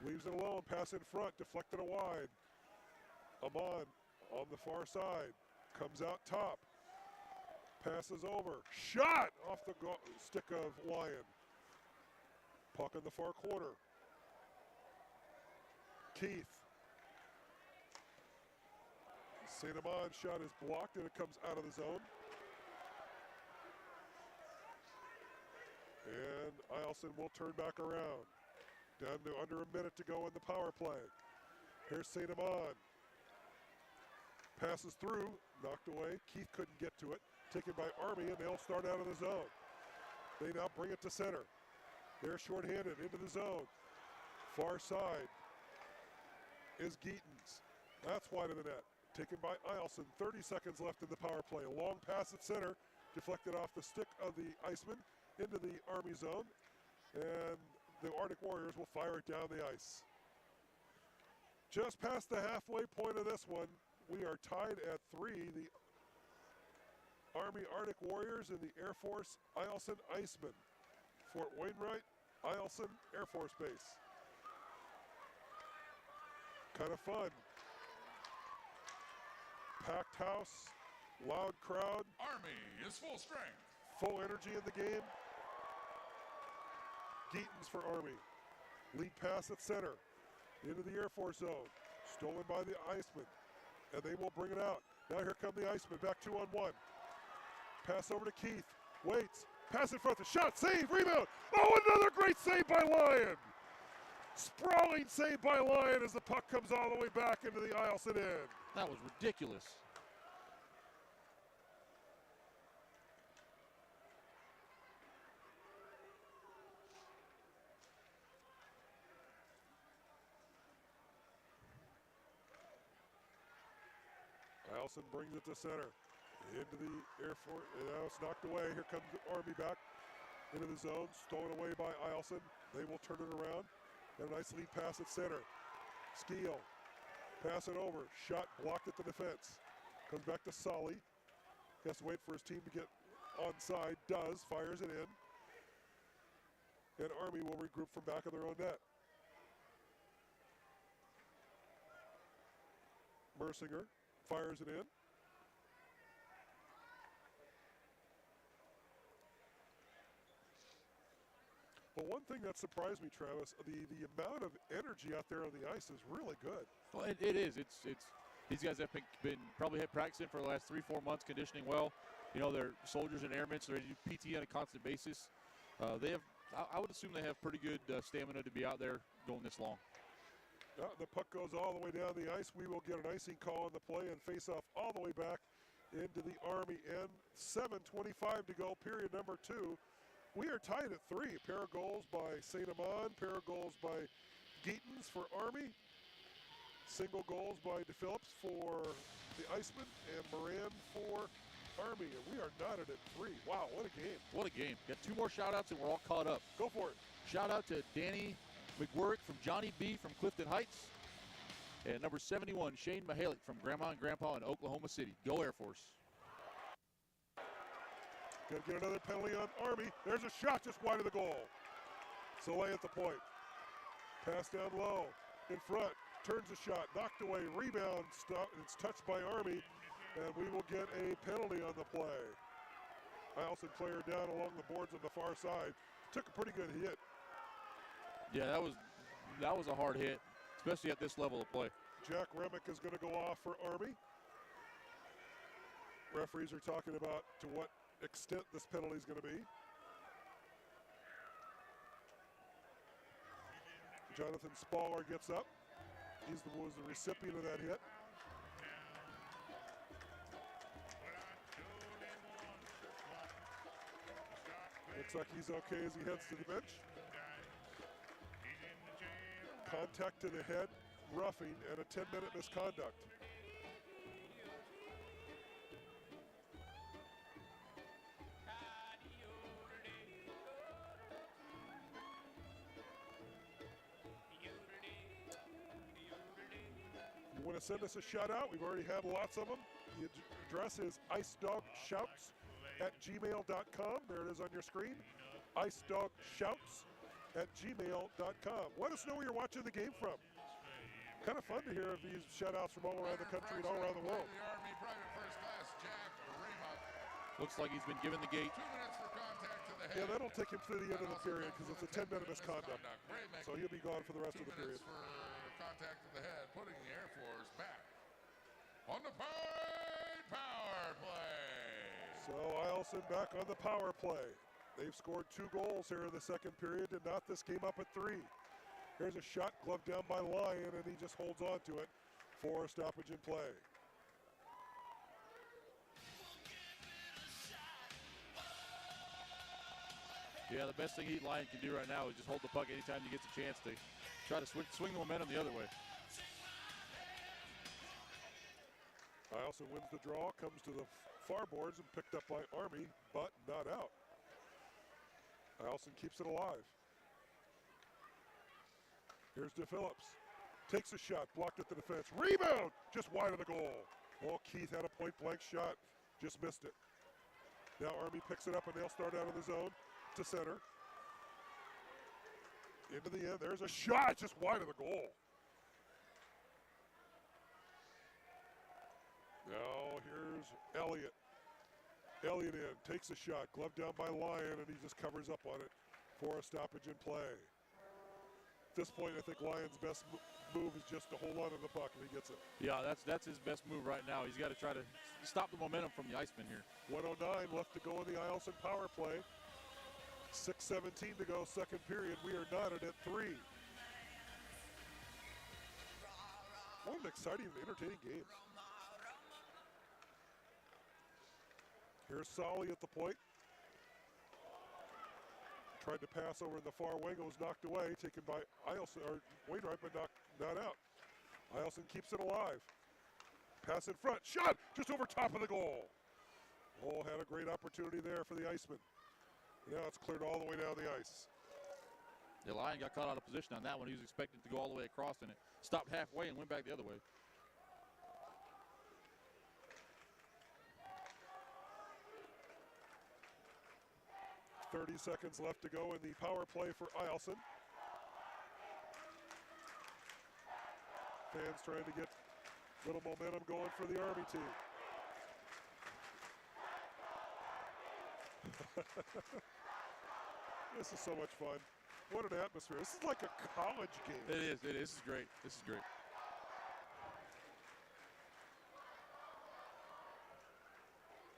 Leaves it alone. Pass in front. Deflected wide. Amand on the far side. Comes out top. Passes over. Shot off the stick of Lyon. Puck in the far corner. Keith. St. Amand shot is blocked and it comes out of the zone. And Eielson will turn back around. Down to under a minute to go in the power play. Here's St. Amand. Passes through, knocked away. Keith couldn't get to it. Taken by Army, and they'll start out of the zone. They now bring it to center. They're shorthanded into the zone. Far side is Geetons. That's wide of the net. Taken by Eielson. 30 seconds left in the power play. A long pass at center, deflected off the stick of the Iceman into the Army zone, and the Arctic Warriors will fire it down the ice. Just past the halfway point of this one, we are tied at 3. The Army Arctic Warriors and the Air Force Eielson Icemen. Fort Wainwright, Eielson Air Force Base. Kind of fun. Packed house, loud crowd, Army is full strength. full energy in the game. Geetons for Army. Lead pass at center. Into the Air Force zone. Stolen by the Iceman. And they will bring it out. Now here come the Iceman. Back 2-on-1. Pass over to Keith. Waits. Pass in front. The shot. Save. Rebound. Oh, another great save by Lyon. Sprawling save by Lyon as the puck comes all the way back into the Eielson end. That was ridiculous. Eielson brings it to center. Into the Air Force. Now it's knocked away. Here comes the Army back into the zone. Stolen away by Eielson. They will turn it around. And a nice lead pass at center. Skeel. Pass it over. Shot blocked at the defense. Comes back to Solly. He has to wait for his team to get onside. Does. Fires it in. And Army will regroup from back of their own net. Mercinger fires it in. But one thing that surprised me, Travis, the amount of energy out there on the ice is really good. Well, it is. It's these guys have been probably practicing for the last 3-4 months, conditioning well. You know, they're soldiers and airmen, so they do PT on a constant basis. They have, I would assume, they have pretty good stamina to be out there going this long. The puck goes all the way down the ice. We will get an icing call on the play and face off all the way back into the Army end. 7:25 to go, period number 2. We are tied at 3. A pair of goals by St. Amand, pair of goals by Geetons for Army, single goals by DePhillips for the Iceman, and Moran for Army. And we are knotted at 3. Wow, what a game. What a game. Got 2 more shout-outs and we're all caught up. Go for it. Shout out to Danny McWorrick from Johnny B from Clifton Heights. And number 71, Shane Mahalik from Grandma and Grandpa in Oklahoma City. Go Air Force. Gonna get another penalty on Army. There's a shot just wide of the goal. Soleil at the point. Pass down low. In front. Turns the shot. Knocked away. Rebound. Stop. It's touched by Army. And we will get a penalty on the play. Eielson cleared down along the boards on the far side. Took a pretty good hit. Yeah, that was a hard hit, especially at this level of play. Jack Remick is going to go off for Army. Referees are talking about to what extent this penalty is going to be. Jonathan Spaller gets up. Was the recipient of that hit. Looks like he's okay as he heads to the bench. Contact to the head, roughing, and a 10-minute misconduct. You want to send us a shout out? We've already had lots of them. The address is icedogsshouts@gmail.com. There it is on your screen. icedogsshouts@gmail.com. Let us know where you're watching the game from. Kind of fun to hear these shout outs from all around the country and all around the world. The Army Private First Class Jack Rama. Looks like he's been given the gate. 2 minutes for contact to the head. Yeah, that'll take him through the end of the period because it's a 10-minute misconduct. Ray Mack, So he'll be gone for the rest 2 of the minutes period. for contact to the head, putting the Air Force back on the power play. So Eielson back on the power play. They've scored 2 goals here in the second period to knot this game up at 3. Here's a shot gloved down by Lyon, and he just holds on to it for a stoppage in play. Yeah, the best thing Lyon can do right now is just hold the puck anytime he gets a chance to try to swing the momentum the other way. Eielson wins the draw, comes to the far boards and picked up by Army, but not out. Eielson keeps it alive. Here's DePhillips. Takes a shot, blocked at the defense. Rebound! Just wide of the goal. Oh, Keith had a point-blank shot. Just missed it. Now Army picks it up and they'll start out of the zone to center. Into the end. There's a shot just wide of the goal. Now here's Elliott. Elliott in, takes a shot, gloved down by Lyon, and he just covers up on it for a stoppage in play. At this point, I think Lyon's best move is just to hold on to the puck, and he gets it. Yeah, that's his best move right now. He's got to try to stop the momentum from the Iceman here. 1:09 left to go in the Eielson power play. 6:17 to go, second period. We are knotted at 3. What an exciting and entertaining game. Here's Solly at the point. Tried to pass over in the far wing. It was knocked away, taken by Eielson, or Wainwright, but not out. Eielson keeps it alive. Pass in front. Shot just over top of the goal. Oh, had a great opportunity there for the Iceman. Now it's cleared all the way down the ice. The Lion got caught out of position on that one. He was expected to go all the way across, and it stopped halfway and went back the other way. .30 seconds left to go in the power play for Eielson. Fans trying to get a little momentum going for the Army team. This is so much fun. What an atmosphere. This is like a college game. It is. This is great. This is great.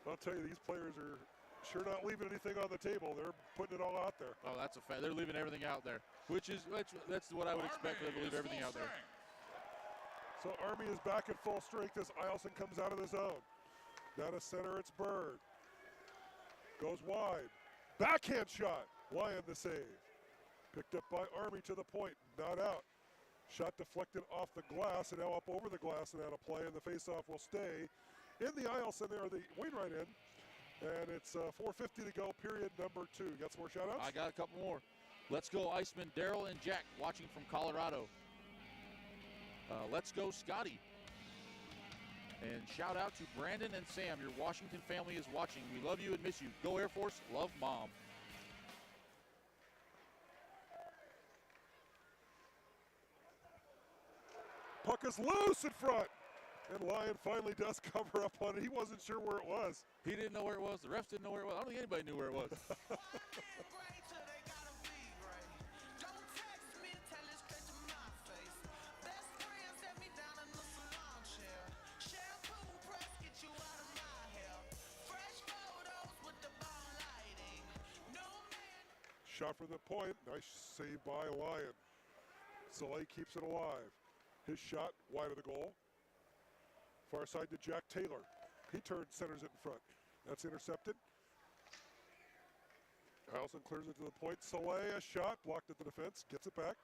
I'll tell you, these players are sure not leaving anything on the table. They're putting it all out there. Oh, that's a fact. They're leaving everything out there, that's what I would expect them to leave everything out there. So Army is back at full strength as Eielson comes out of the zone. Down to center, it's Bird. Goes wide. Backhand shot. Lyon the save. Picked up by Army to the point. Not out. Shot deflected off the glass and now up over the glass and out of play. And the faceoff will stay in the Eielson, or the Wainwright end. And it's 4:50 to go, period number 2. Got some more shout outs? I got a couple more. Let's go, Iceman, Daryl and Jack, watching from Colorado. Let's go, Scotty. And shout out to Brandon and Sam. Your Washington family is watching. We love you and miss you. Go Air Force. Love, Mom. Puck is loose in front. And Lyon finally does cover up on it. He wasn't sure where it was. He didn't know where it was. The refs didn't know where it was. I don't think anybody knew where it was. Shot from the point. Nice save by Lyon. Soleil keeps it alive. His shot wide of the goal. Far side to Jack Taylor. He turns, centers it in front. That's intercepted. Eielson clears it to the point. Soleil, a shot, blocked at the defense, gets it back.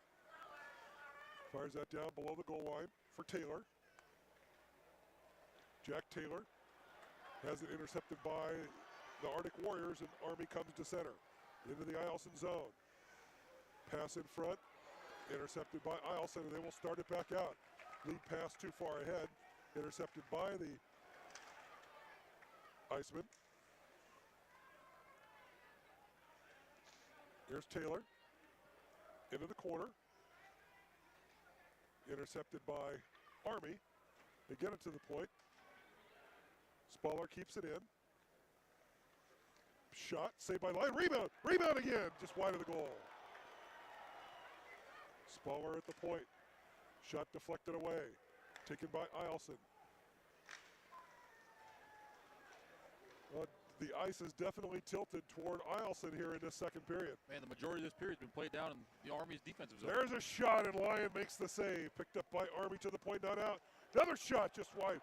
Fires that down below the goal line for Taylor. Jack Taylor has it intercepted by the Arctic Warriors, and Army comes to center. Into the Eielson zone. Pass in front, intercepted by Eielson, and they will start it back out. Lead pass too far ahead, intercepted by the Iceman. Here's Taylor, into the corner. Intercepted by Army. They get it to the point. Spaller keeps it in. Shot, saved by Lyon, rebound again, just wide of the goal. Spaller at the point. Shot deflected away, taken by Eielson. Well, the ice is definitely tilted toward Eielson here in this second period. Man, the majority of this period has been played down in the Army's defensive zone. There's a shot, and Lyon makes the save. Picked up by Army to the point, not out. Another shot just wide.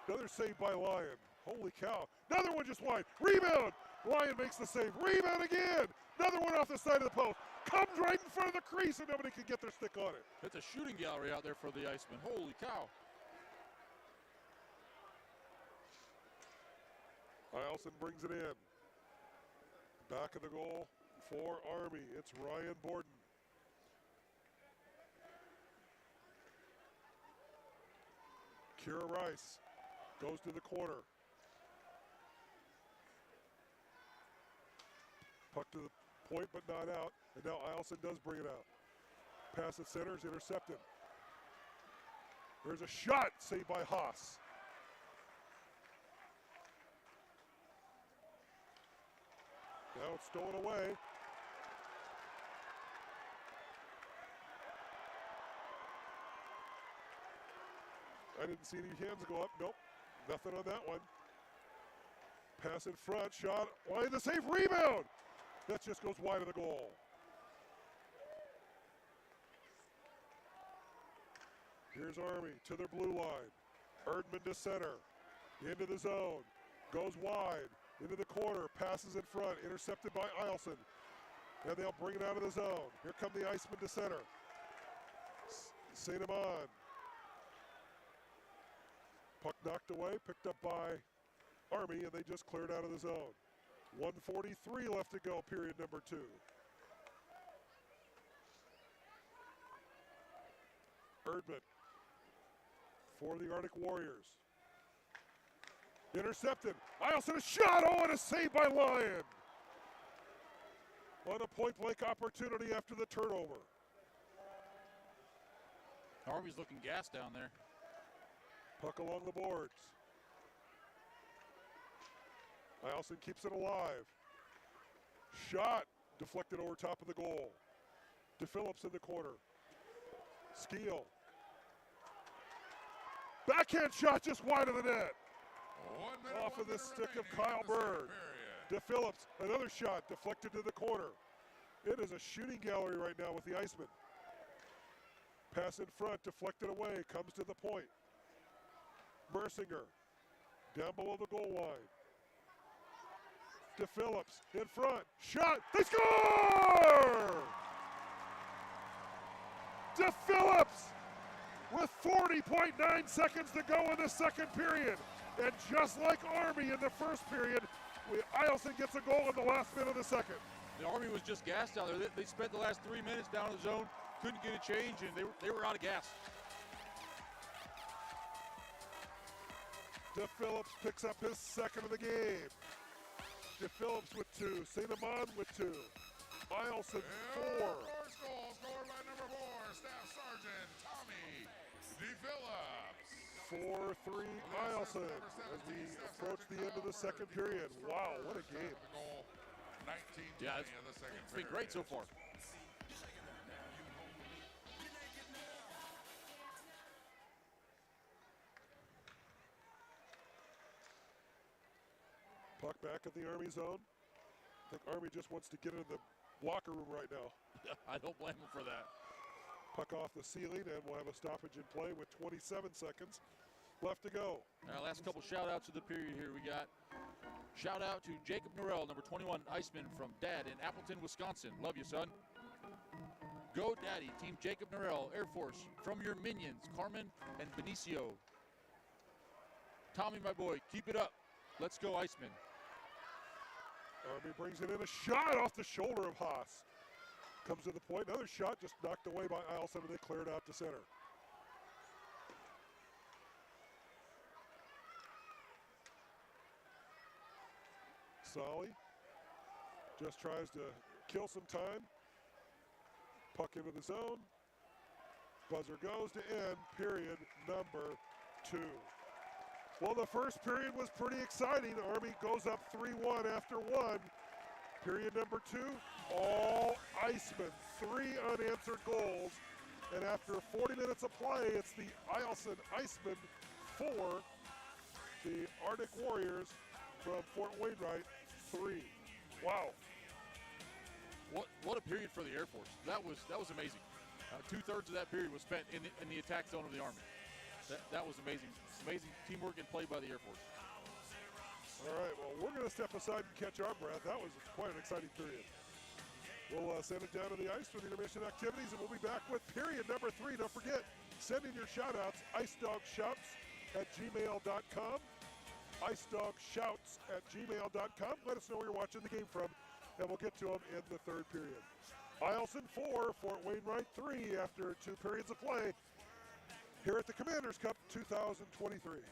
Another save by Lyon. Holy cow. Another one just wide. Rebound. Lyon makes the save. Rebound again. Another one off the side of the post. Comes right in front of the crease, and nobody can get their stick on it. It's a shooting gallery out there for the Icemen. Holy cow. Eielson brings it in. Back of the goal for Army. It's Ryan Borden. Kira Rice goes to the corner. Puck to the point, but not out. And now Eielson does bring it out. Pass at center is intercepted. There's a shot, saved by Haas. Now it's stolen away. I didn't see any hands go up. Nope, nothing on that one. Pass in front, shot, wide the save, rebound! That just goes wide of the goal. Here's Army to their blue line. Erdman to center, into the zone, goes wide, into the corner, passes in front, intercepted by Eielson. And they'll bring it out of the zone. Here come the Icemen to center. St. Amand. Puck knocked away, picked up by Army, and they just cleared out of the zone. 1:43 left to go, period number 2. Erdman for the Arctic Warriors. Intercepted. Eielson a shot. Oh, and a save by Lyon. On a point-blank opportunity after the turnover. Army's looking gassed down there. Puck along the boards. Eielson keeps it alive. Shot deflected over top of the goal. DePhillips in the corner. Skeel. Backhand shot just wide of the net. Off of the stick of Kyle Bird. DePhillips, another shot deflected to the corner. It is a shooting gallery right now with the Icemen. Pass in front, deflected away, comes to the point. Mercinger, down below the goal line. DePhillips, in front, shot, they score! DePhillips with 40.9 seconds to go in the second period. And just like Army in the first period, Eielson gets a goal in the last minute of the second. The Army was just gassed out there. They spent the last 3 minutes down in the zone, couldn't get a change, and they were out of gas. DePhillips picks up his second of the game. DePhillips with 2, St. Amand with 2. Eielson 4. First goal scored by number 4, Staff Sergeant Tommy DePhillips. 4-3 Eielson as we approach the end of the second period. Wow, what a game. The goal, 19 Yeah, of the second it's been great so far. Puck back at the Army zone. I think Army just wants to get into the locker room right now. I don't blame him for that. Puck off the ceiling, and we'll have a stoppage in play with 27 seconds left to go. Last couple shout-outs of the period here. We got shout-out to Jacob Norrell, number 21, Iceman from Dad in Appleton, Wisconsin. Love you, son. Go Daddy, Team Jacob Norrell, Air Force. From your minions, Carmen and Benicio. Tommy, my boy, keep it up. Let's go, Iceman. Army brings it in, a shot off the shoulder of Haas. Comes to the point, another shot just knocked away by Eielson, and they cleared out to center. Solly just tries to kill some time. Puck into the zone. Buzzer goes to end period number 2. Well, the first period was pretty exciting. Army goes up 3-1 after 1. Period number 2, all Icemen, 3 unanswered goals. And after 40 minutes of play, it's the Eielson Icemen 4, the Arctic Warriors from Fort Wainwright 3. Wow. What a period for the Air Force. That was amazing. 2/3 of that period was spent in the attack zone of the Army. That was amazing. Amazing teamwork and play by the Air Force. All right, well, we're going to step aside and catch our breath. That was quite an exciting period. We'll send it down to the ice for the intermission activities, and we'll be back with period number 3. Don't forget, send in your shout-outs, icedogsshouts@gmail.com. icedogsshouts@gmail.com. Let us know where you're watching the game from, and we'll get to them in the 3rd period. Eielson 4, Fort Wainwright 3 after 2 periods of play here at the Commanders Cup 2023.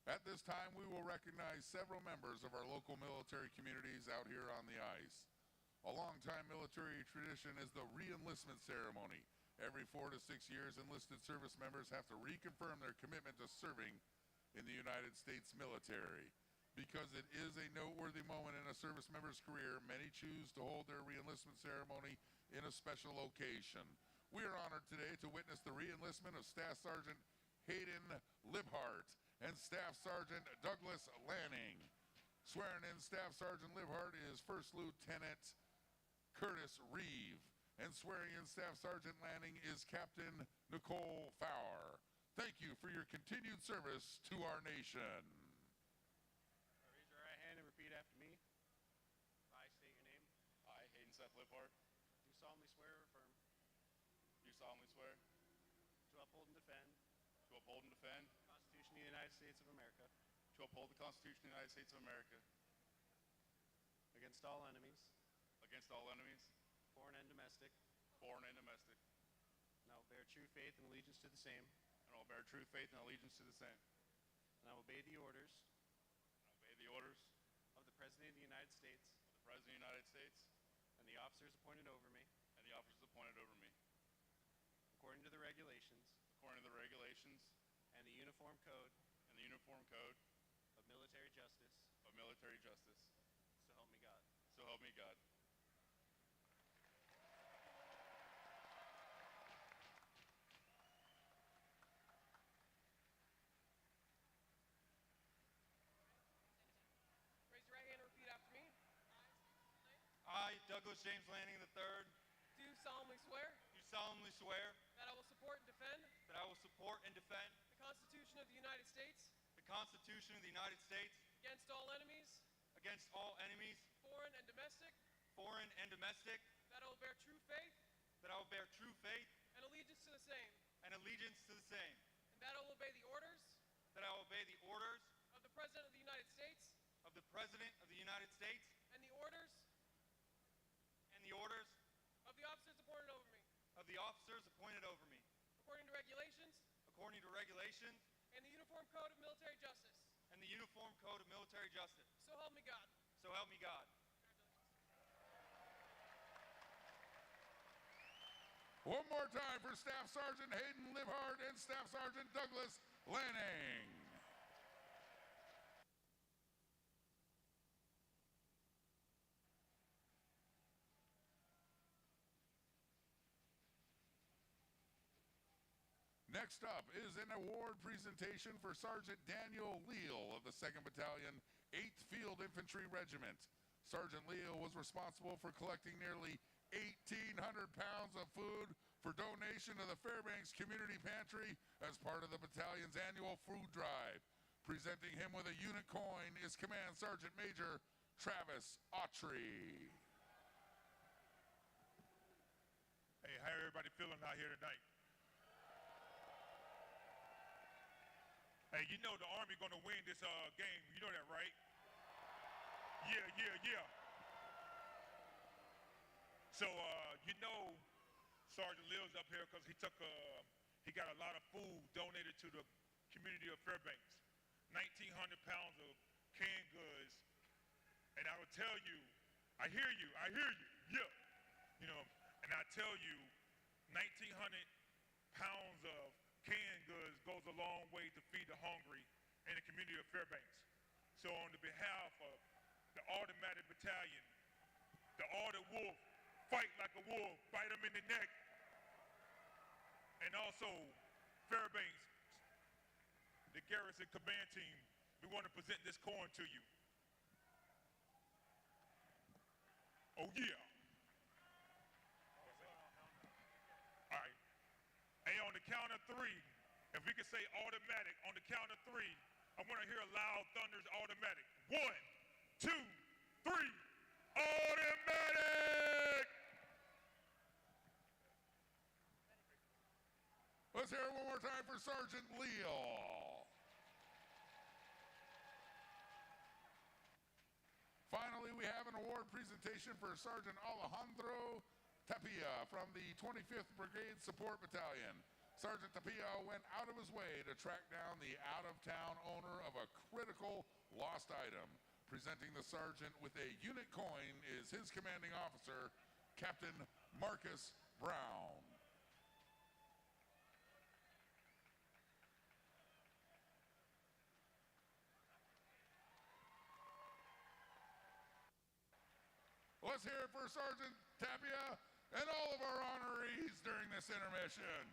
At this time, we will recognize several members of our local military communities out here on the ice. A longtime military tradition is the re-enlistment ceremony. Every 4 to 6 years, enlisted service members have to reconfirm their commitment to serving in the United States military. Because it is a noteworthy moment in a service member's career, many choose to hold their re-enlistment ceremony in a special location. We are honored today to witness the re-enlistment of Staff Sergeant Hayden Libhart and Staff Sergeant Douglas Lanning. Swearing in Staff Sergeant Libhart is First Lieutenant Curtis Reeve, and swearing in Staff Sergeant Lanning is Captain Nicole Fowler. Thank you for your continued service to our nation. Raise your right hand and repeat after me. I state your name. I, Hayden Seth Libhart, Do solemnly swear or affirm do solemnly swear to uphold and defend to uphold and defend, the Constitution of the United States of America to uphold the Constitution of the United States of America against all enemies, against all enemies, foreign and domestic, foreign and domestic, and I will bear true faith and allegiance to the same, and I will bear true faith and allegiance to the same, and I will obey the orders and obey the orders of the President of the United States of the President of the United States and the officers appointed over me and the officers appointed over me, according to the regulations according to the regulations and the Uniform Code and the Uniform Code of Military Justice. of Military Justice. So help me God. So help me God. Raise your right hand and repeat after me. I, Douglas James Lanning III, Do solemnly swear do solemnly swear that I will support and defend that I will support and defend the Constitution of the United States the Constitution of the United States against all enemies, against all enemies, foreign and domestic, foreign and domestic, that I will bear true faith that I will bear true faith and allegiance to the same, and allegiance to the same, and that I will obey the orders that I will obey the orders of the President of the United States of the President of the United States and the orders and the orders of the officers appointed over me, of the officers appointed over me, according to regulations according to regulations and the Uniform Code of Military Justice. and the Uniform Code of Military Justice. So help me God. So help me God. One more time for Staff Sergeant Hayden Libhart and Staff Sergeant Douglas Lanning. Next up is an award presentation for Sergeant Daniel Leal of the 2nd Battalion, 8th Field Infantry Regiment. Sergeant Leal was responsible for collecting nearly 1,800 pounds of food for donation to the Fairbanks Community Pantry as part of the battalion's annual food drive. Presenting him with a unit coin is Command Sergeant Major Travis Autry. Hey, how everybody feeling out here tonight? Hey, you know the Army gonna win this game. You know that, right? Yeah. So, you know, Sergeant Leal's up here because he got a lot of food donated to the community of Fairbanks. 1,900 pounds of canned goods. And I will tell you, I hear you, yeah. You know, and I tell you, 1,900 pounds of canned goods goes a long way to feed the hungry in the community of Fairbanks. So on the behalf of the Automatic Battalion, the Ordered Wolf, fight like a wolf, bite them in the neck, and also Fairbanks, the Garrison Command Team, we want to present this coin to you. Oh yeah. All right. Hey, on the count of 3, if we can say automatic, on the count of 3, I want to hear a loud thunder's automatic. 1, 2, 3, automatic! Let's hear it one more time for Sergeant Leal. Finally, we have an award presentation for Sergeant Alejandro Tapia from the 25th Brigade Support Battalion. Sergeant Tapia went out of his way to track down the out-of-town owner of a critical lost item. Presenting the sergeant with a unit coin is his commanding officer, Captain Marcus Brown. Let's hear it for Sergeant Tapia and all of our honorees during this intermission.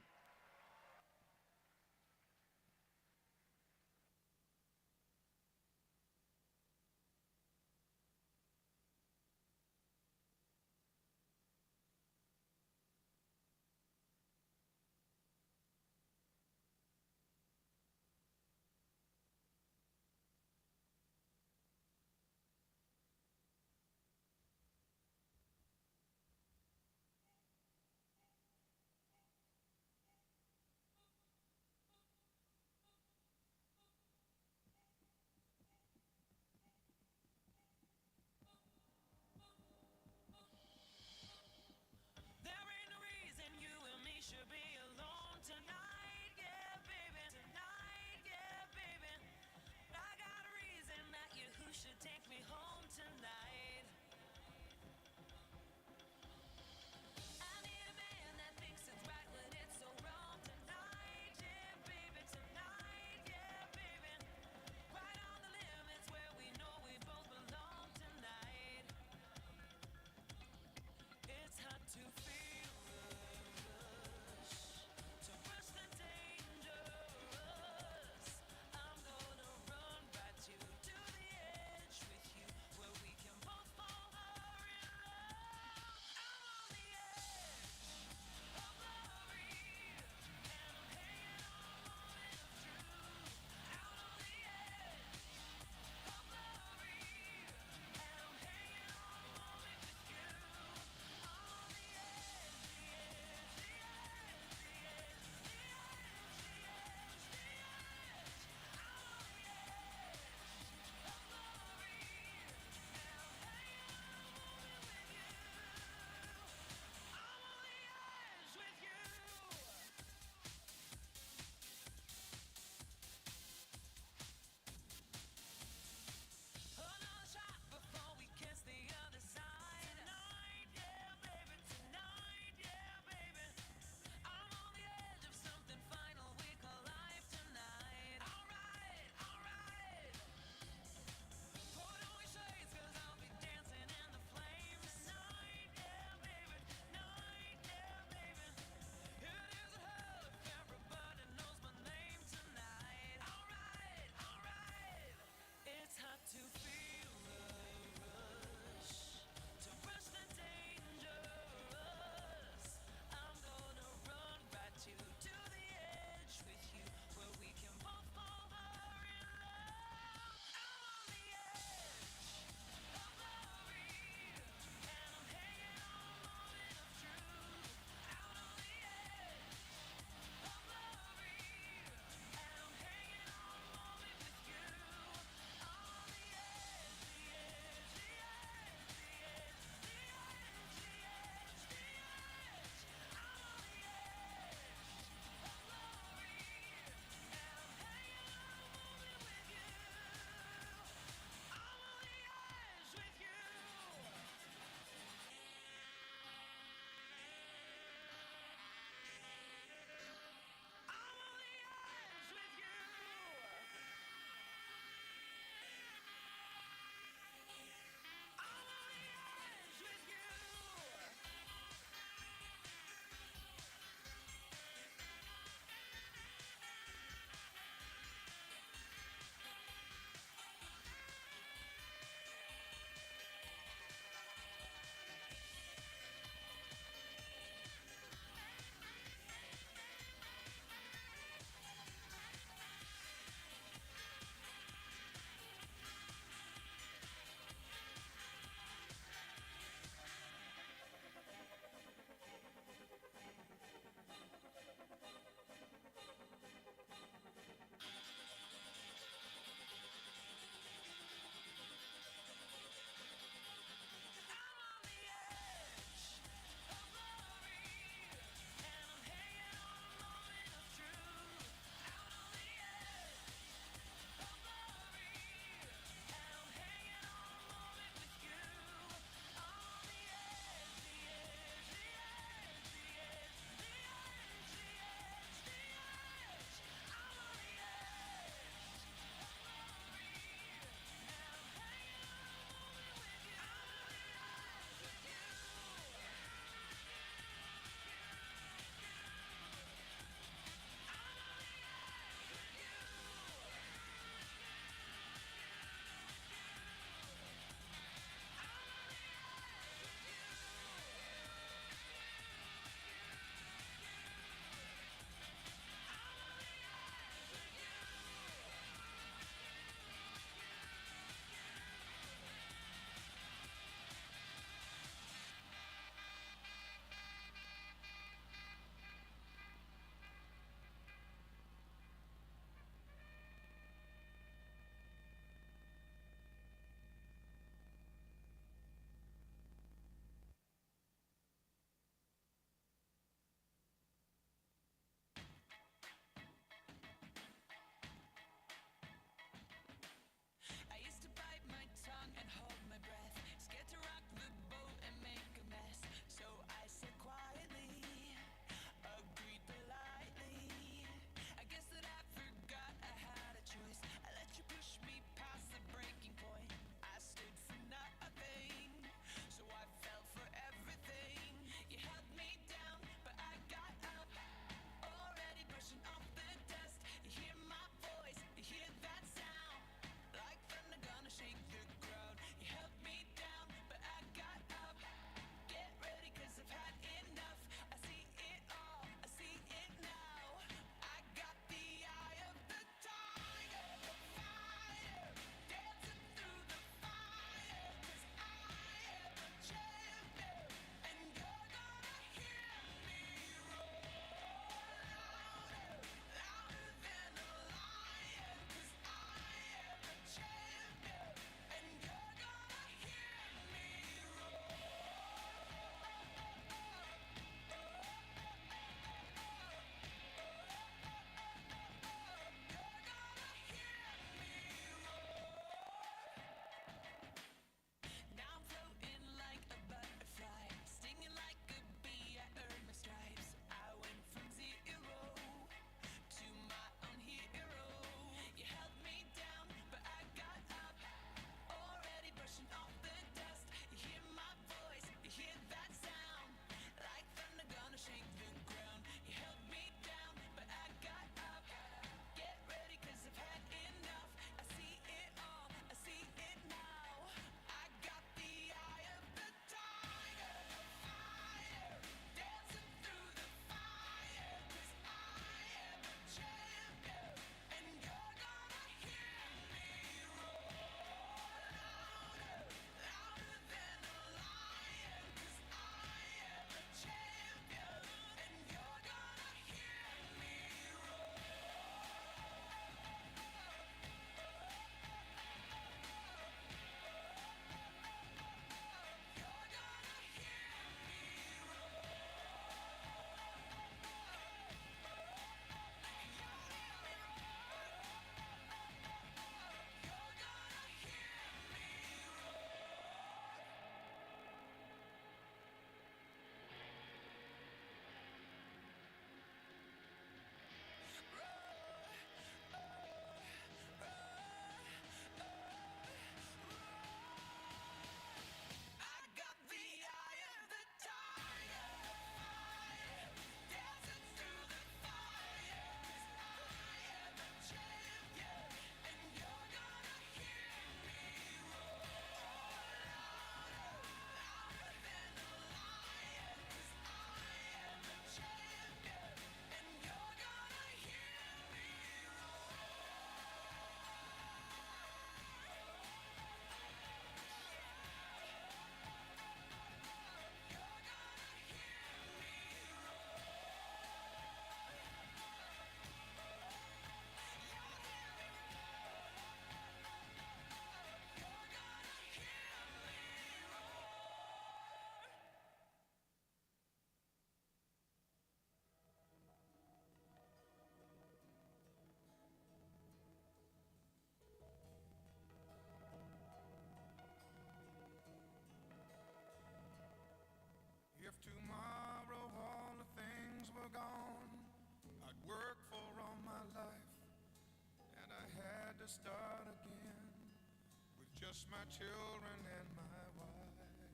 just my children and my wife. I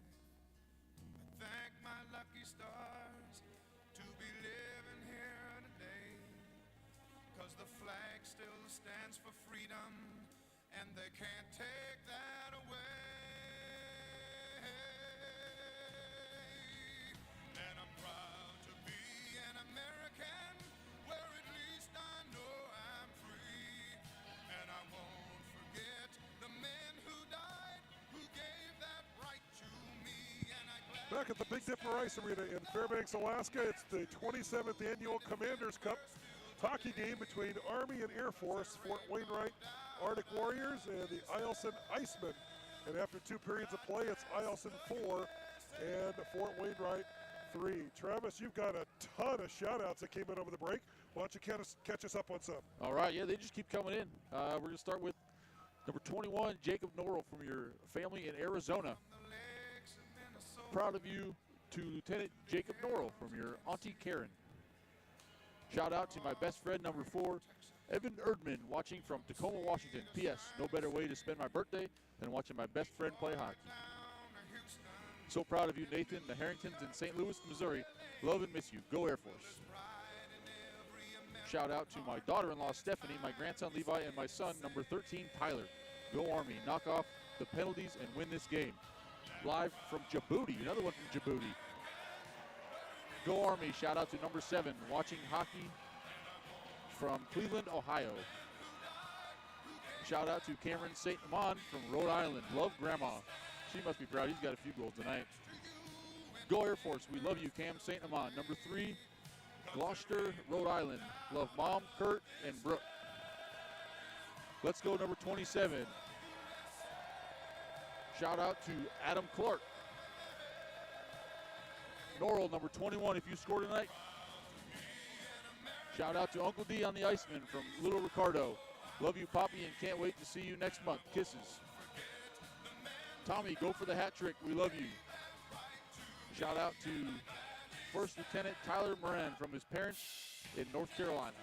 thank my lucky stars to be living here today, 'cause the flag still stands for freedom, and they can't take that away. And I'm proud to be an American, where at least I know I'm free. And I won't forget the men who died, who gave that right to me. And I Back at the Big Dipper Ice Arena in Fairbanks, Alaska, it's the 27th Annual Commanders Cup hockey game between Army and Air Force, Fort Wainwright Arctic Warriors, and the Eielson Icemen. And after 2 periods of play, it's Eielson 4 and Fort Wainwright 3. Travis, you've got a ton of shout-outs that came in over the break. Why don't you catch us up on some? All right, yeah, they just keep coming in. We're going to start with number 21, Jacob Norrell from your family in Arizona. Proud of you to Lieutenant Jacob Norrell from your Auntie Karen. Shout out to my best friend, number 4, Evan Erdman, watching from Tacoma, Washington. P.S. No better way to spend my birthday than watching my best friend play hockey. So proud of you, Nathan, the Harringtons in St. Louis, Missouri. Love and miss you. Go Air Force. Shout out to my daughter-in-law, Stephanie, my grandson, Levi, and my son, number 13, Tyler. Go Army. Knock off the penalties and win this game. Live from Djibouti. Another one from Djibouti. Go Army. Shout out to number 7, watching hockey from Cleveland, Ohio. Shout out to Cameron St. Amand from Rhode Island. Love Grandma. She must be proud. He's got a few goals tonight. Go Air Force. We love you, Cam St. Amand. Number 3, Gloucester, Rhode Island. Love Mom, Kurt, and Brooke. Let's go number 27. Shout out to Adam Clark. Norrell, number 21, if you score tonight. Shout out to Uncle D on the Iceman from Little Ricardo. Love you, Poppy, and can't wait to see you next month. Kisses. Tommy, go for the hat trick. We love you. Shout out to First Lieutenant Tyler Moran from his parents in North Carolina.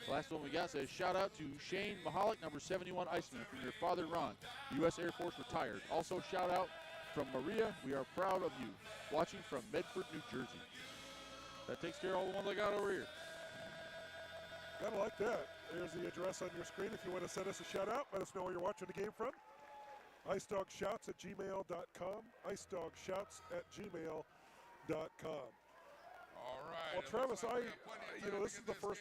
The last one we got says, shout out to Shane Mahalik, number 71 Iceman, from your father, Ron, U.S. Air Force retired. Also, shout out from Maria. We are proud of you. Watching from Medford, New Jersey. That takes care of all the ones I got over here. Gotta like that. There's the address on your screen if you want to send us a shout out. Let us know where you're watching the game from. IceDogShouts@gmail.com. IceDogShouts@gmail.com. All right. Well, Travis, this is the first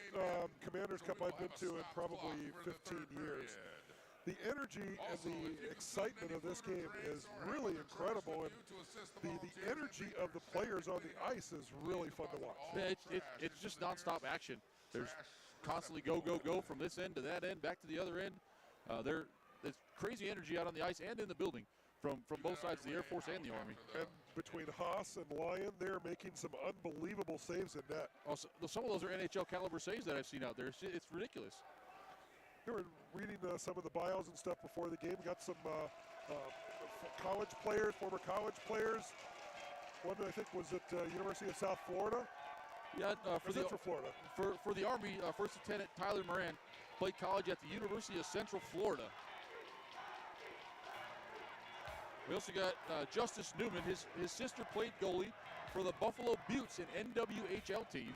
Commanders Cup I've been to in probably 15 years. The energy and the excitement of this game is really incredible, and the energy of the players on the ice is really fun to watch. Yeah, it's just nonstop action. There's constantly go, go, go from this end to that end, back to the other end. There's crazy energy out on the ice and in the building from both sides, the Air Force and the Army. And between Haas and Lyon, they're making some unbelievable saves in net. Also, some of those are NHL caliber saves that I've seen out there. It's ridiculous. They were reading some of the bios and stuff before the game. Got some college players, former college players. One I think was at University of South Florida. Yeah, for Florida. For the Army, First Lieutenant Tyler Moran played college at the University of Central Florida. We also got Justice Newman. His sister played goalie for the Buffalo Buttes, an NWHL team.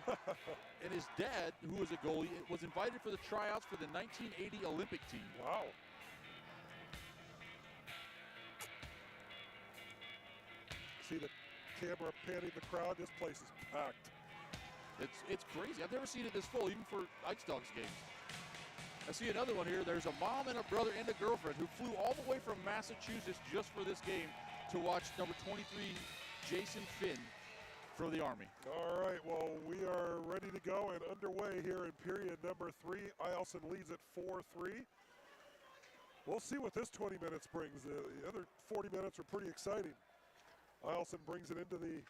And his dad, who was a goalie, was invited for the tryouts for the 1980 Olympic team. Wow. See the camera panning the crowd. This place is packed. It's crazy. I've never seen it this full, even for Ice Dogs games. I see another one here. There's a mom and a brother and a girlfriend who flew all the way from Massachusetts just for this game to watch number 23, Jason Finn, for the Army. All right, well, we are ready to go and underway here in period number 3. Eielson leads at 4-3. We'll see what this 20 minutes brings. The other 40 minutes are pretty exciting. Eielson brings it into the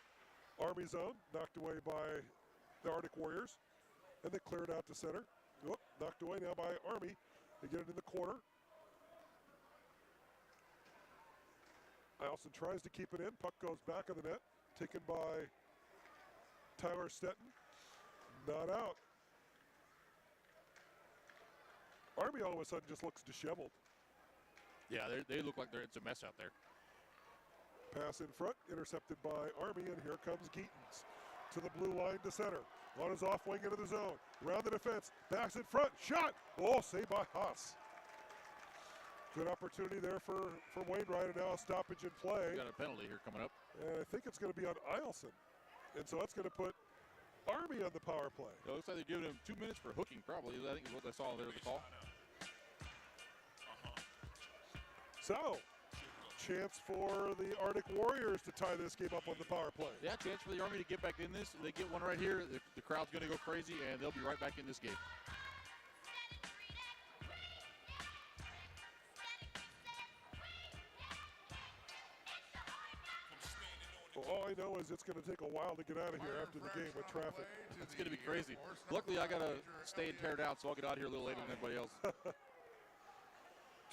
Army zone, knocked away by the Arctic Warriors, and they clear it out to center. Whoop, knocked away now by Army. They get it in the corner. Eielson tries to keep it in. Puck goes back of the net. Taken by Tyler Stetton. Not out. Army all of a sudden just looks disheveled. Yeah, they look like it's a mess out there. Pass in front, intercepted by Army, and here comes Geetons. To the blue line to center. On his off wing into the zone. Round the defense. Backs in front. Shot. Oh, saved by Haas. Good opportunity there for Wainwright, and now a stoppage in play. We got a penalty here coming up. And I think it's going to be on Eielson. And so that's going to put Army on the power play. It looks like they're giving him 2 minutes for hooking, probably. I think is what I saw there, the call. So, chance for the Arctic Warriors to tie this game up on the power play. Yeah, chance for the Army to get back in this. They get one right here. The crowd's going to go crazy, and they'll be right back in this game. Well, all I know is it's going to take a while to get out of here after the game with traffic. It's going to be crazy. Luckily, I got to stay and tear down, so I'll get out of here a little later than everybody else.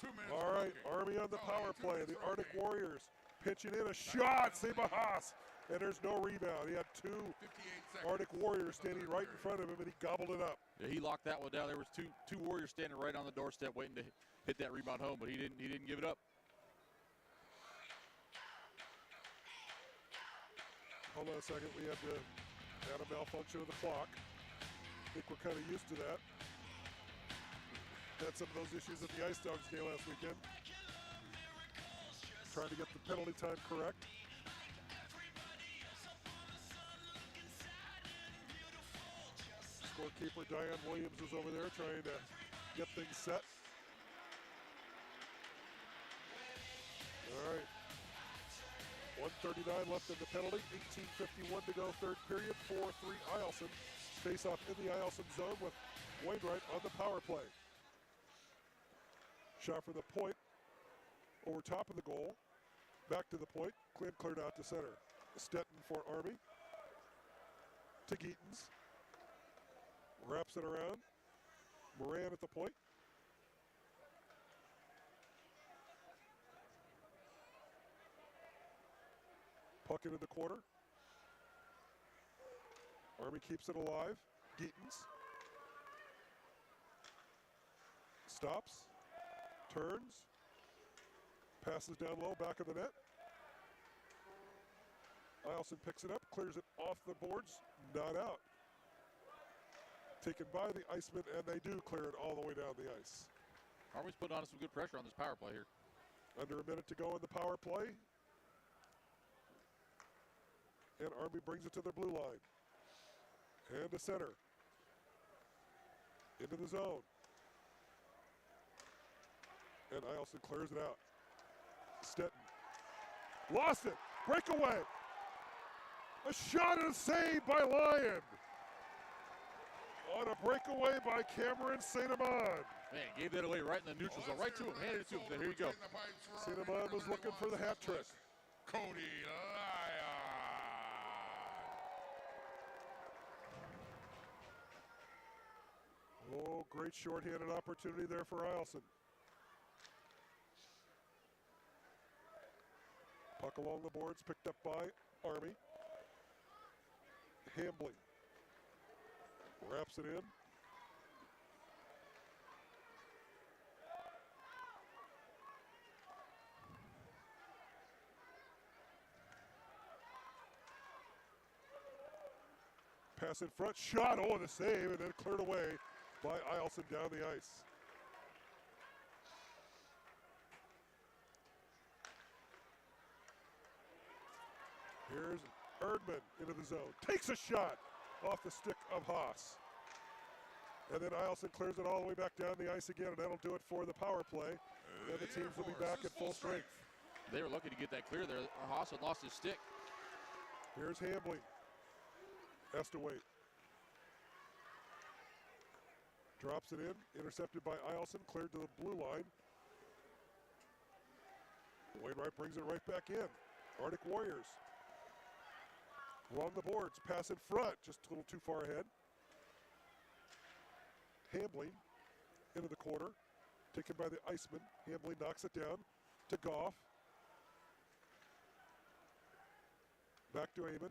2 minutes. All right, Army on the power play. The Arctic Warriors pitching in a shot. Save by Haas. And there's no rebound. He had two 58 seconds. Arctic Warriors standing right in front of him, and he gobbled it up. Yeah, he locked that one down. There was two Warriors standing right on the doorstep waiting to hit that rebound home, but he didn't give it up. Hold on a second. We have to add a malfunction of the clock. I think we're kind of used to that. Had some of those issues at the Ice Dogs game last weekend. Trying to get the penalty time correct. Scorekeeper Diane Williams is over there trying to get things set. All right. 1:39 left in the penalty. 18:51 to go, third period. 4-3 Eielson. Face off in the Eielson zone with Wainwright on the power play. Shot for the point. Over top of the goal. Back to the point. Cleared out to center. Stetton for Army. To Geetons. Wraps it around. Moran at the point. Puck into the corner. Army keeps it alive. Geetons. Stops. Turns. Passes down low, back of the net. Eielson picks it up, clears it off the boards, not out. Taken by the Icemen, and they do clear it all the way down the ice. Army's putting on some good pressure on this power play here. Under a minute to go in the power play. And Army brings it to their blue line. And to center. Into the zone. And Eielson clears it out. Stetton. Lost it. Breakaway. A shot and a save by Lyon. On a breakaway by Cameron St. Amand. Man, gave that away right in the neutral zone. Right to him. Handed it to him. Here you go. St. Amand was looking for the hat trick. Cody Lyon. Oh, great shorthanded opportunity there for Eielson. Puck along the boards, picked up by Army. Hambling. Wraps it in. Pass in front, shot, oh, the save, and then cleared away by Eielson down the ice. Here's Erdman into the zone. Takes a shot off the stick of Haas. And then Eielson clears it all the way back down the ice again, and that'll do it for the power play. And the teams will be back at full strength. They were lucky to get that clear there. Haas had lost his stick. Here's Hambling. Has to wait. Drops it in. Intercepted by Eielson. Cleared to the blue line. Wainwright brings it right back in. Arctic Warriors. Along the boards. Pass in front. Just a little too far ahead. Hambling into the corner. Taken by the Iceman. Hambling knocks it down to Goff. Back to Amon.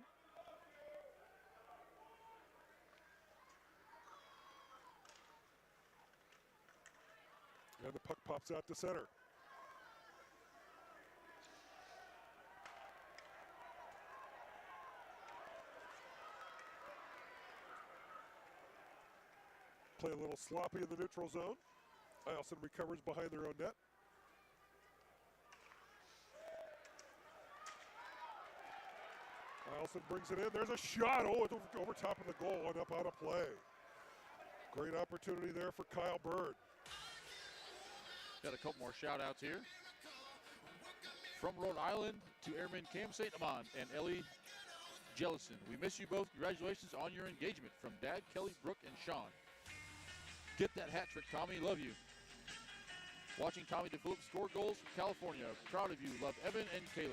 And the puck pops out to center. play a little sloppy in the neutral zone. Eielson recovers behind their own net. Eielson brings it in. There's a shot. Oh, it's over top of the goal and up out of play. Great opportunity there for Kyle Bird. Got a couple more shout-outs here. From Rhode Island to Airman Cam St. Amand and Ellie Jellison. We miss you both. Congratulations on your engagement. From Dad, Kelly, Brooke, and Sean. Get that hat trick, Tommy. Love you. Watching Tommy DePhillips score goals from California. Proud of you. Love Evan and Kaylin.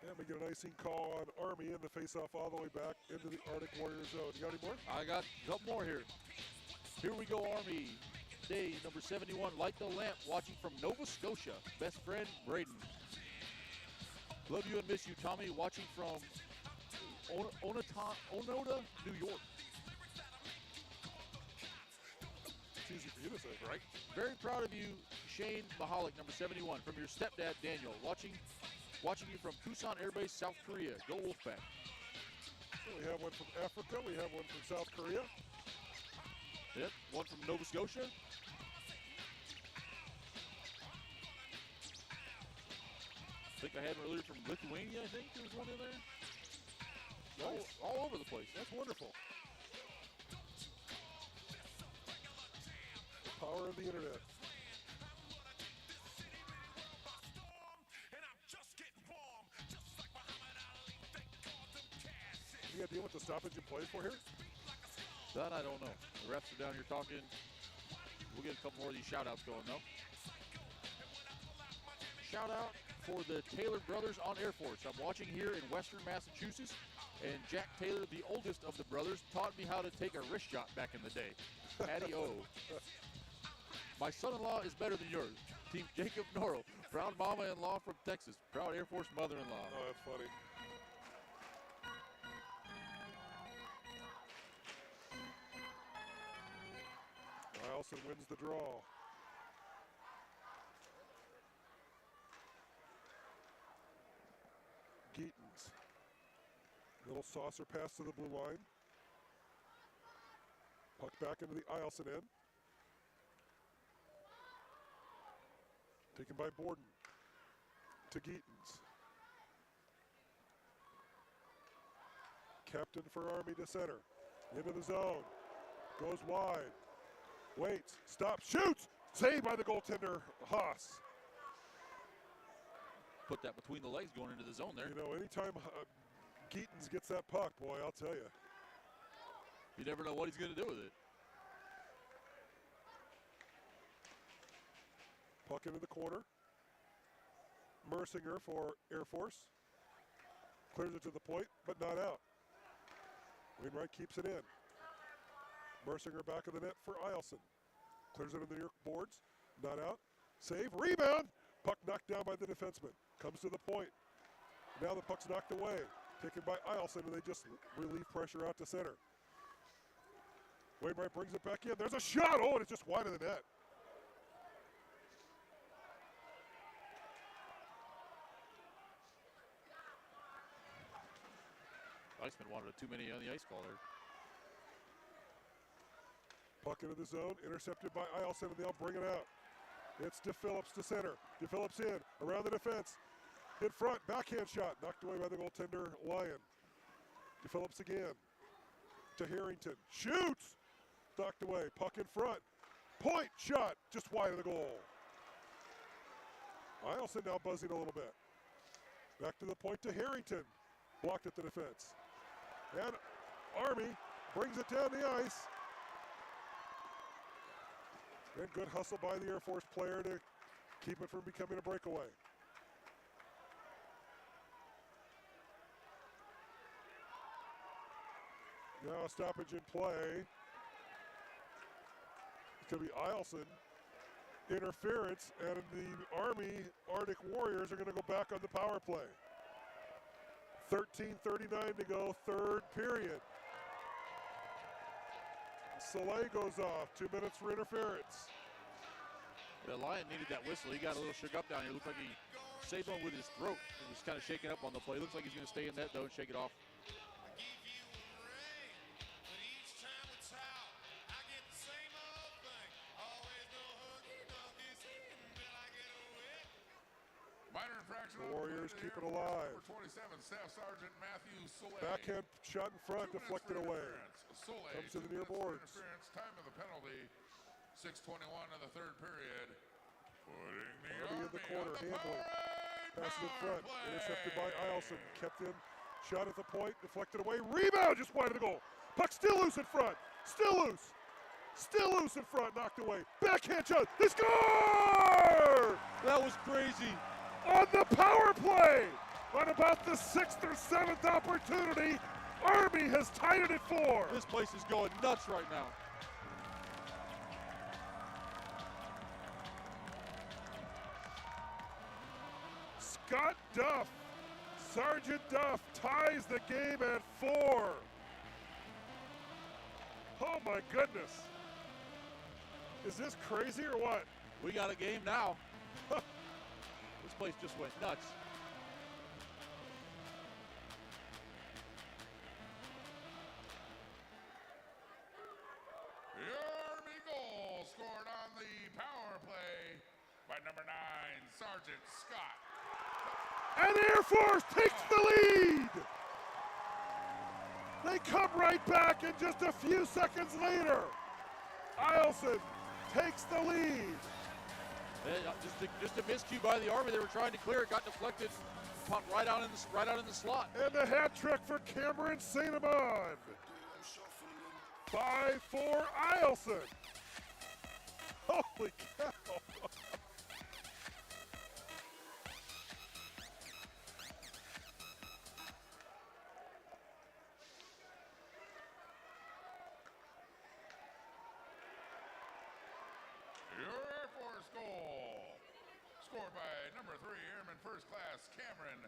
And we get an icing call on Army and the face-off all the way back into the Arctic Warrior zone. You got any more? I got a couple more here. Here we go, Army. Day number 71, Light the Lamp, watching from Nova Scotia. Best friend, Braden. Love you and miss you, Tommy, watching from Onoda, New York. It's easy for you to say, right? Very proud of you, Shane Mahalik, number 71, from your stepdad, Daniel, watching you from Tucson Air Base, South Korea. Go Wolfpack. We have one from Africa. We have one from South Korea. Yep, one from Nova Scotia. I think I had one earlier from Lithuania, I think there was one in there. Nice. All over the place. That's wonderful. The power of the internet. Any idea what the stoppage in play for here? That I don't know. The refs are down here talking. We'll get a couple more of these shout-outs going, though. Shout-out for the Taylor brothers on Air Force. I'm watching here in Western Massachusetts, and Jack Taylor, the oldest of the brothers, taught me how to take a wrist shot back in the day. Patty O. My son-in-law is better than yours. Team Jacob Norrell. Proud mama-in-law from Texas. Proud Air Force mother-in-law. Oh, that's funny. Eielson wins the draw. Geetons. Little saucer pass to the blue line. Puck back into the Eielson end. Taken by Borden. To Geetons. Captain for Army to center. Into the zone. Goes wide. Waits. Stops. Shoots! Saved by the goaltender, Haas. Put that between the legs going into the zone there. You know, anytime Geetons gets that puck, boy, I'll tell you. You never know what he's going to do with it. Puck into the corner. Mercinger for Air Force. Clears it to the point, but not out. Wainwright keeps it in. Mercinger back of the net for Eielson. Clears it in the near boards, not out. Save, rebound! Puck knocked down by the defenseman. Comes to the point. Now the puck's knocked away. Taken by Eielson, and they just relieve pressure out to center. Wainwright brings it back in. There's a shot! Oh, and it's just wide of the net. Iceman wanted too many on the ice call there. Puck into the zone, intercepted by Eielson, and they'll bring it out. It's DePhillips to center. DePhillips in, around the defense. In front, backhand shot, knocked away by the goaltender, Lyon. DePhillips again. To Harrington, shoots! Knocked away, puck in front. Point shot, just wide of the goal. Eielson now buzzing a little bit. Back to the point to Harrington. Blocked at the defense. And Army brings it down the ice. And good hustle by the Air Force player to keep it from becoming a breakaway. Now a stoppage in play. It's going to be Eielson. Interference, and the Army Arctic Warriors are going to go back on the power play. 13:39 to go, third period. Soleil goes off, 2 minutes for interference. The Lion needed that whistle. He got a little shook up down here. Looked like he saved one with his throat. He was kind of shaking up on the play. Looks like he's going to stay in that, though, and shake it off. Minor infraction. The Warriors keep it alive. Number 27, Staff Sergeant Matthew Soleil. Backhand shot in front, deflected away. Soleil Comes to the near 2 minutes for boards. interference. Time of the penalty, 6:21 of the third period. Putting the Army in the corner, on the handling. power Passes in front, play. intercepted by Eielson. Kept in, shot at the point, deflected away. Rebound just wide of the goal. Puck still loose in front. Still loose. Still loose in front, knocked away. Backhand shot. They score! That was crazy. On the power play! On about the 6th or 7th opportunity, Army has tied it at 4. This place is going nuts right now. Scott Duff, Sergeant Duff ties the game at 4. Oh my goodness. Is this crazy or what? We got a game now. This place just went nuts. The Army goal scored on the power play by number 9, Sergeant Scott. And Air Force takes the lead! They come right back, and just a few seconds later, Eielson takes the lead. Just a miscue by the Army. They were trying to clear it, got deflected, popped right out in the slot. And the hat trick for Cameron St. Amand. 5-4 Eielson. Holy cow. Your Air Force goal, scored by number 3, Airman First Class Cameron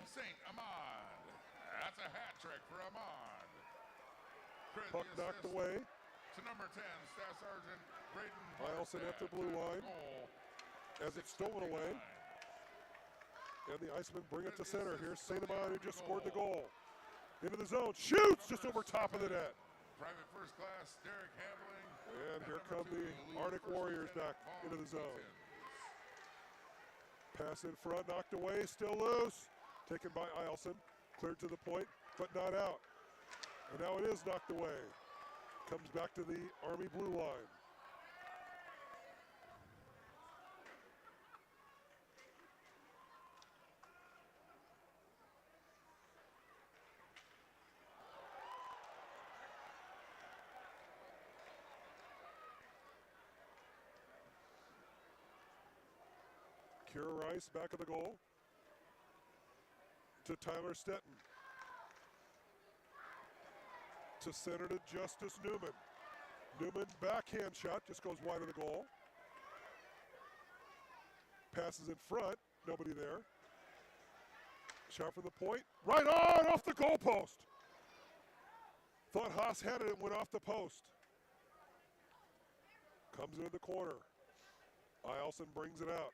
St. Amand. That's a hat trick for Amand. Credit Puck the knocked assist away. to number 10, Staff Sergeant Braden Eielson at the Barstad. blue line. Goal, As it's stolen away. And the Icemen bring it to center. Here's St. Amand, who just scored the goal. Into the zone, shoots just over top of the net. Private First Class Derek Handling. And here number come 2, the Elite Arctic First Warriors Lieutenant back Vaughn into the zone. Eaton. Pass in front, knocked away, still loose. Taken by Eielson, cleared to the point, but not out. And now it is knocked away. Comes back to the Army blue line. Kira Rice back of the goal to Tyler Stetton. To center to Justice Newman. Newman backhand shot, just goes wide of the goal. Passes in front, nobody there. Shot for the point, right on off the goalpost. Thought Haas had it, went off the post. Comes into the corner. Eielson brings it out.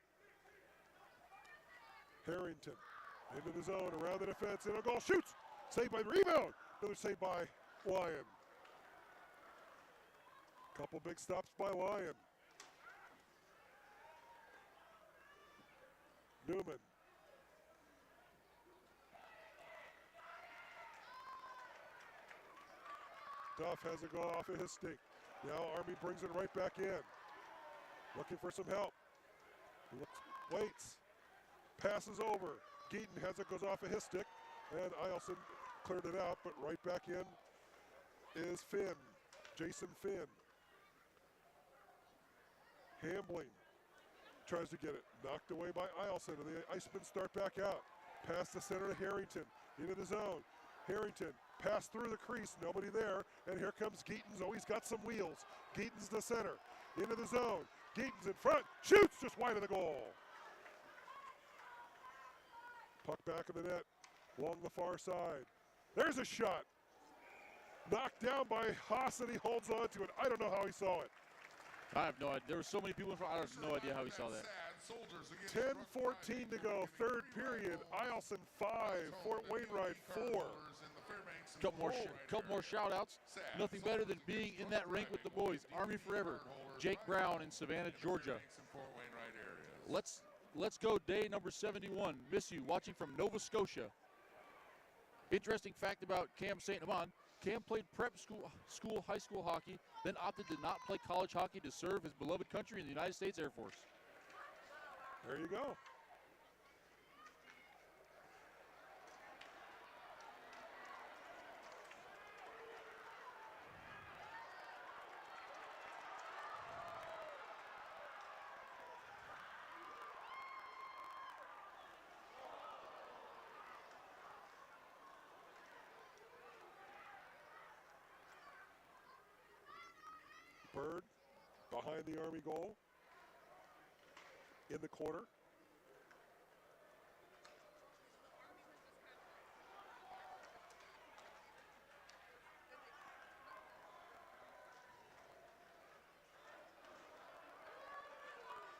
Harrington into the zone, around the defense, in a goal, shoots! Saved by the rebound. Another save by Lyon. Couple big stops by Lyon. Newman. Duff has a go off of his stick. Now Army brings it right back in. Looking for some help. Waits. Passes over. Geaton has it, goes off of his stick, and Eielson cleared it out, but right back in is Finn, Jason Finn. Hambling tries to get it, knocked away by Eielson, and the Icemen start back out. Pass the center to Harrington, into the zone. Harrington, pass through the crease, nobody there, and here comes Geaton's, oh, he's got some wheels. Geaton's the center, into the zone. Geaton's in front, shoots just wide of the goal. Puck back of the net. along the far side. There's a shot. Knocked down by Haas, and he holds on to it. I don't know how he saw it. I have no idea. There were so many people in front. I have no idea how he saw that. 10:14 to go, third period. Eielson 5, Fort Wainwright 4. Couple more shout-outs. Nothing better than being in that rink with the boys. Army Forever, Jake Brown in Savannah, Georgia. Let's go day number 71. Miss you, watching from Nova Scotia. Interesting fact about Cam St. Amand. Cam played prep school, high school hockey, then opted to not play college hockey to serve his beloved country in the United States Air Force. There you go. Bird behind the Army goal. In the corner.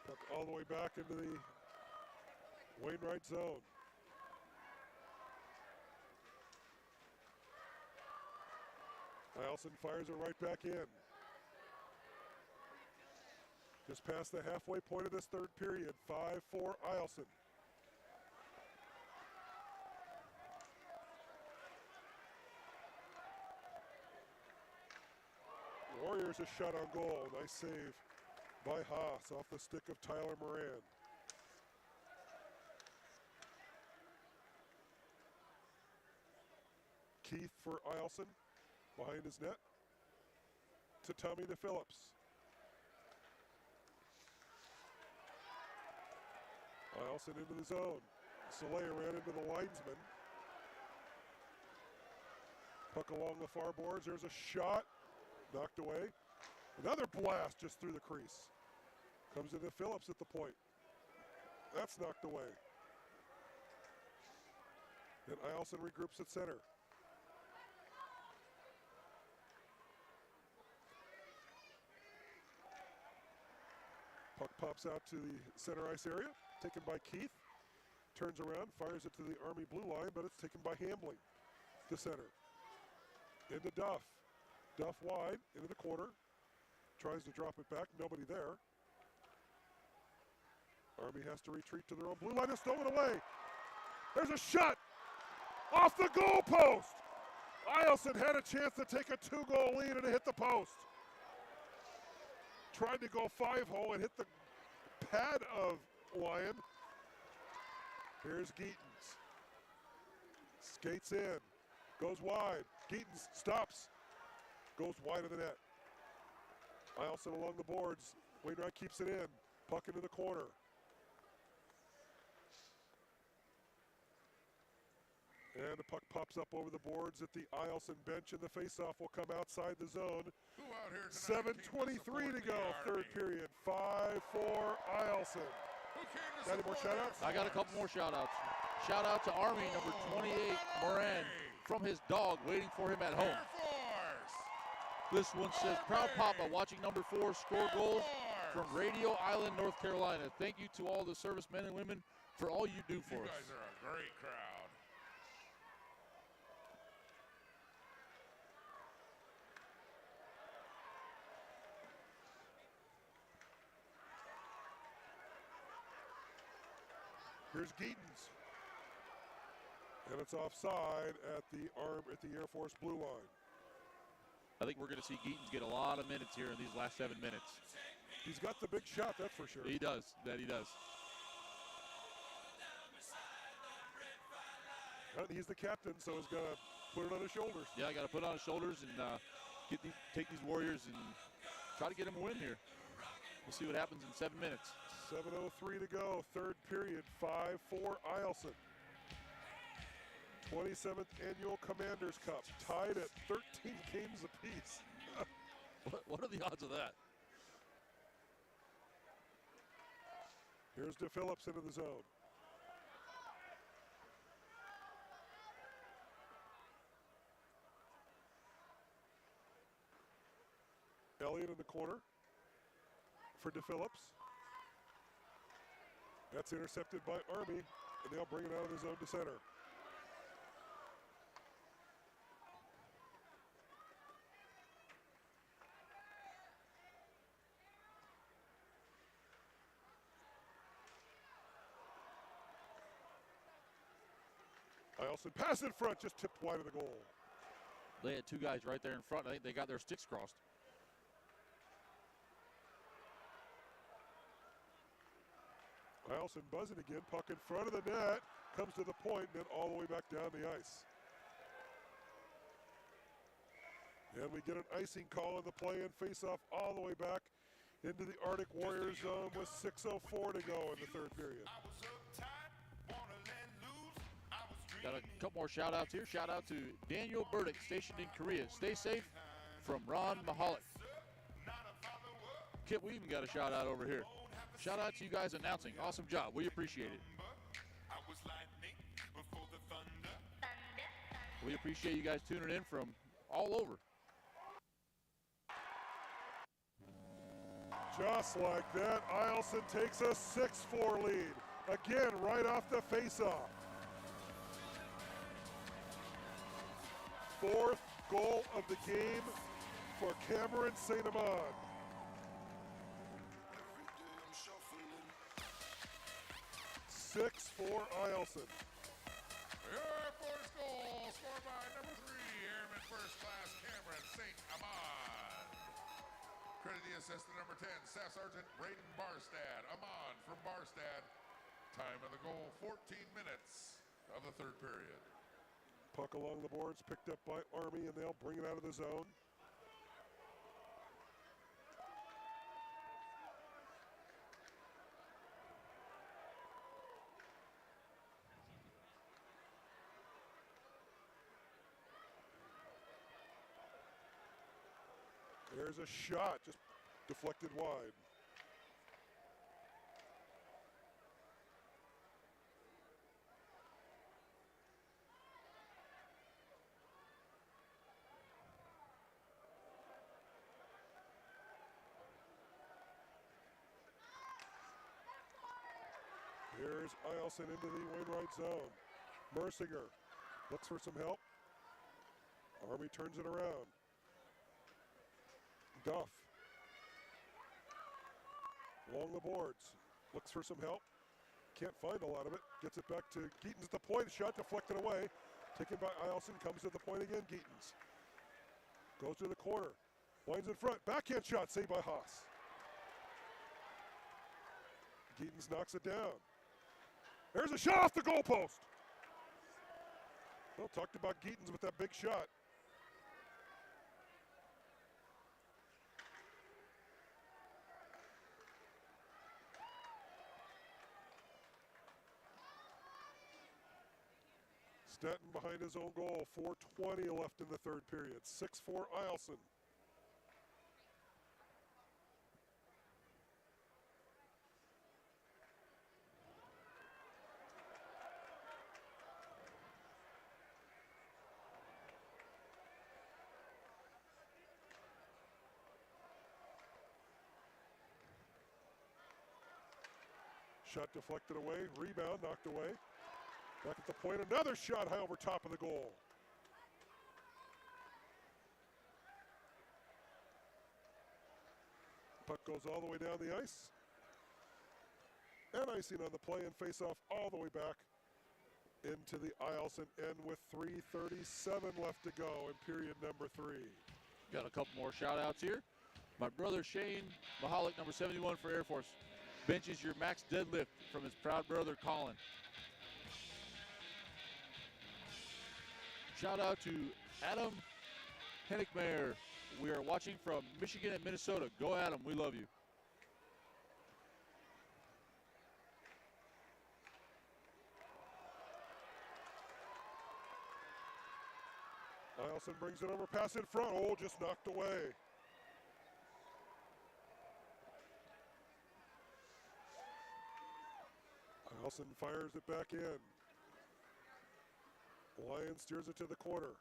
Puck all the way back into the Wainwright zone. Eielson fires it right back in. Just past the halfway point of this third period, 5-4 Eielson. Warriors a shot on goal. Nice save by Haas off the stick of Tyler Moran. Keith for Eielson behind his net to Tommy to Phillips. Eielson into the zone. Soleil ran into the linesman. Puck along the far boards. There's a shot. Knocked away. Another blast just through the crease. Comes into Phillips at the point. That's knocked away. And Eielson regroups at center. Puck pops out to the center ice area. Taken by Keith, turns around, fires it to the Army blue line, but it's taken by Hambling to center. Into Duff. Duff wide, into the corner. Tries to drop it back, nobody there. Army has to retreat to their own blue line and stolen away. There's a shot off the goal post. Eielson had a chance to take a 2-goal lead and it hit the post. Tried to go 5-hole and hit the pad of Lyon. Here's Geetens. Skates in. Goes wide. Geetens stops. Goes wide of the net. Eielson along the boards. Wainwright keeps it in. Puck into the corner. And the puck pops up over the boards at the Eielson bench, and the faceoff will come outside the zone. 7:23 to go, third period. 5-4 Eielson. Got any more shout-outs? I got a couple more shout-outs. Shout-out to Army number 28, Moran, from his dog waiting for him at home. This one says, proud papa watching number 4 score goals from Radio Island, North Carolina. Thank you to all the servicemen and women for all you do for us. You guys are a great crowd. Here's Geetens. And it's offside at the Air Force blue line. I think we're going to see Geetens get a lot of minutes here in these last 7 minutes. He's got the big shot, that's for sure. He does. That he does. He's the captain, so he's got to put it on his shoulders. Yeah, I got to put it on his shoulders and take these Warriors and try to get him a win here. We'll see what happens in 7 minutes. 7:03 to go, third period, 5-4 Eielson. 27th Annual Commanders Cup, tied at 13 games apiece. What are the odds of that? Here's DePhillips into the zone. Elliott in the corner for DePhillips. That's intercepted by Army, and they'll bring it out of the zone to center. Eielson pass in front, just tipped wide of the goal. They had two guys right there in front. I think they got their sticks crossed. Eielson buzzing again, puck in front of the net, comes to the point, then all the way back down the ice. And we get an icing call on the play and face off all the way back into the Arctic Warriors zone with 6:04 to go in the third period. Got a couple more shout outs here. Shout out to Daniel Burdick, stationed in Korea. Stay safe from Ron Mahalik. Kip, we even got a shout out over here. Shout out to you guys announcing. Awesome job. We appreciate it. We appreciate you guys tuning in from all over. Just like that, Eielson takes a 6-4 lead. Again, right off the faceoff. Fourth goal of the game for Cameron St. Amand. 6-4 Eielson. Air Force goal scored by number 3, Airman First Class Cameron St. Amand. Credit the assist to number 10, Staff Sergeant Braden Barstad. Amand from Barstad. Time of the goal, 14 minutes of the third period. Puck along the boards, picked up by Army, and they'll bring it out of the zone. There's a shot, just deflected wide. Here's Eielson into the Wainwright zone. Mercinger looks for some help. Army turns it around. Duff. Along the boards. Looks for some help. Can't find a lot of it. Gets it back to Geetens at the point. Shot deflected away. Taken by Eielson. Comes to the point again. Geetens. Goes to the corner. Winds in front. Backhand shot saved by Haas. Geetens knocks it down. There's a shot off the goalpost. Well, talked about Geetens with that big shot. Stetton behind his own goal. 4:20 left in the third period. 6-4 Eielson. Shot deflected away, rebound knocked away. Back at the point, another shot high over top of the goal. Puck goes all the way down the ice. And icing on the play and face off all the way back into the Eielson end with 3:37 left to go in period number 3. Got a couple more shout outs here. My brother Shane Mahalik, number 71 for Air Force, benches your max deadlift from his proud brother Colin. Shout out to Adam Hennickmayer. We are watching from Michigan and Minnesota. Go Adam, we love you. Eielson brings it over, pass in front. Oh, just knocked away. Eielson fires it back in. Lyon steers it to the corner.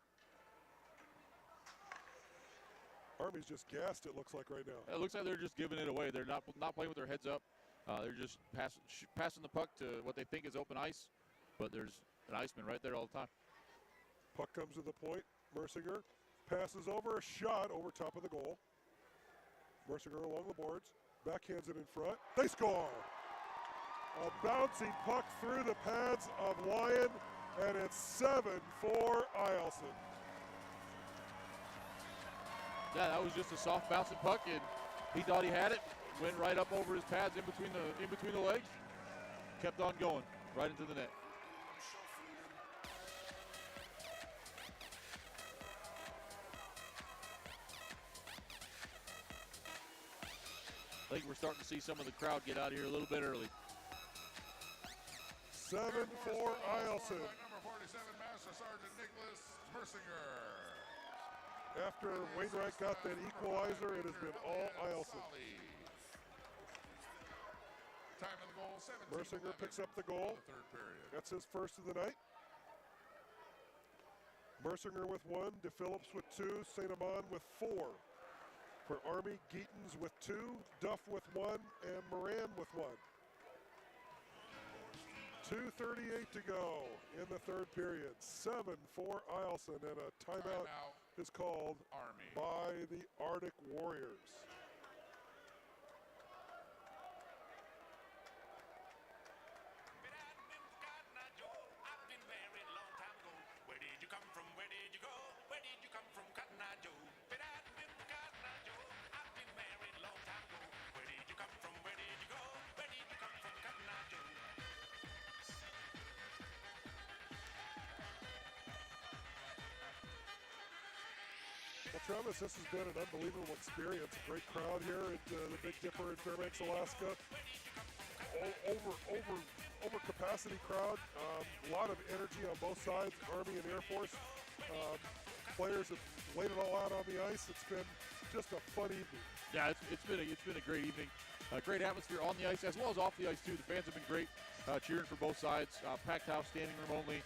Army's just gassed, it looks like right now. It looks like they're just giving it away. They're not playing with their heads up. They're just passing the puck to what they think is open ice, but there's an iceman right there all the time. Puck comes to the point. Mercinger passes over, a shot over top of the goal. Mercinger along the boards, backhands it in front. They score! A bouncing puck through the pads of Lyon, and it's 7-4 Eielson. Yeah, that was just a soft bouncing puck, and he thought he had it. Went right up over his pads in between the legs. Kept on going right into the net. I think we're starting to see some of the crowd get out of here a little bit early. 7-4 Eielson. Number 47, Master Sergeant Nicholas Mercinger. After Wainwright got that equalizer, it has been all Eielson. Time of the goal, 17. Mercinger picks up the goal. The third period. That's his first of the night. Mercinger with 1, DePhillips with 2, St. Amand with 4. For Army, Geetons with 2, Duff with 1, and Moran with 1. 2:38 to go in the third period. 7-4 Eielson, and a timeout is called Army by the Arctic Warriors. Where did you come from? Where did you go? Where did you come from, Cotton Eye Joe? Cotton Eye Joe, I've been married a long time ago. Where did you come from? Where did you go? Where did you come from, Cotton Eye Joe? Well, Travis, this has been an unbelievable experience. A great crowd here at the Big Dipper in Fairbanks, Alaska. Over capacity crowd. A lot of energy on both sides, Army and Air Force. Players have laid it all out on the ice. It's been just a fun evening. Yeah, it's been a great evening. Great atmosphere on the ice as well as off the ice too. The fans have been great, cheering for both sides. Packed house, standing room only,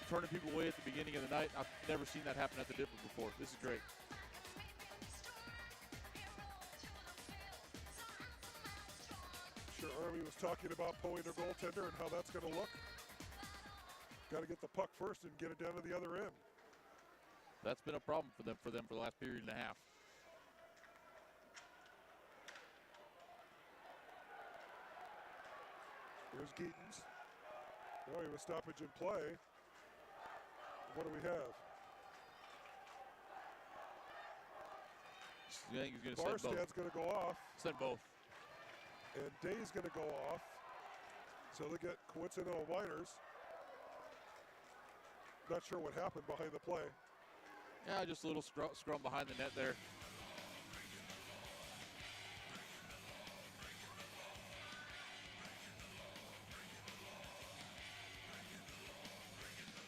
turning people away at the beginning of the night. I've never seen that happen at the Dipper before. This is great. Sure, Army was talking about pulling their goaltender and how that's going to look. Got to get the puck first and get it down to the other end. That's been a problem for them for the last period and a half. Here's Geetons. Oh, he was stoppage in play. What do we have? I think he's going to send both. Barstad's going to go off. Send both. And Day's going to go off. So they get coincidental minors. Not sure what happened behind the play. Yeah, just a little scrum behind the net there.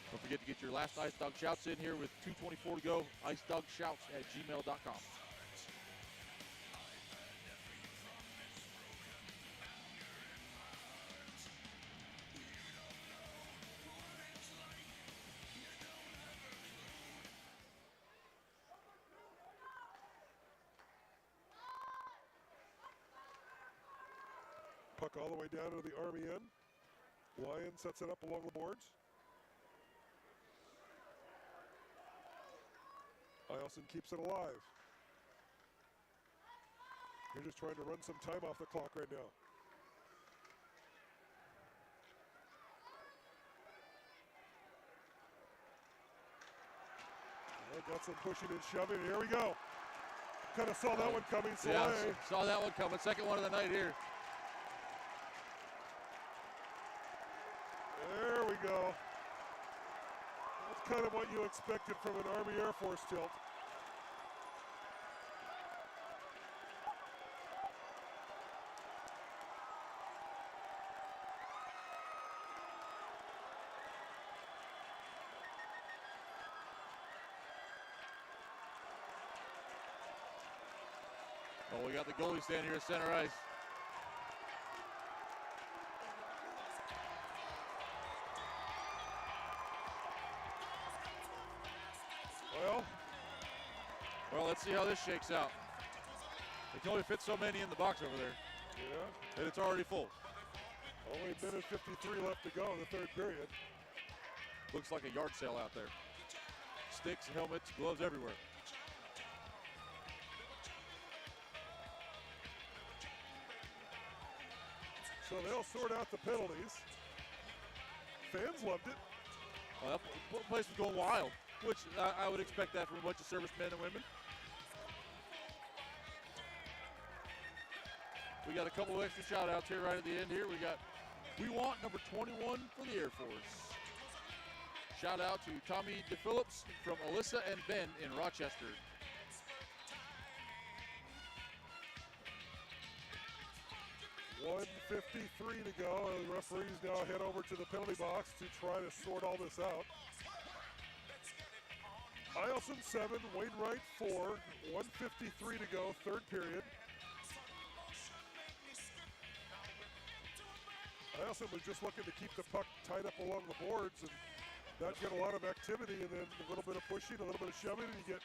Don't forget to get your last Ice Dog Shouts in here with 2:24 to go. IceDogShouts@gmail.com. Puck all the way down to the Army end. Lyon sets it up along the boards. Eielson keeps it alive. You're just trying to run some time off the clock right now. Well, got some pushing and shoving. Here we go. Kind of saw that one coming. Soleil. Yeah, saw that one coming. Second one of the night here. There we go. That's kind of what you expected from an Army Air Force tilt. Oh, we got the goalie standing here at center ice. Well, Well, let's see how this shakes out. They can only fit so many in the box over there, Yeah. and it's already full. Only a minute 53 left to go in the third period. Looks like a yard sale out there. Sticks, helmets, gloves everywhere. So they'll sort out the penalties. Fans loved it. Well, that place was going wild, which I would expect that from a bunch of servicemen and women. We got a couple of extra shout outs here right at the end here. We want number 21 for the Air Force. Shout out to Tommy DePhillips from Alyssa and Ben in Rochester. .153 to go. The referees now head over to the penalty box to try to sort all this out. Eielson 7, Wainwright 4, 1:53 to go, third period. Eielson was just looking to keep the puck tied up along the boards and not get a lot of activity, and then a little bit of pushing, a little bit of shoving, and you get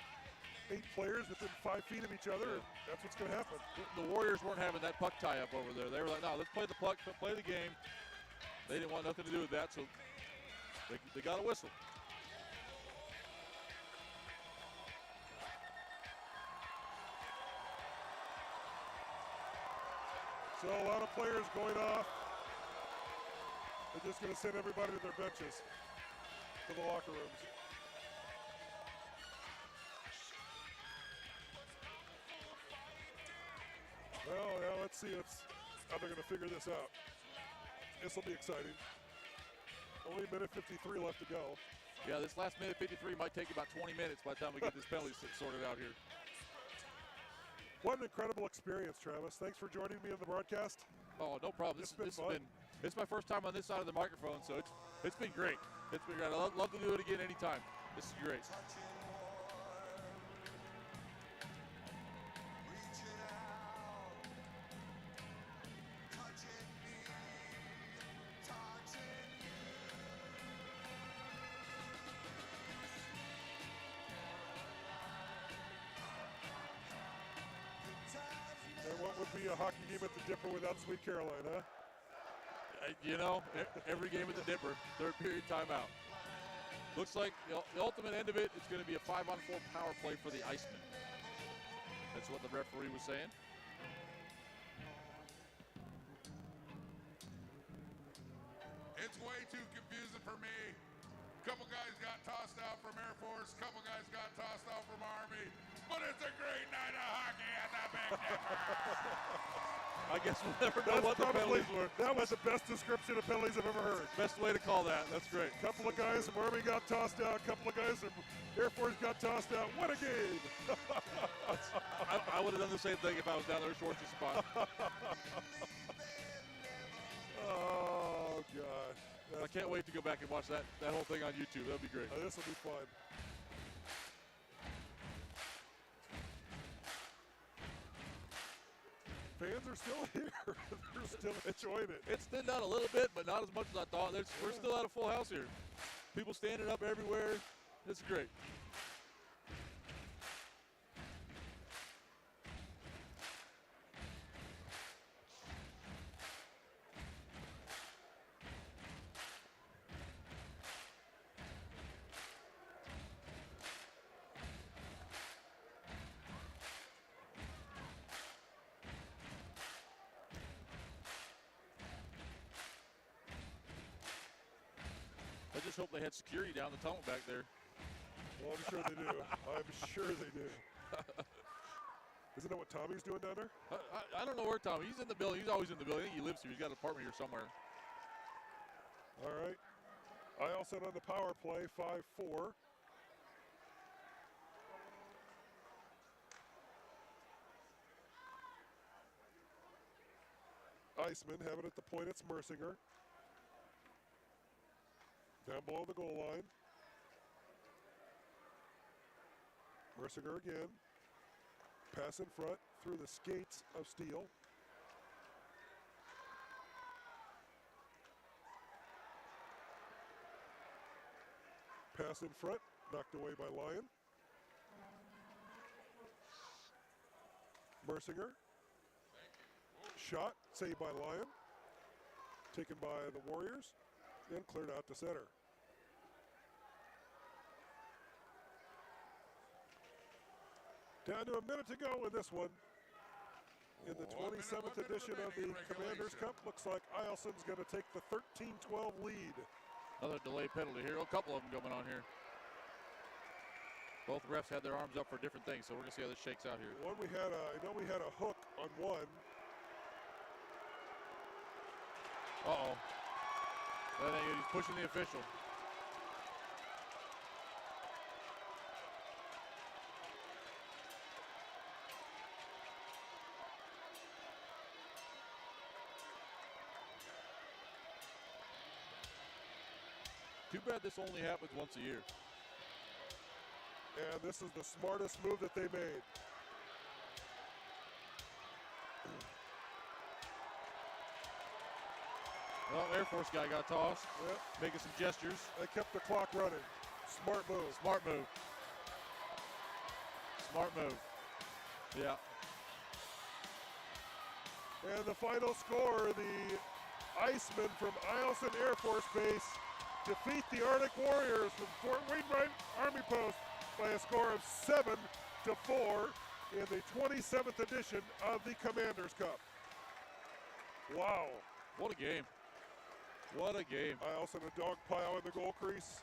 8 players within 5 feet of each other, and that's what's going to happen. The Warriors weren't having that puck tie up over there. They were like, no, let's play the puck, play the game. They didn't want nothing to do with that, so they got a whistle. So a lot of players going off. They're just going to send everybody to their benches, to the locker rooms. Well, now let's see how they're going to figure this out. This will be exciting. Only a minute 53 left to go. Yeah, this last minute 53 might take about 20 minutes by the time we get this penalty sorted out here. What an incredible experience, Travis. Thanks for joining me on the broadcast. Oh, no problem. This has been it's my first time on this side of the microphone, so it's been great. It's been great. I'd love to do it again anytime. This is great. And what would be a hockey game at the Dipper without Sweet Caroline, huh? You know, every game at the Dipper, third period timeout. Looks like the ultimate end of it is going to be a 5-on-4 power play for the Icemen. That's what the referee was saying. It's way too confusing for me. Couple guys got tossed out from Air Force, couple guys got tossed out from Army, but it's a great night of hockey at the Big Dipper. I guess we'll never know what the penalties were. That was the best description of penalties I've ever heard. Best way to call that. That's great. Couple of guys from Army got tossed out. Couple of guys from Air Force got tossed out. What a game! I would have done the same thing if I was down there shortest spot. Oh, gosh. I can't wait to go back and watch that whole thing on YouTube. That'll be great. This will be fun. Fans are still here. They're still enjoying it. It's thinned out a little bit, but not as much as I thought. We're still at a full house here. People standing up everywhere. It's great. I just hope they had security down the tunnel back there. Well, I'm sure they do. I'm sure they do. Isn't that what Tommy's doing down there? I don't know where Tommy. He's in the building. He's always in the building. I think he lives here. He's got an apartment here somewhere. All right. Eielson on the power play, 5-4. Iceman have it at the point. It's Mercinger. Down below the goal line. Mercinger again. Pass in front through the skates of Steele. Pass in front, knocked away by Lyon. Mercinger. Shot, saved by Lyon. Taken by the Warriors and cleared out to center. Down to a minute to go in this one. In the 27th edition of the Commanders Cup, looks like Eielson's going to take the 13-12 lead. Another delay penalty here. A couple of them going on here. Both refs had their arms up for different things, so we're going to see how this shakes out here. One we had I know we had a hook on one. Uh-oh. He's pushing the official. Too bad this only happens once a year. And this is the smartest move that they made. Well, Air Force guy got tossed, making some gestures. They kept the clock running. Smart move. Smart move. Smart move. Yeah. And the final score, the Icemen from Eielson Air Force Base defeat the Arctic Warriors from Fort Wainwright Army Post by a score of 7-4 in the 27th edition of the Commanders Cup. Wow. What a game. What a game. Eielson a dog pile in the goal crease.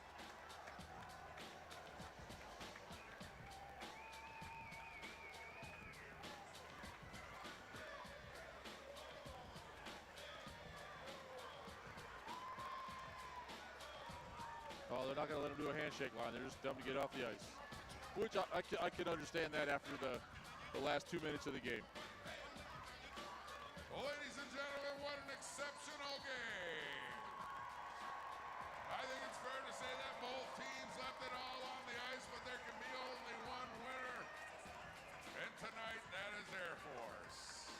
Oh, they're not going to let him do a handshake line. They're just dumb to get off the ice. Which I can understand that after the last 2 minutes of the game. Ladies and gentlemen, what an exceptional game. I think it's fair to say that both teams left it all on the ice, but there can be only one winner. And tonight, that is Air Force.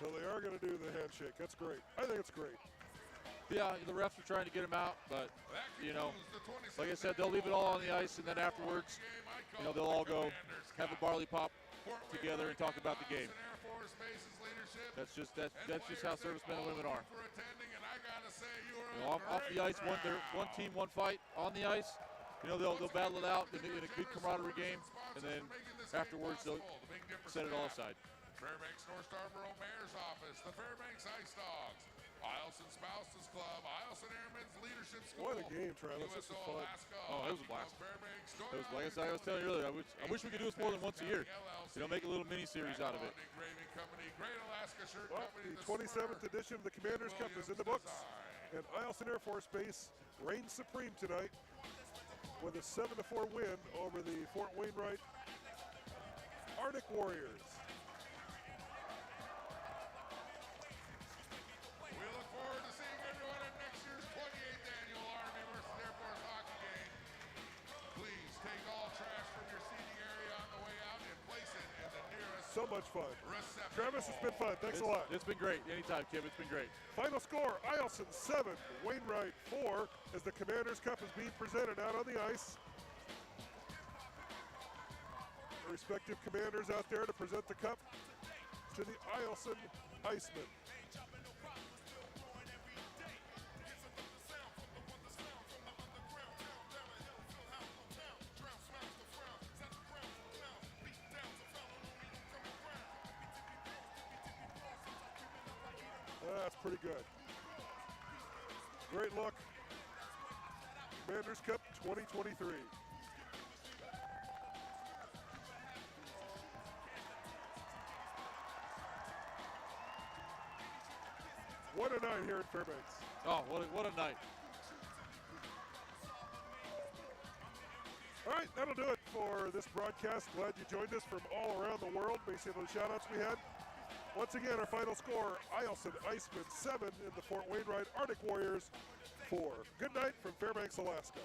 So they are going to do the handshake. That's great. I think it's great. Yeah, the refs are trying to get him out, but, you know, like I said, they'll leave it all on the ice, and then afterwards, you know, they'll all go have a barley pop together and talk about the game. That's just how servicemen and women are. You know, off the ice, one team, one fight. On the ice, you know, they'll battle it out in a good camaraderie game, and then afterwards they'll set it all aside. Fairbanks North Starborough Mayor's Office, the Fairbanks Ice Dogs, Eielson Spouses Club, Eielson Airmen's Leadership School. What a game, Travis. This is fun. Oh, it was a blast. It was, like I was telling you earlier, I wish we could do this more than once a year. You know, make a little mini-series out of it. Well, the 27th edition of the Commanders Cup is in the books, and Eielson Air Force Base reigns supreme tonight with a 7-4 win over the Fort Wainwright Arctic Warriors. We look forward to seeing everyone at next year's 28th Annual Army vs. Air Force Hockey Game. Please take all trash from your seating area on the way out and place it in the nearest So much fun. receptacle. Travis, it's been fun. Thanks a lot. It's been great. Anytime, Kim. It's been great. Final score, Eielson 7, Wainwright 4, as the Commanders Cup is being presented out on the ice. The respective commanders out there to present the cup to the Eielson Icemen. That's pretty good. Great look. Commanders Cup 2023. What a night here at Fairbanks. Oh, what a night. All right, that'll do it for this broadcast. Glad you joined us from all around the world. May see those shout-outs we had. Once again, our final score, Eielson Icemen 7 and the Fort Wainwright Arctic Warriors 4. Good night from Fairbanks, Alaska.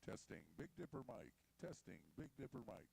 Testing, Big Dipper Mike. Testing, Big Dipper Mike.